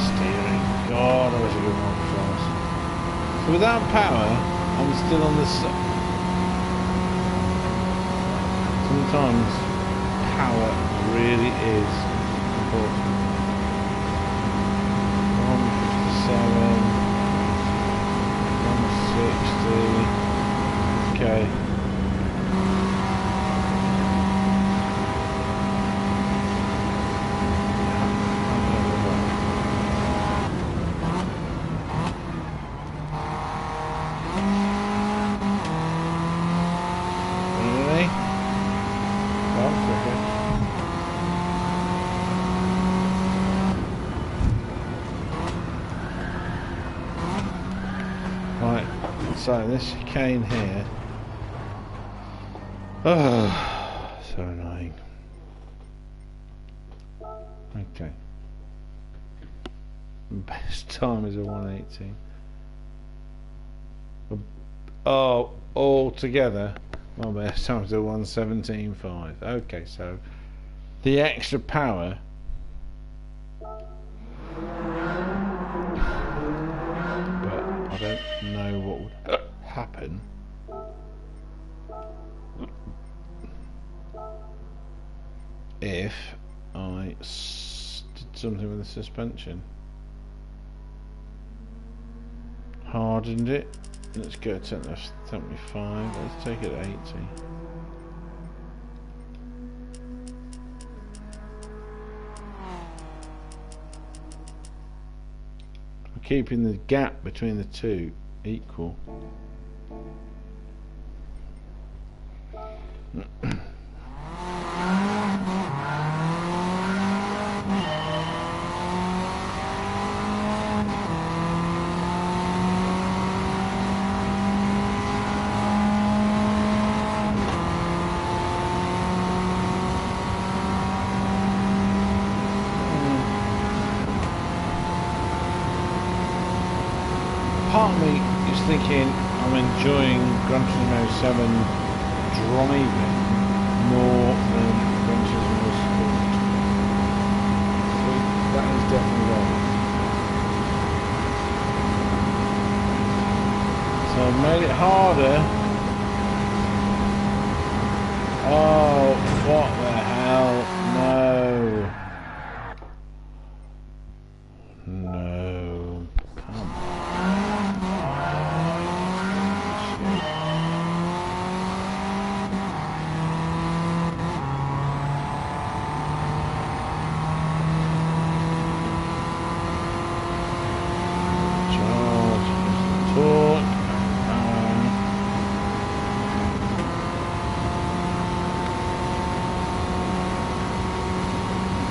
Steering. God, I wish I could more fast. So without power, I'm still on the sometimes power really is important. 157, 160. Okay. So this chicane here, oh, so annoying. Okay, best time is a 118. Oh, all together, my best time is a 117.5. Okay, so the extra power. I don't know what would happen if I did something with the suspension. Hardened it. Let's go to 75. Let's take it at 80. Keeping the gap between the two equal. Part of me is thinking I'm enjoying Gran Turismo 7 driving more than Gran Turismo Sport. So that is definitely right. So I've made it harder. Oh, what the hell? No. No. Come on.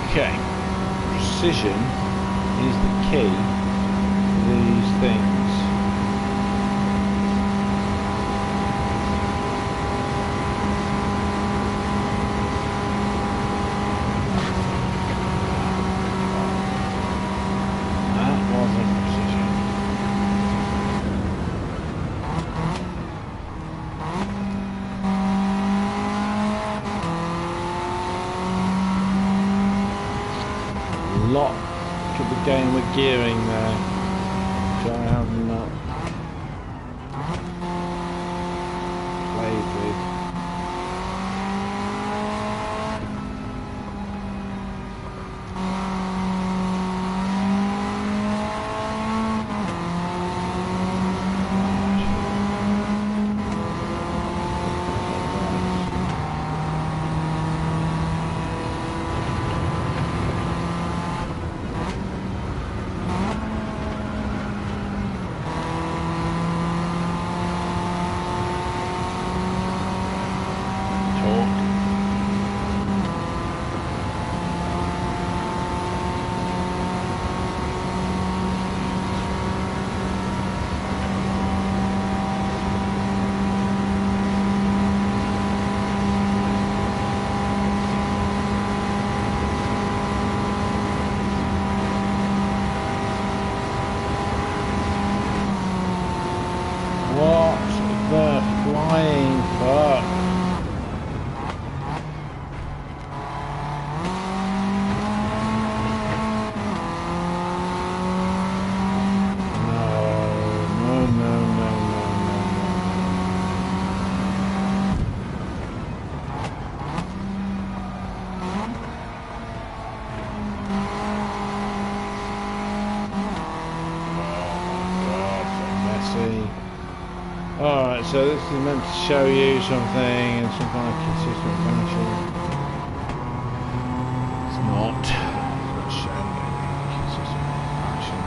Okay, precision is the key to these things. That wasn't precision. Lot could be going with gearing there, which I have not played with. flying, fuck. Alright, so this is meant to show you something in some kind of consistent fashion. It's not. It's not showing anything in consistent fashion.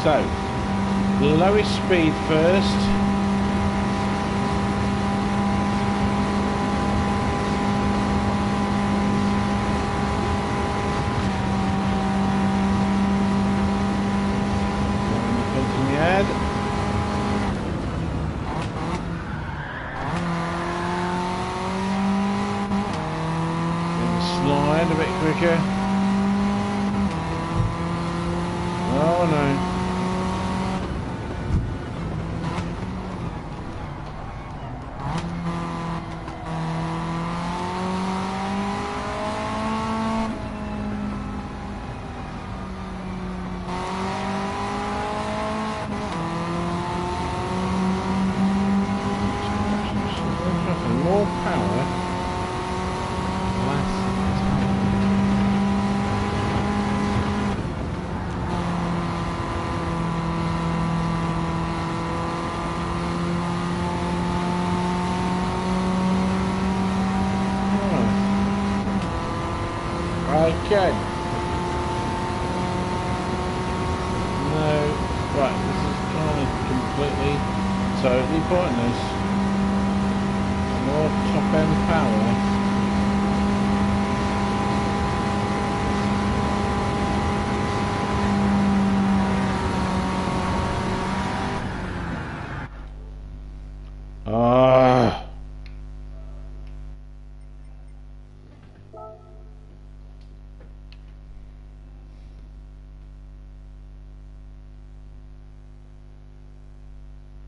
So, lowest speed first. In the head. Slide a bit quicker. Oh no. More power, less okay. No, right, this is kind of completely, totally pointless. More top end power.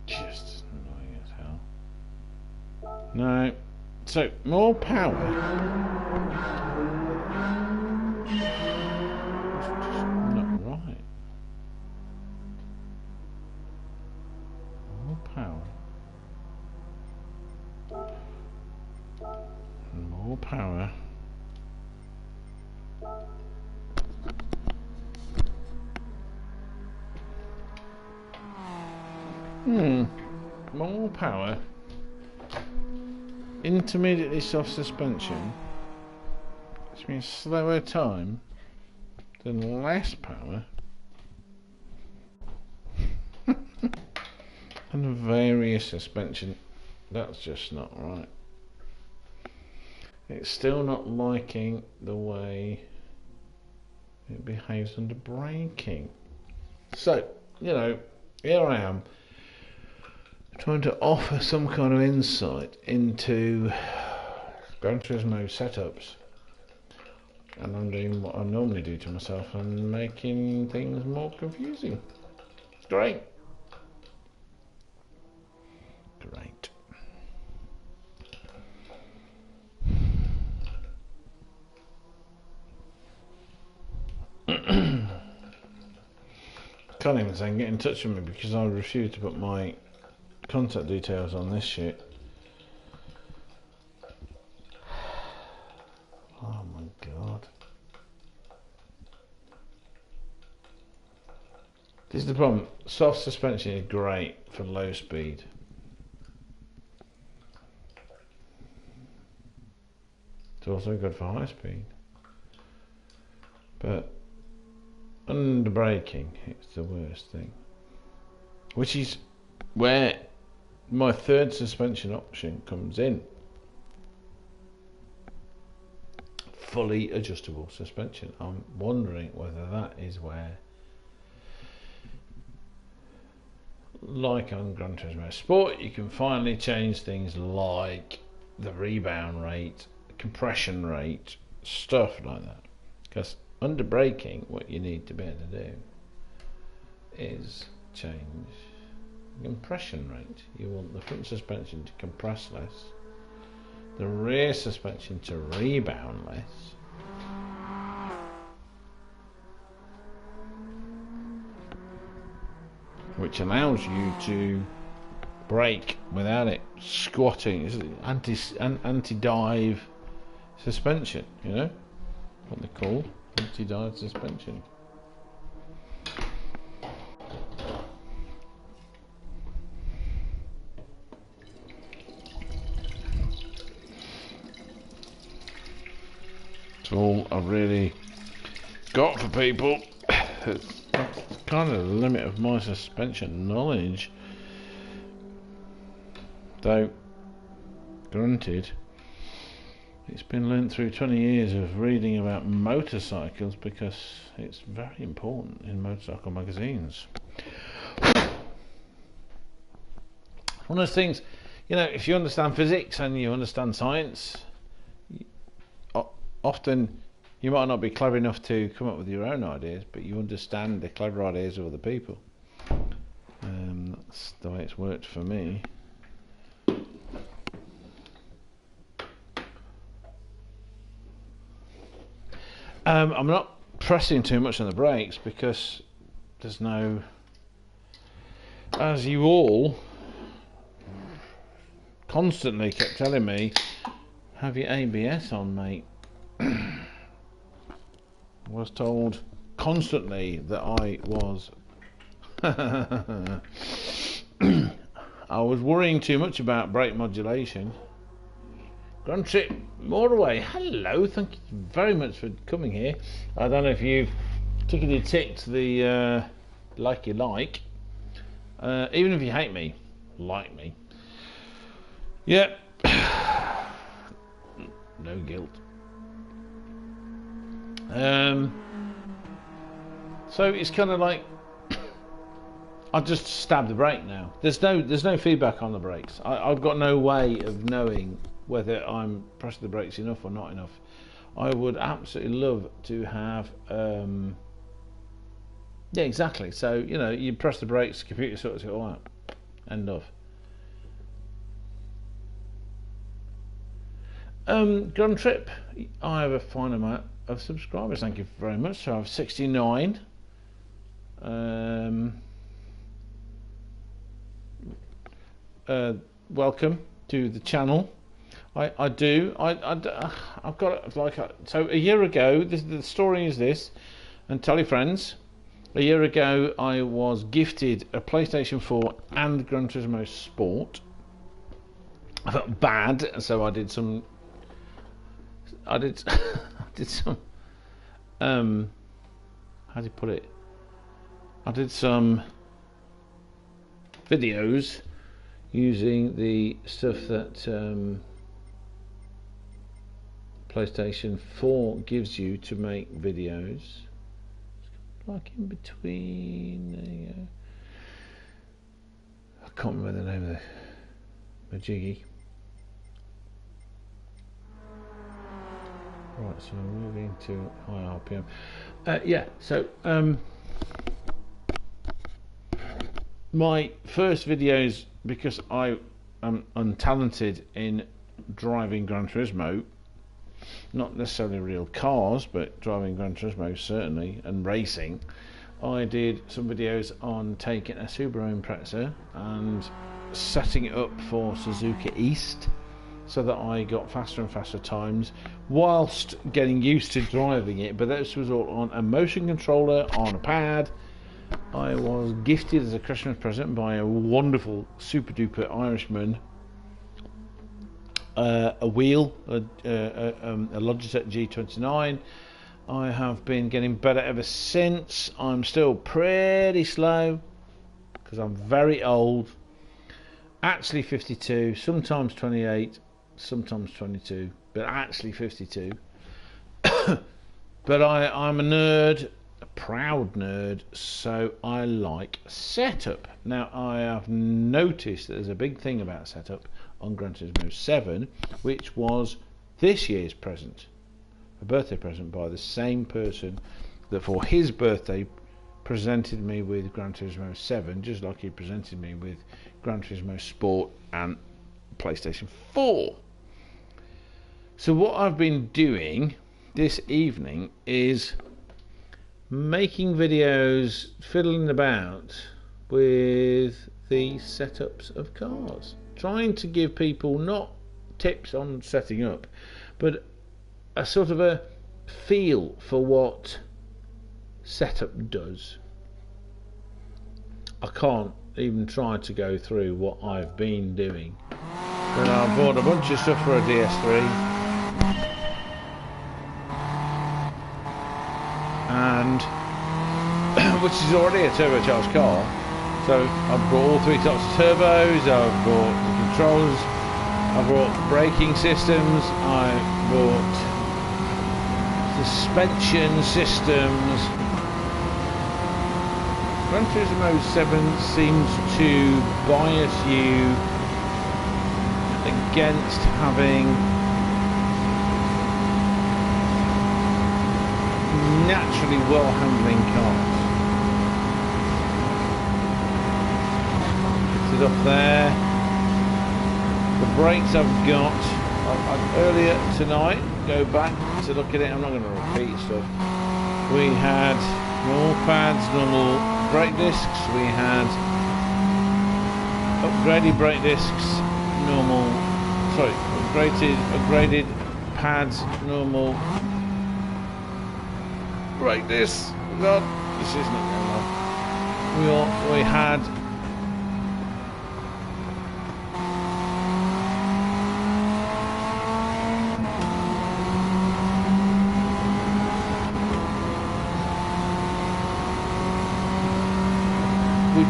Just annoying as hell. No. So, more power. It's not right. More power. More power. More power. Intermediately soft suspension, which means slower time, then less power, and various suspension. That's just not right. It's still not liking the way it behaves under braking. So, you know, here I am, trying to offer some kind of insight into Gran Turismo setups, and I'm doing what I normally do to myself and making things more confusing. Great. Great. Can't even say get in touch with me because I refuse to put my contact details on this shit. Oh my god. This is the problem. Soft suspension is great for low speed. It's also good for high speed. But under braking, it's the worst thing. Which is where my third suspension option comes in. fully adjustable suspension. I'm wondering whether that is where, like on Gran Turismo Sport, you can finally change things like the rebound rate, compression rate, stuff like that. Because under braking, what you need to be able to do is change the compression rate. You want the front suspension to compress less, the rear suspension to rebound less, which allows you to brake without it squatting. It's anti-dive suspension, you know what they call anti-dive suspension. It's all I've really got for people. It's kind of the limit of my suspension knowledge, though granted it's been learnt through 20 years of reading about motorcycles, because it's very important in motorcycle magazines. One of those things, you know, if you understand physics and you understand science, often you might not be clever enough to come up with your own ideas, but you understand the clever ideas of other people. That's the way it's worked for me. I'm not pressing too much on the brakes because there's no, as you all constantly kept telling me, have your ABS on, mate. I was told constantly that I was I was worrying too much about brake modulation. Grand Trip Motorway, hello, thank you very much for coming here. I don't know if you've particularly ticked the like you like. Even if you hate me, like me. Yeah. No guilt. So it's kind of like I just stab the brake now. There's no feedback on the brakes. I've got no way of knowing whether I'm pressing the brakes enough or not enough. I would absolutely love to have yeah, exactly. So, you know, you press the brakes, computer sorts it all out. End of. Grand Trip, I have a fine amount of subscribers, thank you very much. So I have 69. Welcome to the channel. I've got like so a year ago. The story is this, and tell your friends. A year ago, I was gifted a PlayStation 4 and Gran Turismo Sport. I felt bad, so I did some. I did some. How do you put it? I did some videos using the stuff that PlayStation 4 gives you to make videos. Like in between, there you go. I can't remember the name of the jiggy. Right, so we're moving to high RPM. Yeah, so my first videos, because I am untalented in driving Gran Turismo, not necessarily real cars, but driving Gran Turismo certainly, and racing, I did some videos on taking a Subaru Impreza and setting it up for Suzuka East, so that I got faster and faster times whilst getting used to driving it. But this was all on a motion controller on a pad. I was gifted as a Christmas present by a wonderful super duper Irishman a wheel, a Logitech G29. I have been getting better ever since. I'm still pretty slow because I'm very old, actually 52, sometimes 28, sometimes 22, but actually 52. But I'm a nerd, a proud nerd, so I like setup. Now, I have noticed that there's a big thing about setup on Gran Turismo 7, which was this year's present, a birthday present by the same person that for his birthday presented me with Gran Turismo 7, just like he presented me with Gran Turismo Sport and PlayStation 4. So what I've been doing this evening is making videos, fiddling about with the setups of cars, trying to give people not tips on setting up, but a sort of a feel for what setup does. I can't even try to go through what I've been doing, but I bought a bunch of stuff for a DS3, and which is already a turbocharged car. So I've brought all 3 types of turbos, I've brought the controls, I brought braking systems, I brought suspension systems. Gran Turismo 7 seems to bias you against having naturally well-handling cars. Put it up there. The brakes I've got, earlier tonight, go back to look at it, I'm not going to repeat stuff. We had normal pads, normal brake discs, we had upgraded brake discs, upgraded pads, normal brake discs. God, this is not going well. We had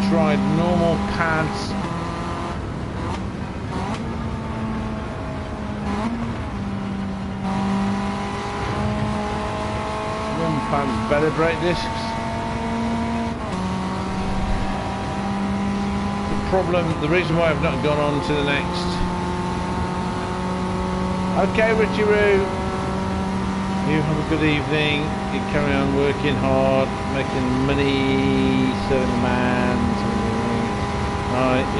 tried normal pads, normal pads, better brake discs. The reason why I've not gone on to the next. Okay, Richie Roo, you have a good evening. You carry on working hard, making money, serving the man.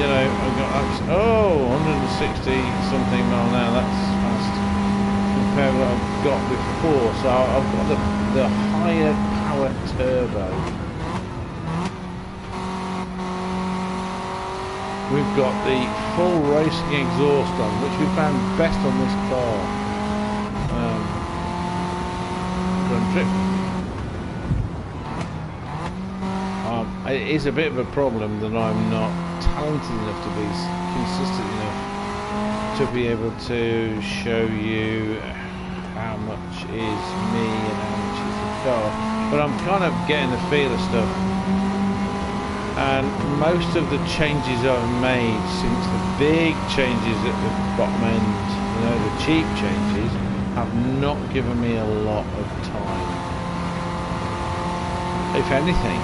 You know, I've got 160 something mile now. That's fast compared to what I've got before. So I've got the higher power turbo. We've got the full racing exhaust on, which we found best on this car. Grand Trip. It is a bit of a problem that I'm not talented enough to be consistent enough to be able to show you how much is me and how much is the car, but I'm kind of getting the feel of stuff, and most of the changes I've made since the big changes at the bottom end, you know, the cheap changes, have not given me a lot of time, if anything,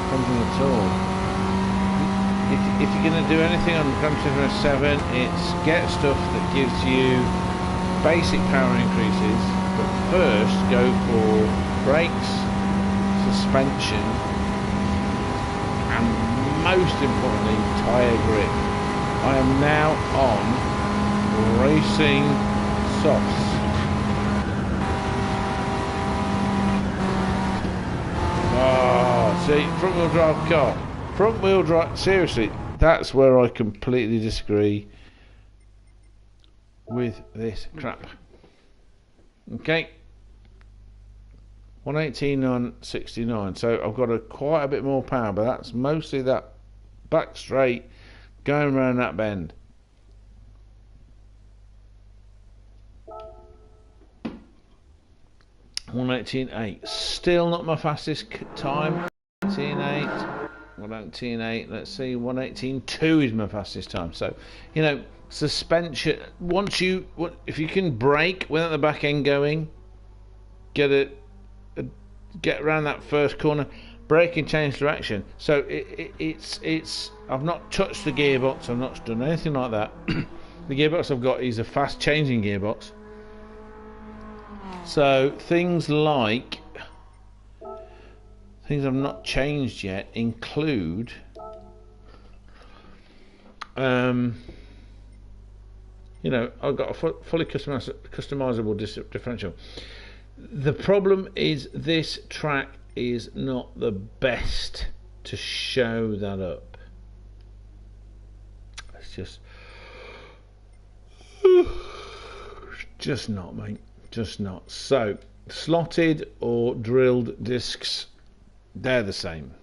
something at all. If you're going to do anything on Gran Turismo 7, it's get stuff that gives you basic power increases, but first go for brakes, suspension, and most importantly, tyre grip. I am now on racing softs. See, front wheel drive car. Front wheel drive, seriously, that's where I completely disagree with this crap. Okay, 118 on 69, so I've got quite a bit more power, but that's mostly that back straight going around that bend. .118.8, still not my fastest time. 118.8, let's see, 118.2 is my fastest time. So, you know, suspension, if you can brake without the back end going, get around that first corner, brake and change direction. So it's I've not touched the gearbox, I've not done anything like that. The gearbox I've got is a fast changing gearbox. So things like things I've not changed yet include you know, I've got a fully customizable differential. The problem is this track is not the best to show that up. It's just not, mate. Just not. So, slotted or drilled discs, they're the same.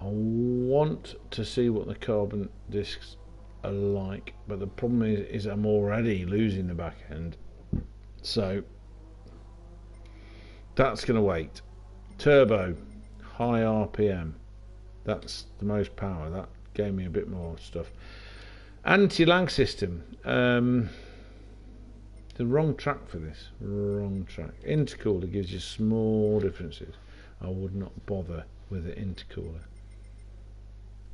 I want to see what the carbon discs are like, but the problem is I'm already losing the back end. So that's going to wait. Turbo, high RPM. That's the most power. That gave me a bit more stuff. Anti-lag system. The wrong track for this. Wrong track. Intercooler gives you small differences. I would not bother with the intercooler.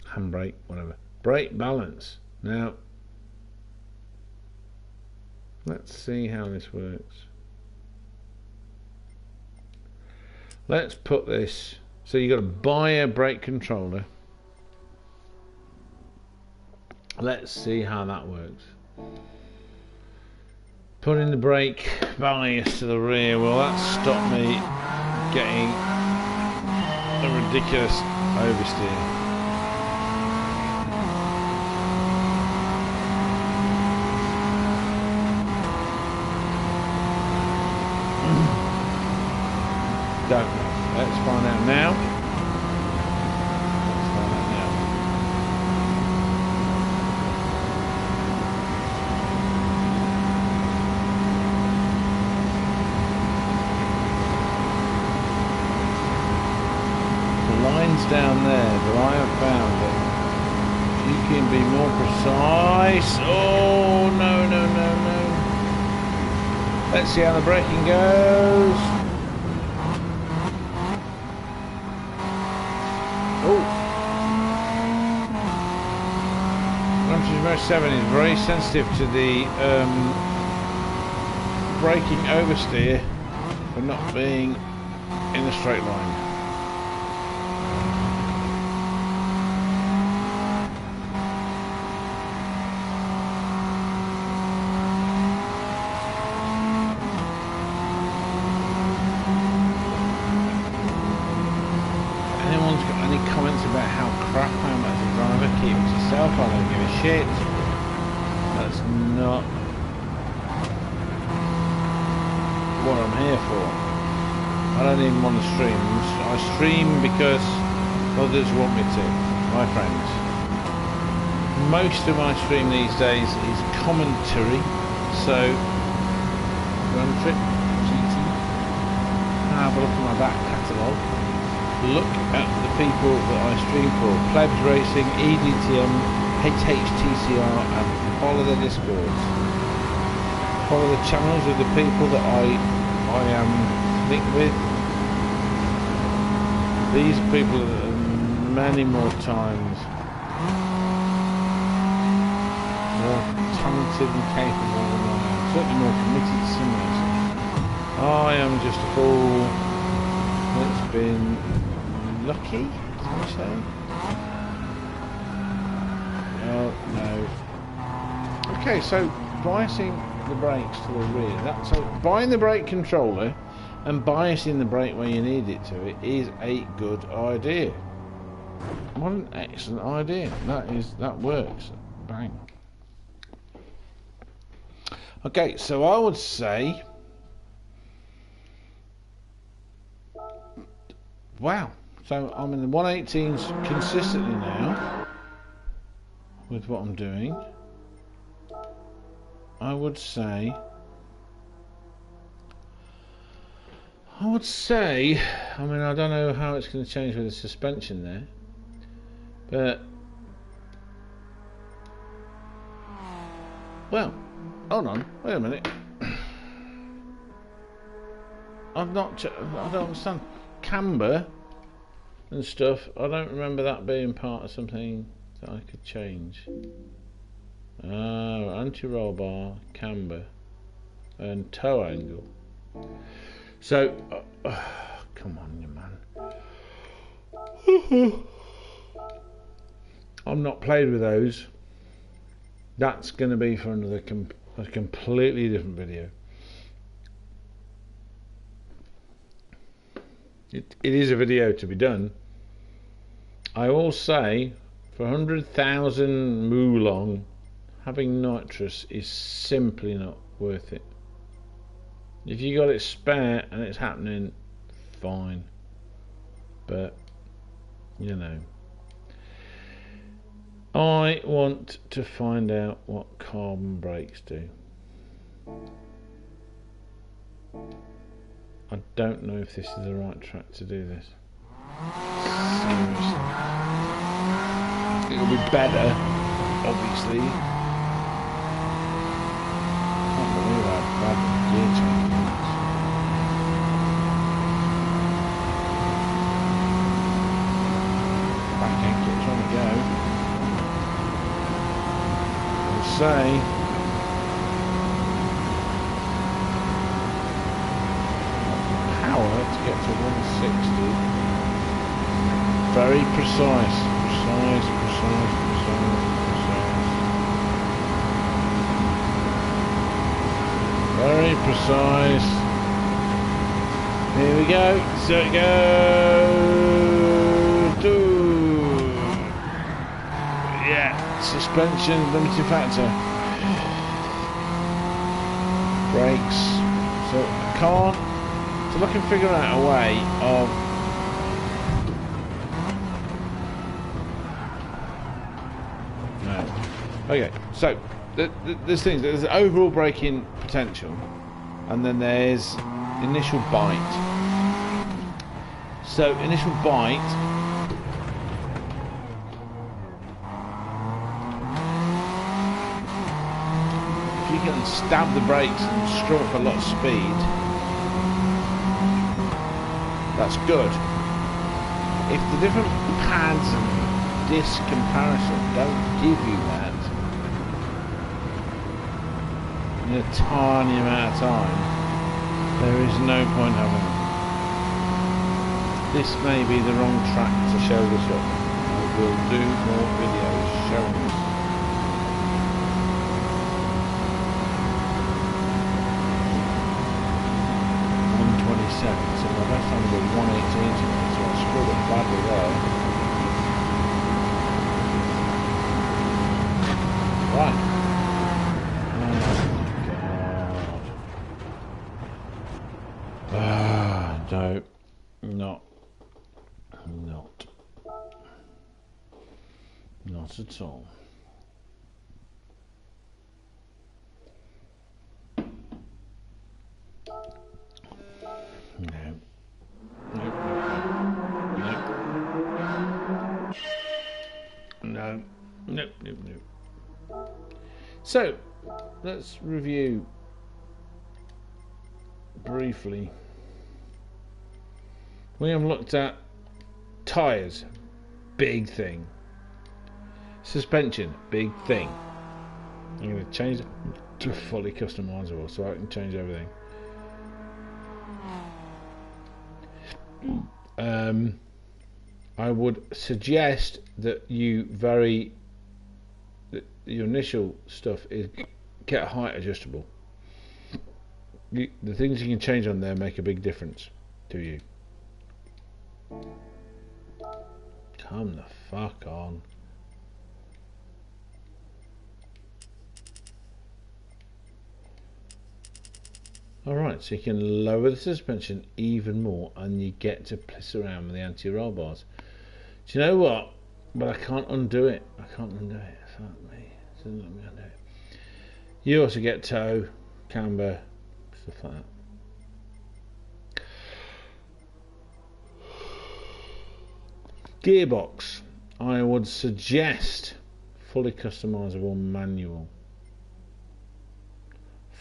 Handbrake, whatever. Brake balance. Now, let's see how this works. Let's put this. So you've got to buy a brake controller. Let's see how that works. Putting the brake bias to the rear. Will that stop me getting a ridiculous oversteer? Don't know. Let's find out now. Let's find out now. The line's down there, but I have found that you can be more precise. Oh, no, no, no, no. Let's see how the braking goes. Gran Turismo 7 is very sensitive to the braking oversteer for not being in a straight line. Anyone's got any comments about how crap I am as a driver? Keep it to yourself, I don't give a shit. That's not what I'm here for. I don't even want to stream. I stream because others want me to, my friends. Most of my stream these days is commentary, so Grand Trip GT. Have a look at my back catalogue. Look at the people that I stream for: Plebs Racing, EDTM, HHTCR, and follow the Discords. Follow the channels of the people that I am linked with. These people are many more times more talented and capable than I am. Certainly more committed to simulation. I am just a fool that's been lucky, as we say. Oh no. Okay, so biasing the brakes to the rear. So buying the brake controller and biasing the brake where you need it to, it is a good idea. What an excellent idea. That works. Bang. Okay, so I would say, wow. So I'm in the 118s consistently now with what I'm doing. I would say, I mean, I don't know how it's going to change with the suspension there, but, well, hold on, wait a minute. I've not. I don't understand. Camber and stuff. I don't remember that being part of something that I could change. Oh, anti-roll bar, camber, and toe angle. So, come on, you man. I'm not played with those. That's going to be for another a completely different video. It is a video to be done. I will say, for 100,000 Moolong, having nitrous is simply not worth it. If you got it spare and it's happening, fine. But, you know. I want to find out what carbon brakes do. I don't know if this is the right track to do this. Seriously. It'll be better, obviously. I can't believe how bad the gear change is. Back ankle trying to go. I'll say. Power to get to 160. Very precise. Very precise. Here we go. So it goes. Yeah. Suspension limiting factor. Brakes. So I can't. So I can figure out a way of. No. Okay. So there's things. There's overall braking potential, and then there's initial bite. So initial bite. If you can stab the brakes and screw up a lot of speed, that's good. If the different pads and disc comparison don't give you that in a tiny amount of time, there is no point having it. This may be the wrong track to show this up. I will do more videos showing this. So my best time was 118, so I screwed up badly there. Right. Oh my god. No. Not at all. Nope. So, let's review briefly. We have looked at tyres, big thing. Suspension, big thing. I'm going to change it to fully customizable so I can change everything. I would suggest that your initial stuff is get height adjustable. The things you can change on there make a big difference to you. Come the fuck on. Alright, so you can lower the suspension even more and you get to piss around with the anti-roll bars. Do you know what? But I can't undo it. Fuck me. It doesn't let me undo it. You also get toe, camber, stuff like that. Gearbox. I would suggest fully customizable manual.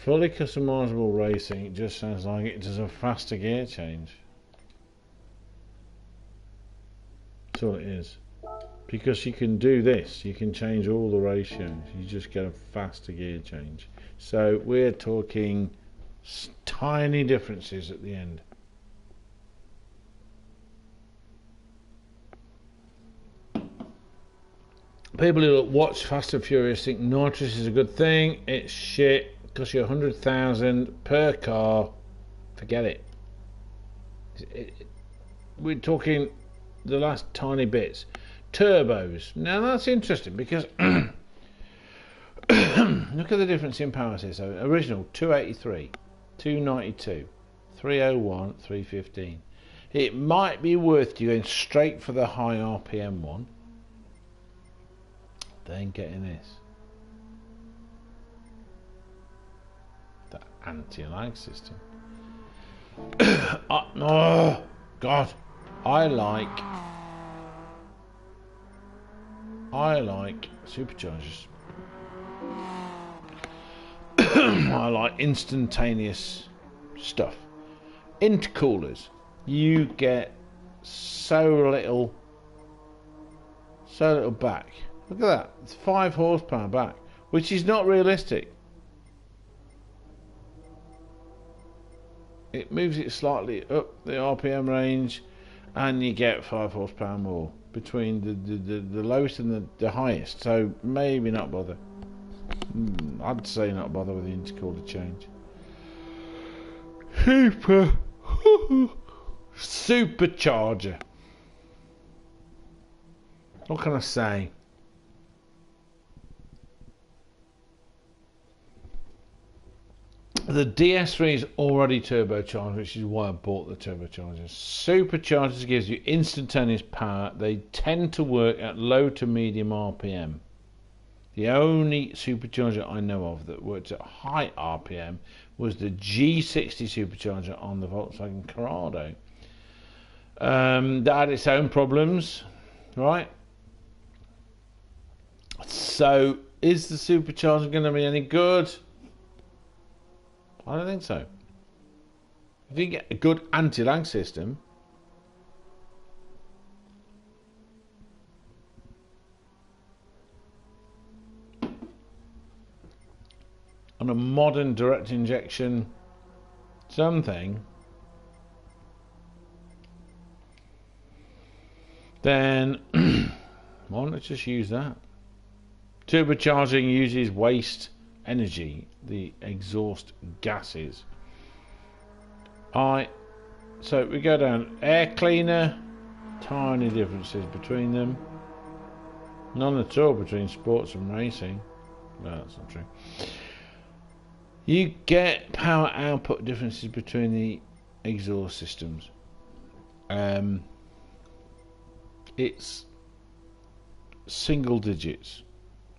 Fully customizable racing, it just sounds like it does a faster gear change. That's all it is. Because you can do this, you can change all the ratios, you just get a faster gear change. So we're talking tiny differences at the end. People who watch Fast and Furious think nitrous is a good thing. It's shit. Costs you 100,000 per car. Forget it. We're talking the last tiny bits. Turbos. Now that's interesting because look at the difference in powers here. So original 283, 292, 301, 315. It might be worth you going straight for the high RPM one. Then getting this. The anti-lag system. Oh God, I like superchargers. I like instantaneous stuff. Intercoolers, you get so little back. Look at that, it's 5 horsepower back, which is not realistic. It moves it slightly up the RPM range and you get 5 horsepower more between the lowest and the highest, so maybe not bother. I'd say not bother with the intercooler change. Supercharger. What can I say? The DS3 is already turbocharged, which is why I bought the turbochargers. Superchargers gives you instantaneous power. They tend to work at low to medium RPM. The only supercharger I know of that worked at high RPM was the G60 supercharger on the Volkswagen Corrado. That had its own problems, right? So, is the supercharger going to be any good? I don't think so. If you get a good anti-lag system, on a modern direct injection something, then why not just use that? Turbocharging uses waste energy, the exhaust gases. So we go down air cleaner, tiny differences between them, none at all between sports and racing. No, that's not true. You get power output differences between the exhaust systems. It's single digits,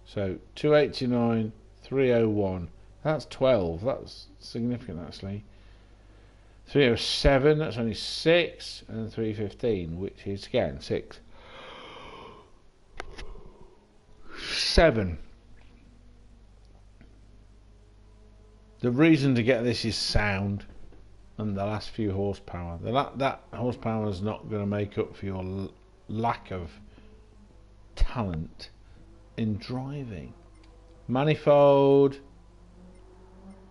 so 289, 301, that's 12, that's significant actually. 307, that's only 6, and 315, which is again 6. 7. The reason to get this is sound and the last few horsepower. That horsepower is not going to make up for your lack of talent in driving. Manifold,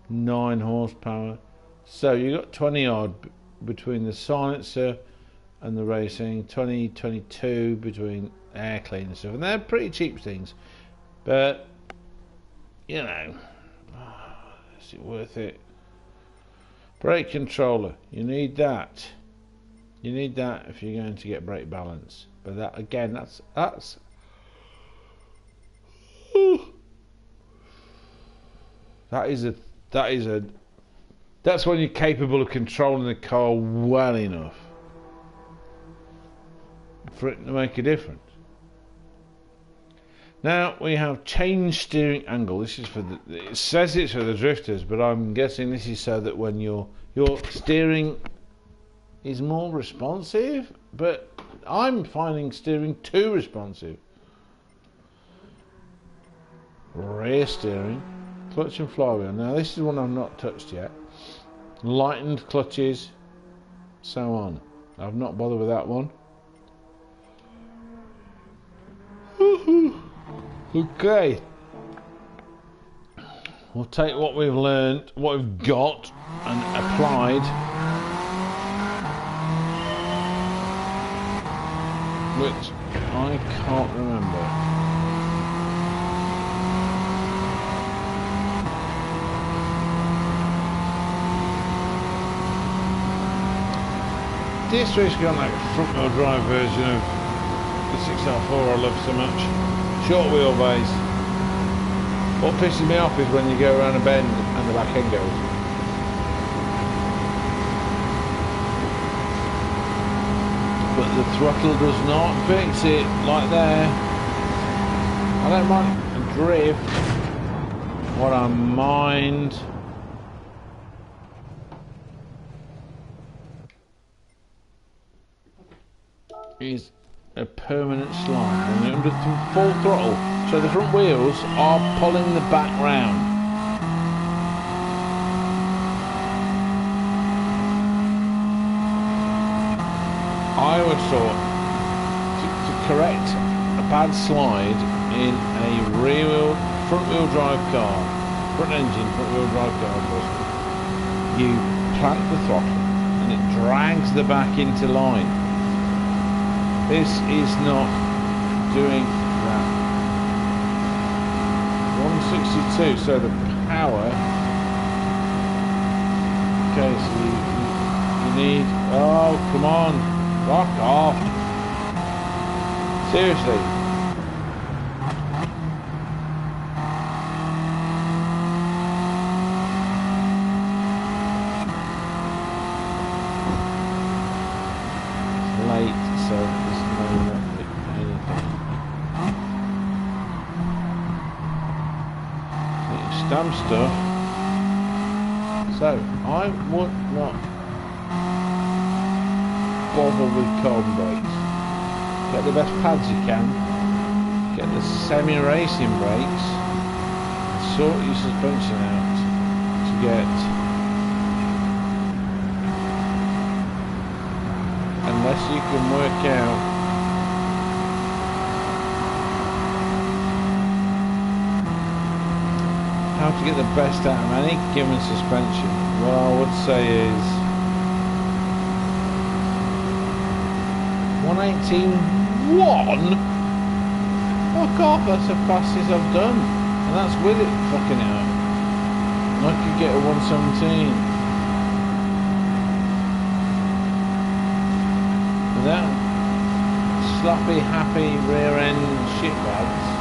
9 horsepower. So you got 20 odd between the silencer and the racing, 20, 22 between air cleaner stuff, and they're pretty cheap things. But you know, is it worth it? Brake controller, you need that. You need that if you're going to get brake balance. But that again, that's that's when you're capable of controlling the car well enough for it to make a difference. Now we have change steering angle. This is for it says it's for the drifters, but I'm guessing this is so that when your steering is more responsive, but I'm finding steering too responsive. Rear steering, Clutch and flywheel. Now this is one I've not touched yet. Lightened clutches, so on. I've not bothered with that one. Okay. We'll take what we've learned, what we've got, and applied. Which I can't remember. DS3's got like a front wheel drive version of the 6R4 I love so much. Short wheelbase. What pisses me off is when you go around a bend and the back end goes. But the throttle does not fix it like there. I don't mind a drift. What I mind is a permanent slide and under full throttle, so the front wheels are pulling the back round. I would thought to correct a bad slide in a front wheel drive car, front engine front wheel drive car, you plant the throttle and it drags the back into line. This is not doing that. 162, so the power. Okay, so you need. Oh, come on, rock off. Seriously. It's late, so. Dumb stuff. So I would not bother with carbon brakes. Get the best pads you can. Get the semi-racing brakes. Sort your suspension out to get. Unless you can work out. How to get the best out of any given suspension. What I would say is 118.1. Fuck off, that's the fastest I've done, and that's with it fucking it up. I could get a 117 without sloppy, happy rear end shitbags.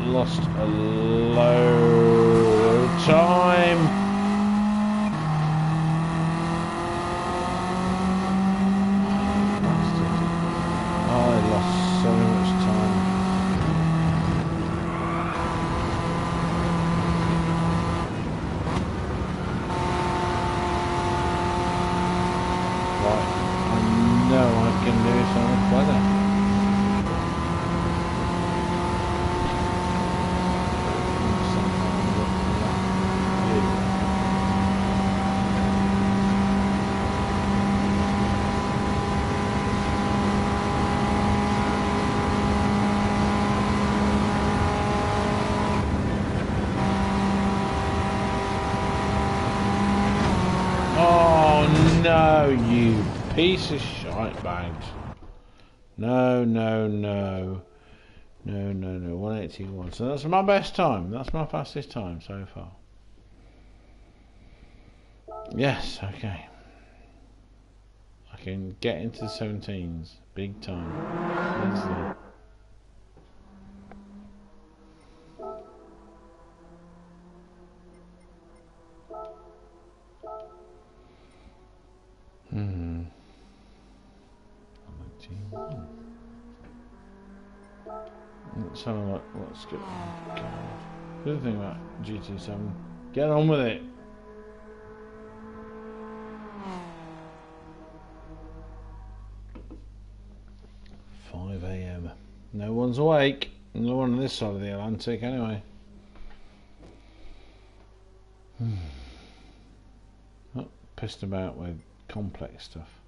Lost a load of time. I lost so much time. Right, I know I can do it on a weather. No, you piece of shite bags. No. 181. So that's my best time. That's my fastest time so far. Yes, okay. I can get into the 17s. Big time. Easily. Let's have a look. Let's get. Oh, God. The other thing about GT7, get on with it. .5 a.m. No one's awake. No one on this side of the Atlantic, anyway. Not pissed about with complex stuff.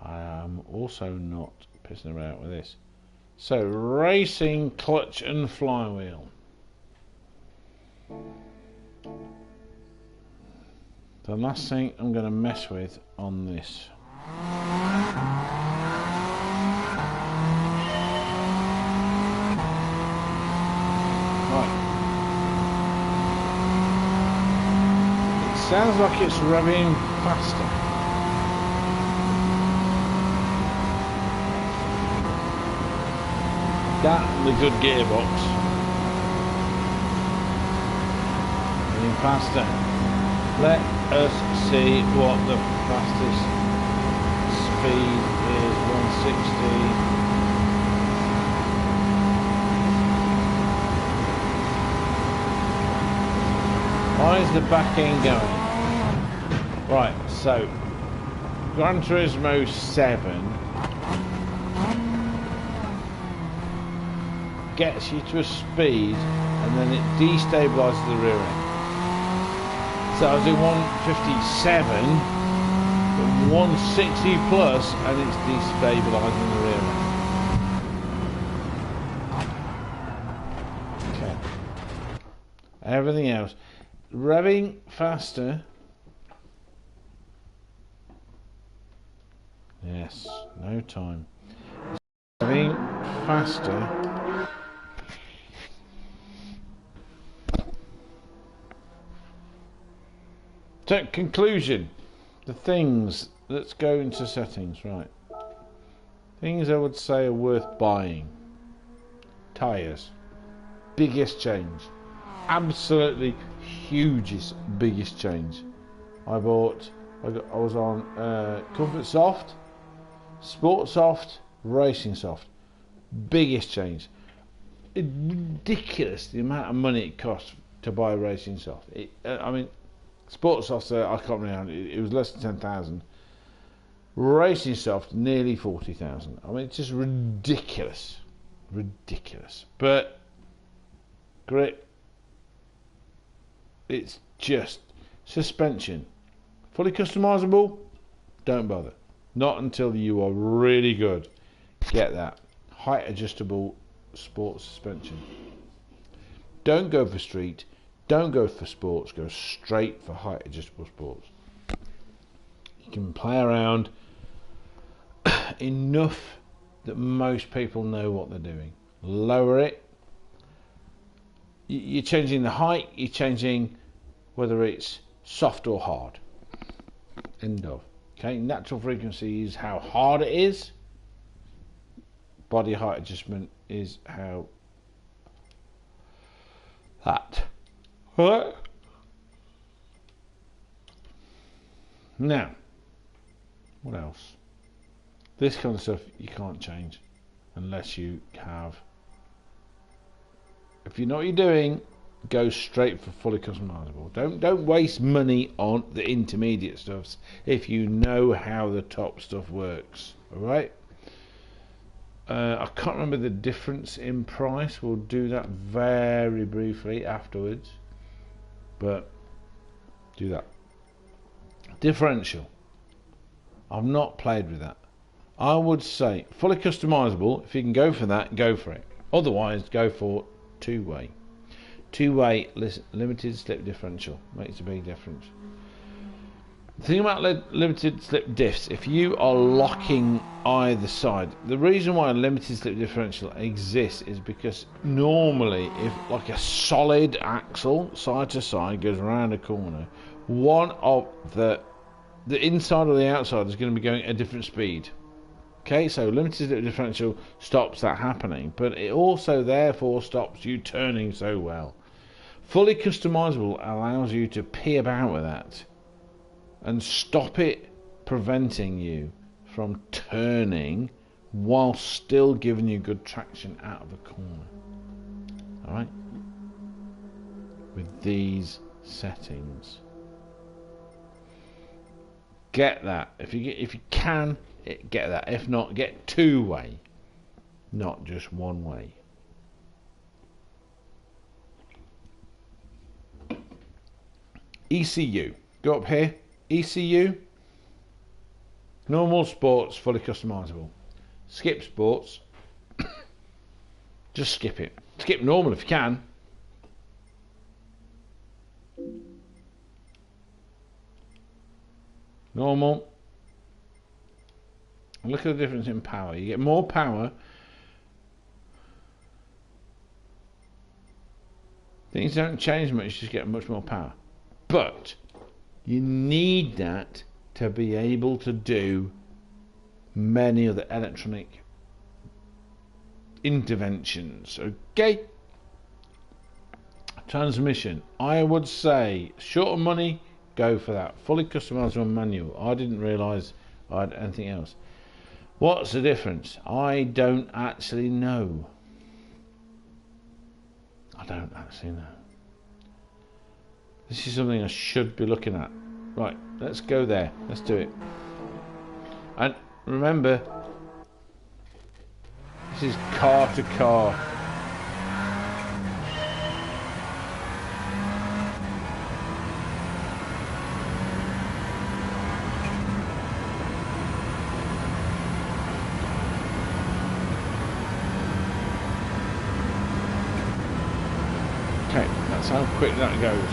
I am also not pissing about with this. So, racing, clutch and flywheel. The last thing I'm going to mess with on this. Right. It sounds like it's revving faster. That and the good gearbox. Getting faster. Let us see what the fastest speed is. 160. Why is the back end going? Right, so Gran Turismo 7 gets you to a speed and then it destabilises the rear end. So I was doing 157, but 160 plus and it's destabilising the rear end. Okay. Everything else. Revving faster. Yes, no time. Revving faster. So, conclusion. The things, let's go into settings, right. Things I would say are worth buying. Tyres. Biggest change. Absolutely hugest, biggest change. I was on Comfort Soft, Sport Soft, Racing Soft. Biggest change. Ridiculous the amount of money it costs to buy Racing Soft. I mean, Sport Soft, I can't remember, it was less than 10,000. Racing Soft, nearly 40,000. I mean, it's just ridiculous. Ridiculous. But, great. It's just suspension. Fully customizable, don't bother. Not until you are really good. Get that. Height adjustable sports suspension. Don't go for street. Don't go for sports, go straight for height adjustable sports. You can play around enough that most people know what they're doing. Lower it. You're changing the height, you're changing whether it's soft or hard. End of. Okay, natural frequency is how hard it is. Body height adjustment is how that. Alright. Now, what else? This kind of stuff you can't change unless you have. If you know what you're doing, go straight for fully customizable. Don't waste money on the intermediate stuffs if you know how the top stuff works. Alright? I can't remember the difference in price. We'll do that very briefly afterwards. But do that. Differential. I've not played with that. I would say fully customizable. If you can go for that, go for it. Otherwise, go for two-way. Two-way limited slip differential makes a big difference. The thing about limited slip diffs, if you are locking either side, the reason why a limited slip differential exists is because normally if like a solid axle side to side goes around a corner, one of the inside or the outside is going to be going at a different speed. Okay, so limited slip differential stops that happening, but it also therefore stops you turning so well. Fully customizable allows you to pee about with that and stop it preventing you from turning while still giving you good traction out of a corner. Alright? With these settings. Get that. If you can, get that. If not, get two-way. Not just one way. ECU. Go up here. ECU. Normal, sports, fully customizable. Skip sports. Just skip it. Skip normal if you can. Normal. And look at the difference in power. You get more power. Things don't change much, you just get much more power. But you need that to be able to do many other electronic interventions. Okay? Transmission. I would say, short of money, go for that. Fully customizable manual. I didn't realise I had anything else. What's the difference? I don't actually know. I don't actually know. This is something I should be looking at. Right, let's go there. Let's do it. And remember, this is car to car. Okay, that's how quick that goes.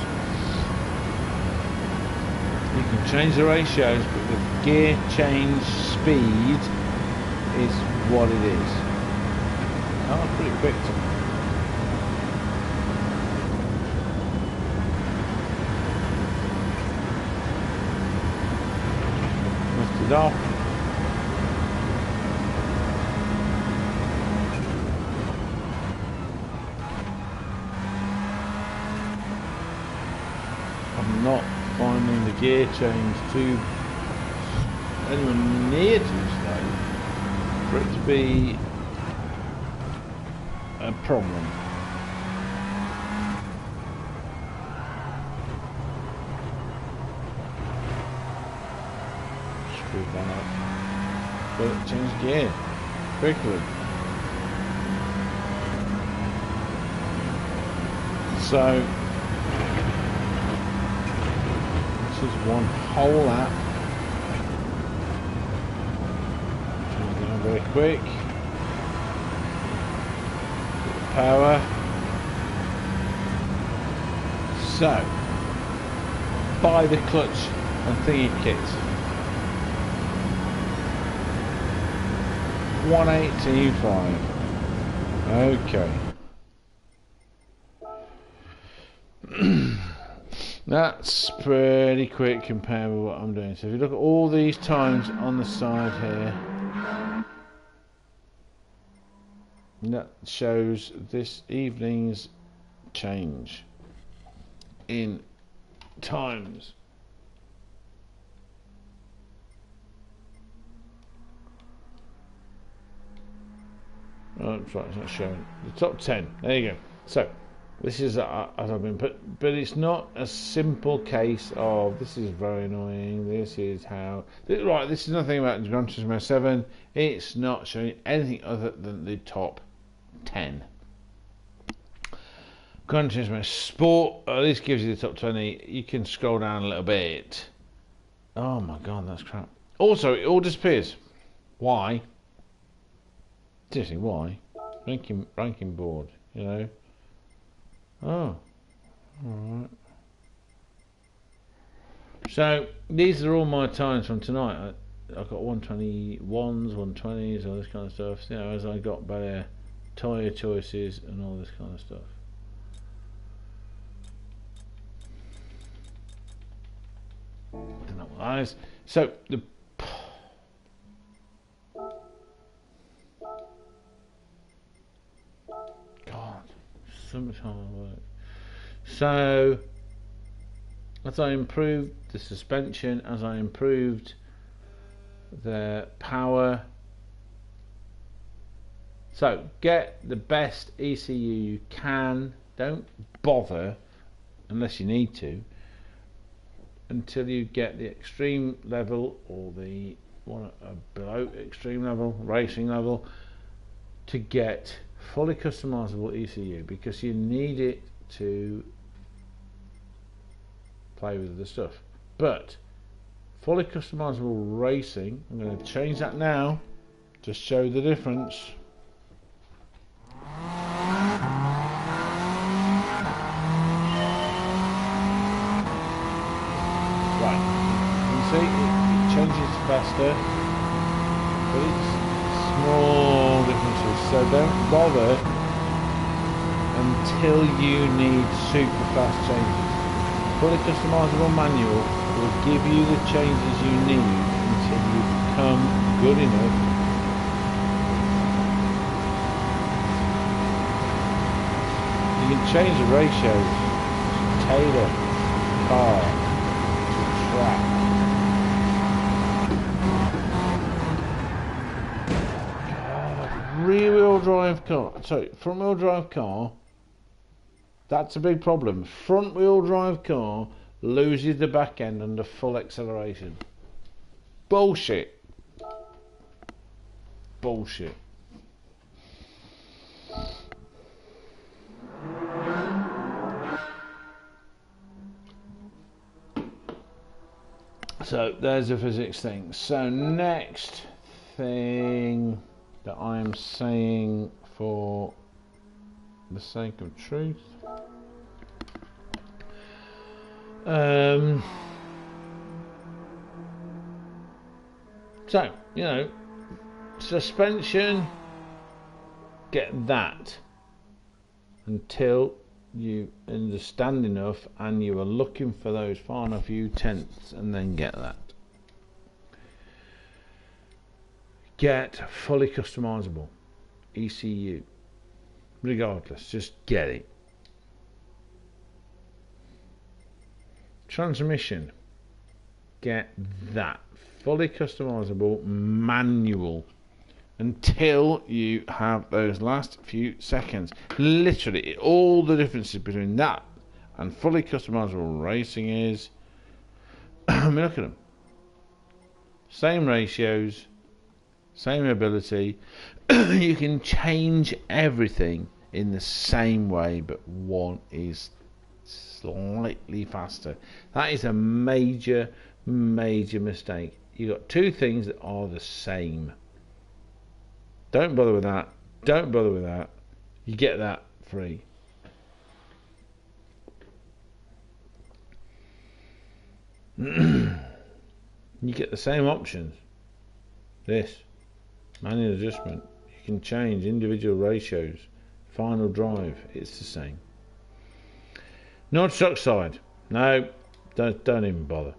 You can change the ratios, but the gear change speed is what it is. Oh, pretty quick. Lift it off. I'm not finding the gear change too anywhere near too slow for it to be a problem. Screw that up. But change gear quickly. So this is one whole lap. Turn it down very quick. Power. So, buy the clutch and thingy kit. 118.5. Okay. That's pretty quick compared with what I'm doing. So if you look at all these times on the side here, that shows this evening's change in times. Oh, that's right, it's not showing. The top 10. There you go. So this is as I've been put, but it's not a simple case of this is very annoying. This is how right. This is nothing about Gran Turismo 7. It's not showing anything other than the top 10. Gran Turismo Sport at least gives you the top 20. You can scroll down a little bit. Oh my god, that's crap. Also, it all disappears. Why? Seriously, why? Ranking board, you know. Oh, alright. So, these are all my times from tonight. I've got 121s, 120s, all this kind of stuff. You know, as I got better tyre choices and all this kind of stuff. Don't know what that is. So, the so much hard work. So as I improved the suspension, as I improved the power, So get the best ECU you can. Don't bother unless you need to until you get the extreme level or the one below extreme level, racing level, to get fully customizable ECU, because you need it to play with the stuff. But fully customizable racing, I'm going to change that now to show the difference. Right, you can see it changes faster, but it's small differences, so don't bother until you need super fast changes. Fully customizable manual will give you the changes you need until you become good enough you can change the ratios to tailor the car to track. Rear-wheel drive car, sorry, front-wheel drive car, that's a big problem. Front-wheel drive car loses the back end under full acceleration. Bullshit. Bullshit. So there's the physics thing. So next thing that I'm saying for the sake of truth, so, you know, suspension, get that until you understand enough and you are looking for those final few tenths, and then get that. Get fully customizable ECU, regardless, just get it. Transmission, get that fully customizable manual until you have those last few seconds. Literally all the differences between that and fully customizable racing is I mean, look at them, same ratios, same ability. You can change everything in the same way, but one is slightly faster. That is a major mistake. You've got two things that are the same. Don't bother with that. Don't bother with that. You get that free. You get the same options. This manual adjustment. You can change individual ratios. Final drive. It's the same. Nitrous oxide. No, don't even bother.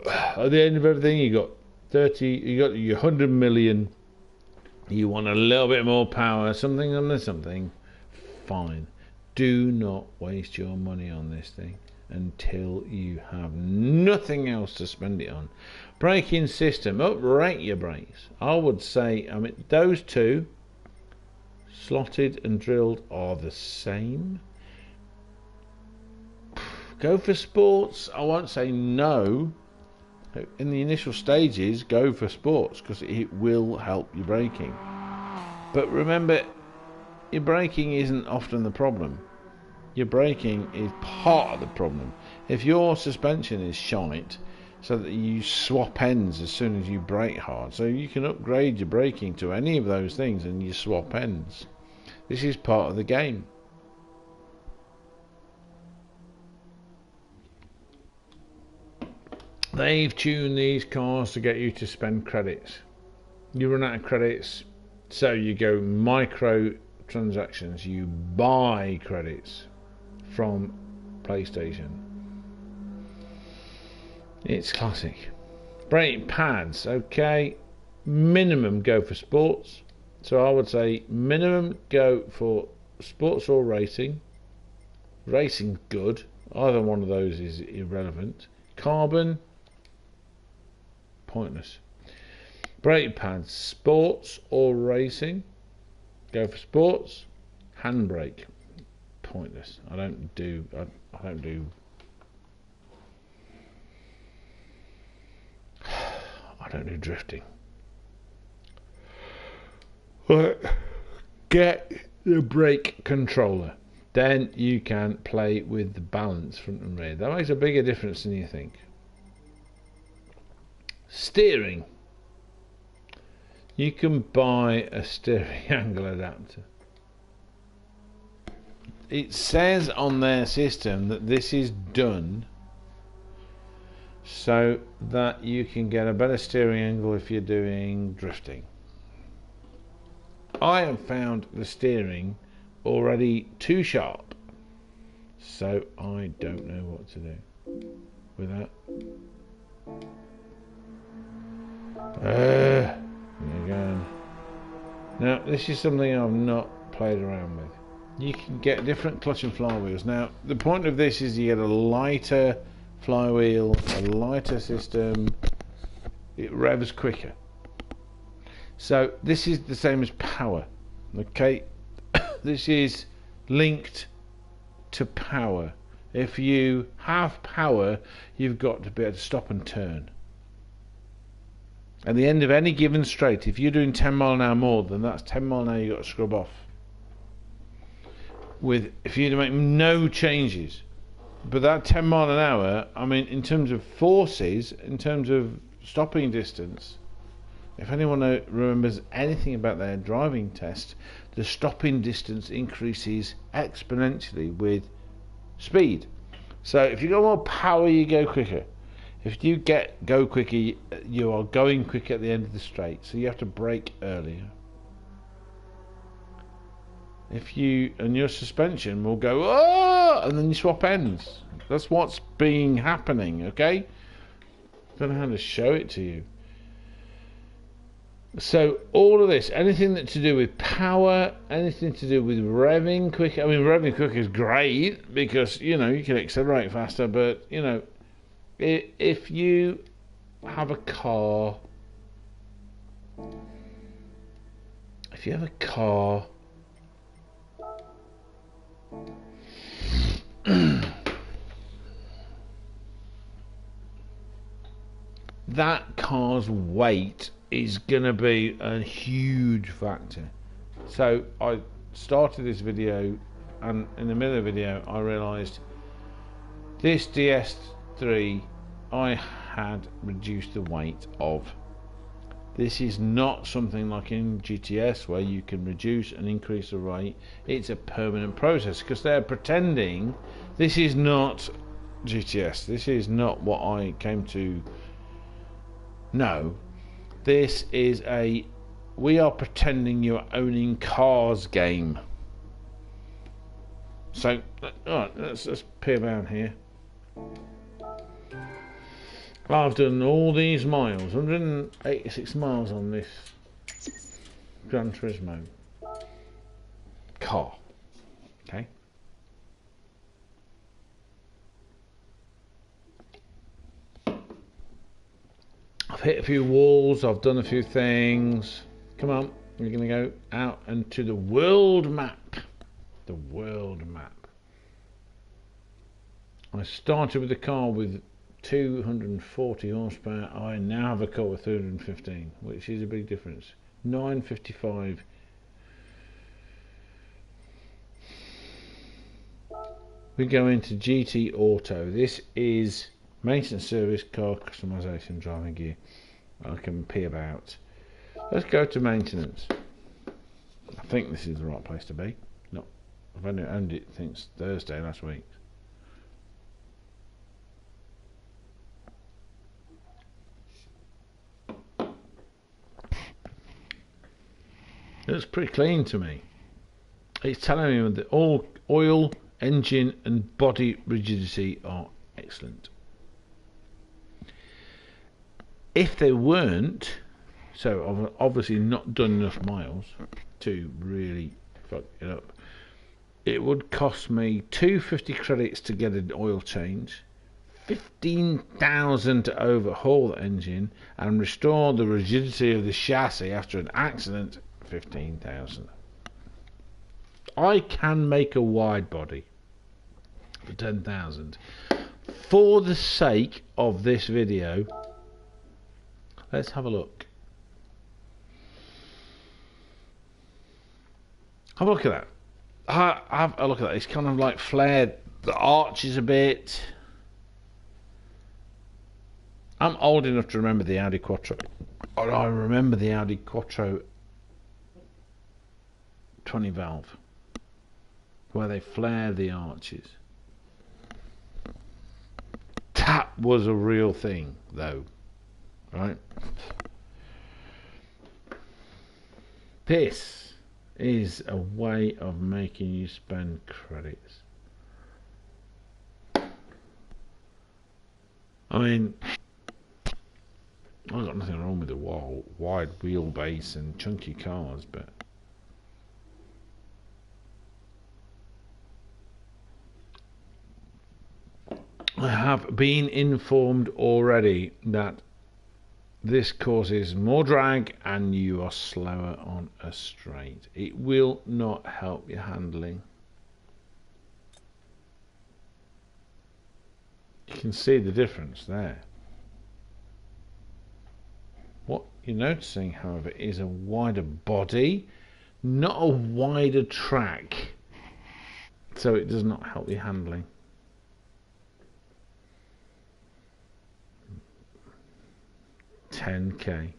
At the end of everything, you got 30. You got your 100 million. You want a little bit more power, something under something, fine. Do not waste your money on this thing until you have nothing else to spend it on. Braking system, uprate your brakes. I would say, I mean, those two, slotted and drilled, are the same. Go for sports. I won't say no. In the initial stages, go for sports because it will help your braking. But remember, your braking isn't often the problem. Your braking is part of the problem. If your suspension is shite, so that you swap ends as soon as you brake hard, so you can upgrade your braking to any of those things and you swap ends. This is part of the game. They've tuned these cars to get you to spend credits. You run out of credits, so you go micro transactions. You buy credits from PlayStation. It's classic. Brake pads, okay. Minimum go for sports. So I would say minimum go for sports or racing. Racing good. Either one of those is irrelevant. Carbon, pointless. Brake pads, sports or racing. Go for sports. Handbrake, pointless. I don't do drifting. Right. Get the brake controller. Then you can play with the balance front and rear. That makes a bigger difference than you think. Steering. You can buy a steering angle adapter. It says on their system that this is done so that you can get a better steering angle if you're doing drifting. I have found the steering already too sharp, so I don't know what to do with that. Again. Now this is something I've not played around with. You can get different clutch and flywheels. Now the point of this is you get a lighter flywheel, a lighter system, it revs quicker. So this is the same as power, okay? This is linked to power. If you have power, you've got to be able to stop and turn. At the end of any given straight, if you're doing 10 mile an hour more, then that's 10 mile an hour you've got to scrub off. If you make no changes, but that 10 mile an hour, I mean, in terms of forces, in terms of stopping distance, if anyone remembers anything about their driving test, the stopping distance increases exponentially with speed. So if you got more power, you go quicker. If you go quicker, you are going quicker at the end of the straight, so you have to brake earlier. And your suspension will go, oh, and then you swap ends. That's what's happening, okay? I don't know how to show it to you. So all of this, anything that to do with power, anything to do with revving quicker. I mean, revving quicker is great because, you know, you can accelerate faster, but, you know, if you have a car, that car's weight is gonna be a huge factor. So I started this video, and in the middle of the video I realised this DS3 I had reduced the weight of. This is not something like in GTS where you can reduce and increase the weight. It's a permanent process because they're pretending this is not GTS. This is not what I came to know. This is a we are pretending you're owning cars game. So, alright, let's peer down here. I've done all these miles, 186 miles on this Gran Turismo car. Okay. I've hit a few walls, I've done a few things. Come on, we're going to go out and to the world map. The world map. I started with a car with 240 horsepower. I now have a car with 315, which is a big difference. 955. We go into GT Auto. This is maintenance service, car customization, driving gear. I can pee about. Let's go to maintenance. I think this is the right place to be. No, I've only owned it since Thursday last week. It looks pretty clean to me. It's telling me that all oil, engine and body rigidity are excellent. If they weren't, so I've obviously not done enough miles to really fuck it up, it would cost me 250 credits to get an oil change, 15,000 to overhaul the engine and restore the rigidity of the chassis after an accident. 15,000. I can make a wide body for 10,000. For the sake of this video, let's have a look. Have a look at that. Have a look at that. It's kind of like flared the arches a bit. I'm old enough to remember the Audi Quattro. Or I remember the Audi Quattro 20 valve, where they flare the arches. That was a real thing, though, right? This is a way of making you spend credits. I mean, I've got nothing wrong with the wide wheelbase and chunky cars, but I have been informed already that this causes more drag and you are slower on a straight. It will not help your handling. You can see the difference there. What you're noticing, however, is a wider body, not a wider track. So it does not help your handling. $10,000,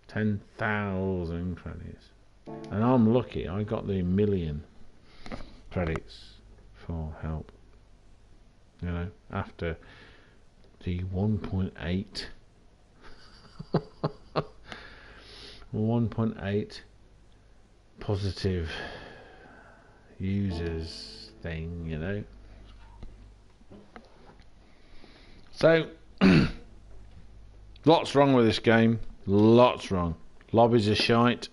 10,000 credits, and I'm lucky. I got the 1,000,000 credits for help. You know, after the 1.8, 1.8 positive users thing. You know, so. Lots wrong with this game. Lots wrong. Lobbies are shite.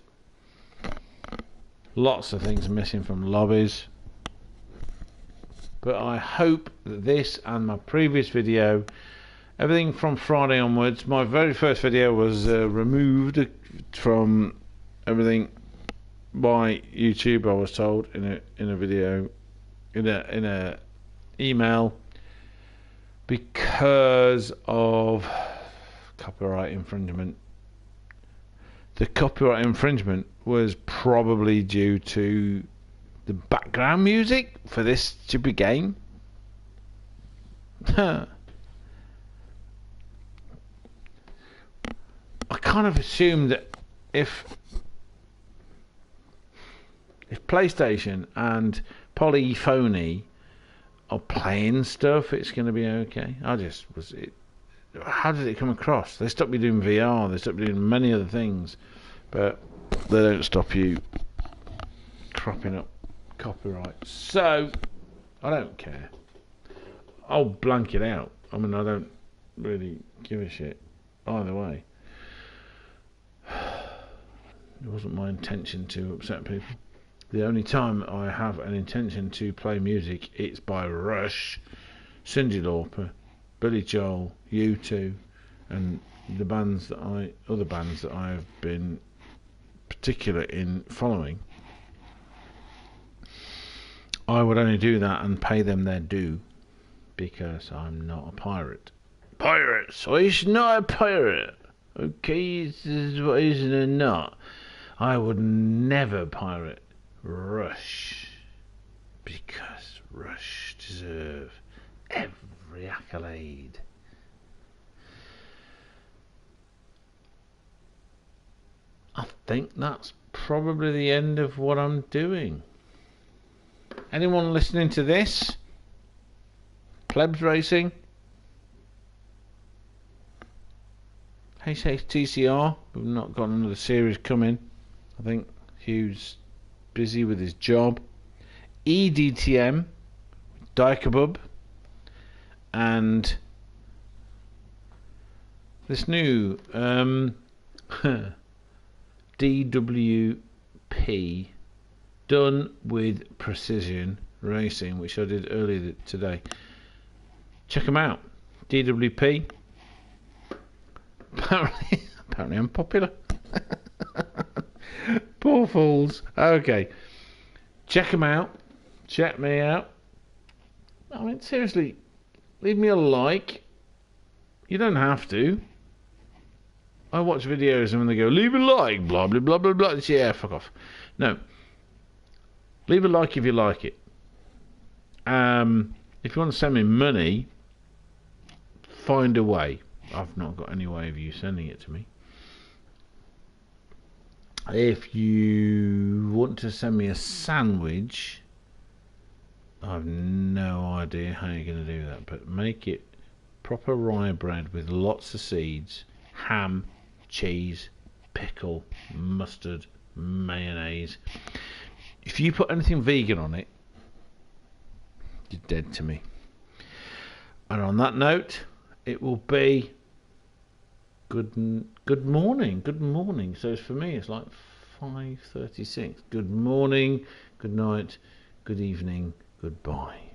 Lots of things missing from lobbies. But I hope that this and my previous video, everything from Friday onwards, my very first video was removed from everything by YouTube. I was told in a video, in a email, because of copyright infringement. The copyright infringement was probably due to the background music for this stupid game. I kind of assumed that if PlayStation and Polyphony are playing stuff, it's going to be okay. How did it come across? They stopped me doing VR, they stopped me doing many other things, but they don't stop you cropping up copyright. So, I don't care. I'll blank it out. I mean, I don't really give a shit either way. It wasn't my intention to upset people. The only time I have an intention to play music, it's by Rush, Cyndi Lauper, Billy Joel, U2, and the other bands that I have been particular in following. I would only do that and pay them their due, because I'm not a pirate. Pirate! So he's not a pirate! Okay, this is what he's not. I would never pirate Rush, because Rush deserve every accolade. I think that's probably the end of what I'm doing. Anyone listening to this? Plebs Racing? HHTCR? We've not got another series coming. I think Hugh's busy with his job. EDTM, Dykabub, and this new DWP, done with Precision Racing, which I did earlier today. Check them out. DWP. Apparently I'm popular. Poor fools. Okay. Check them out. Check me out. I mean, seriously, leave me a like. You don't have to. I watch videos and when they go, leave a like, blah, blah, blah, blah, blah. It's, yeah, fuck off. No. Leave a like if you like it. If you want to send me money, find a way. I've not got any way of you sending it to me. If you want to send me a sandwich, I have no idea how you're going to do that, but make it proper rye bread with lots of seeds, ham, cheese, pickle, mustard, mayonnaise. If you put anything vegan on it, you're dead to me. And on that note, it will be good morning. So for me, it's like 5:36. Good morning, good night, good evening, goodbye.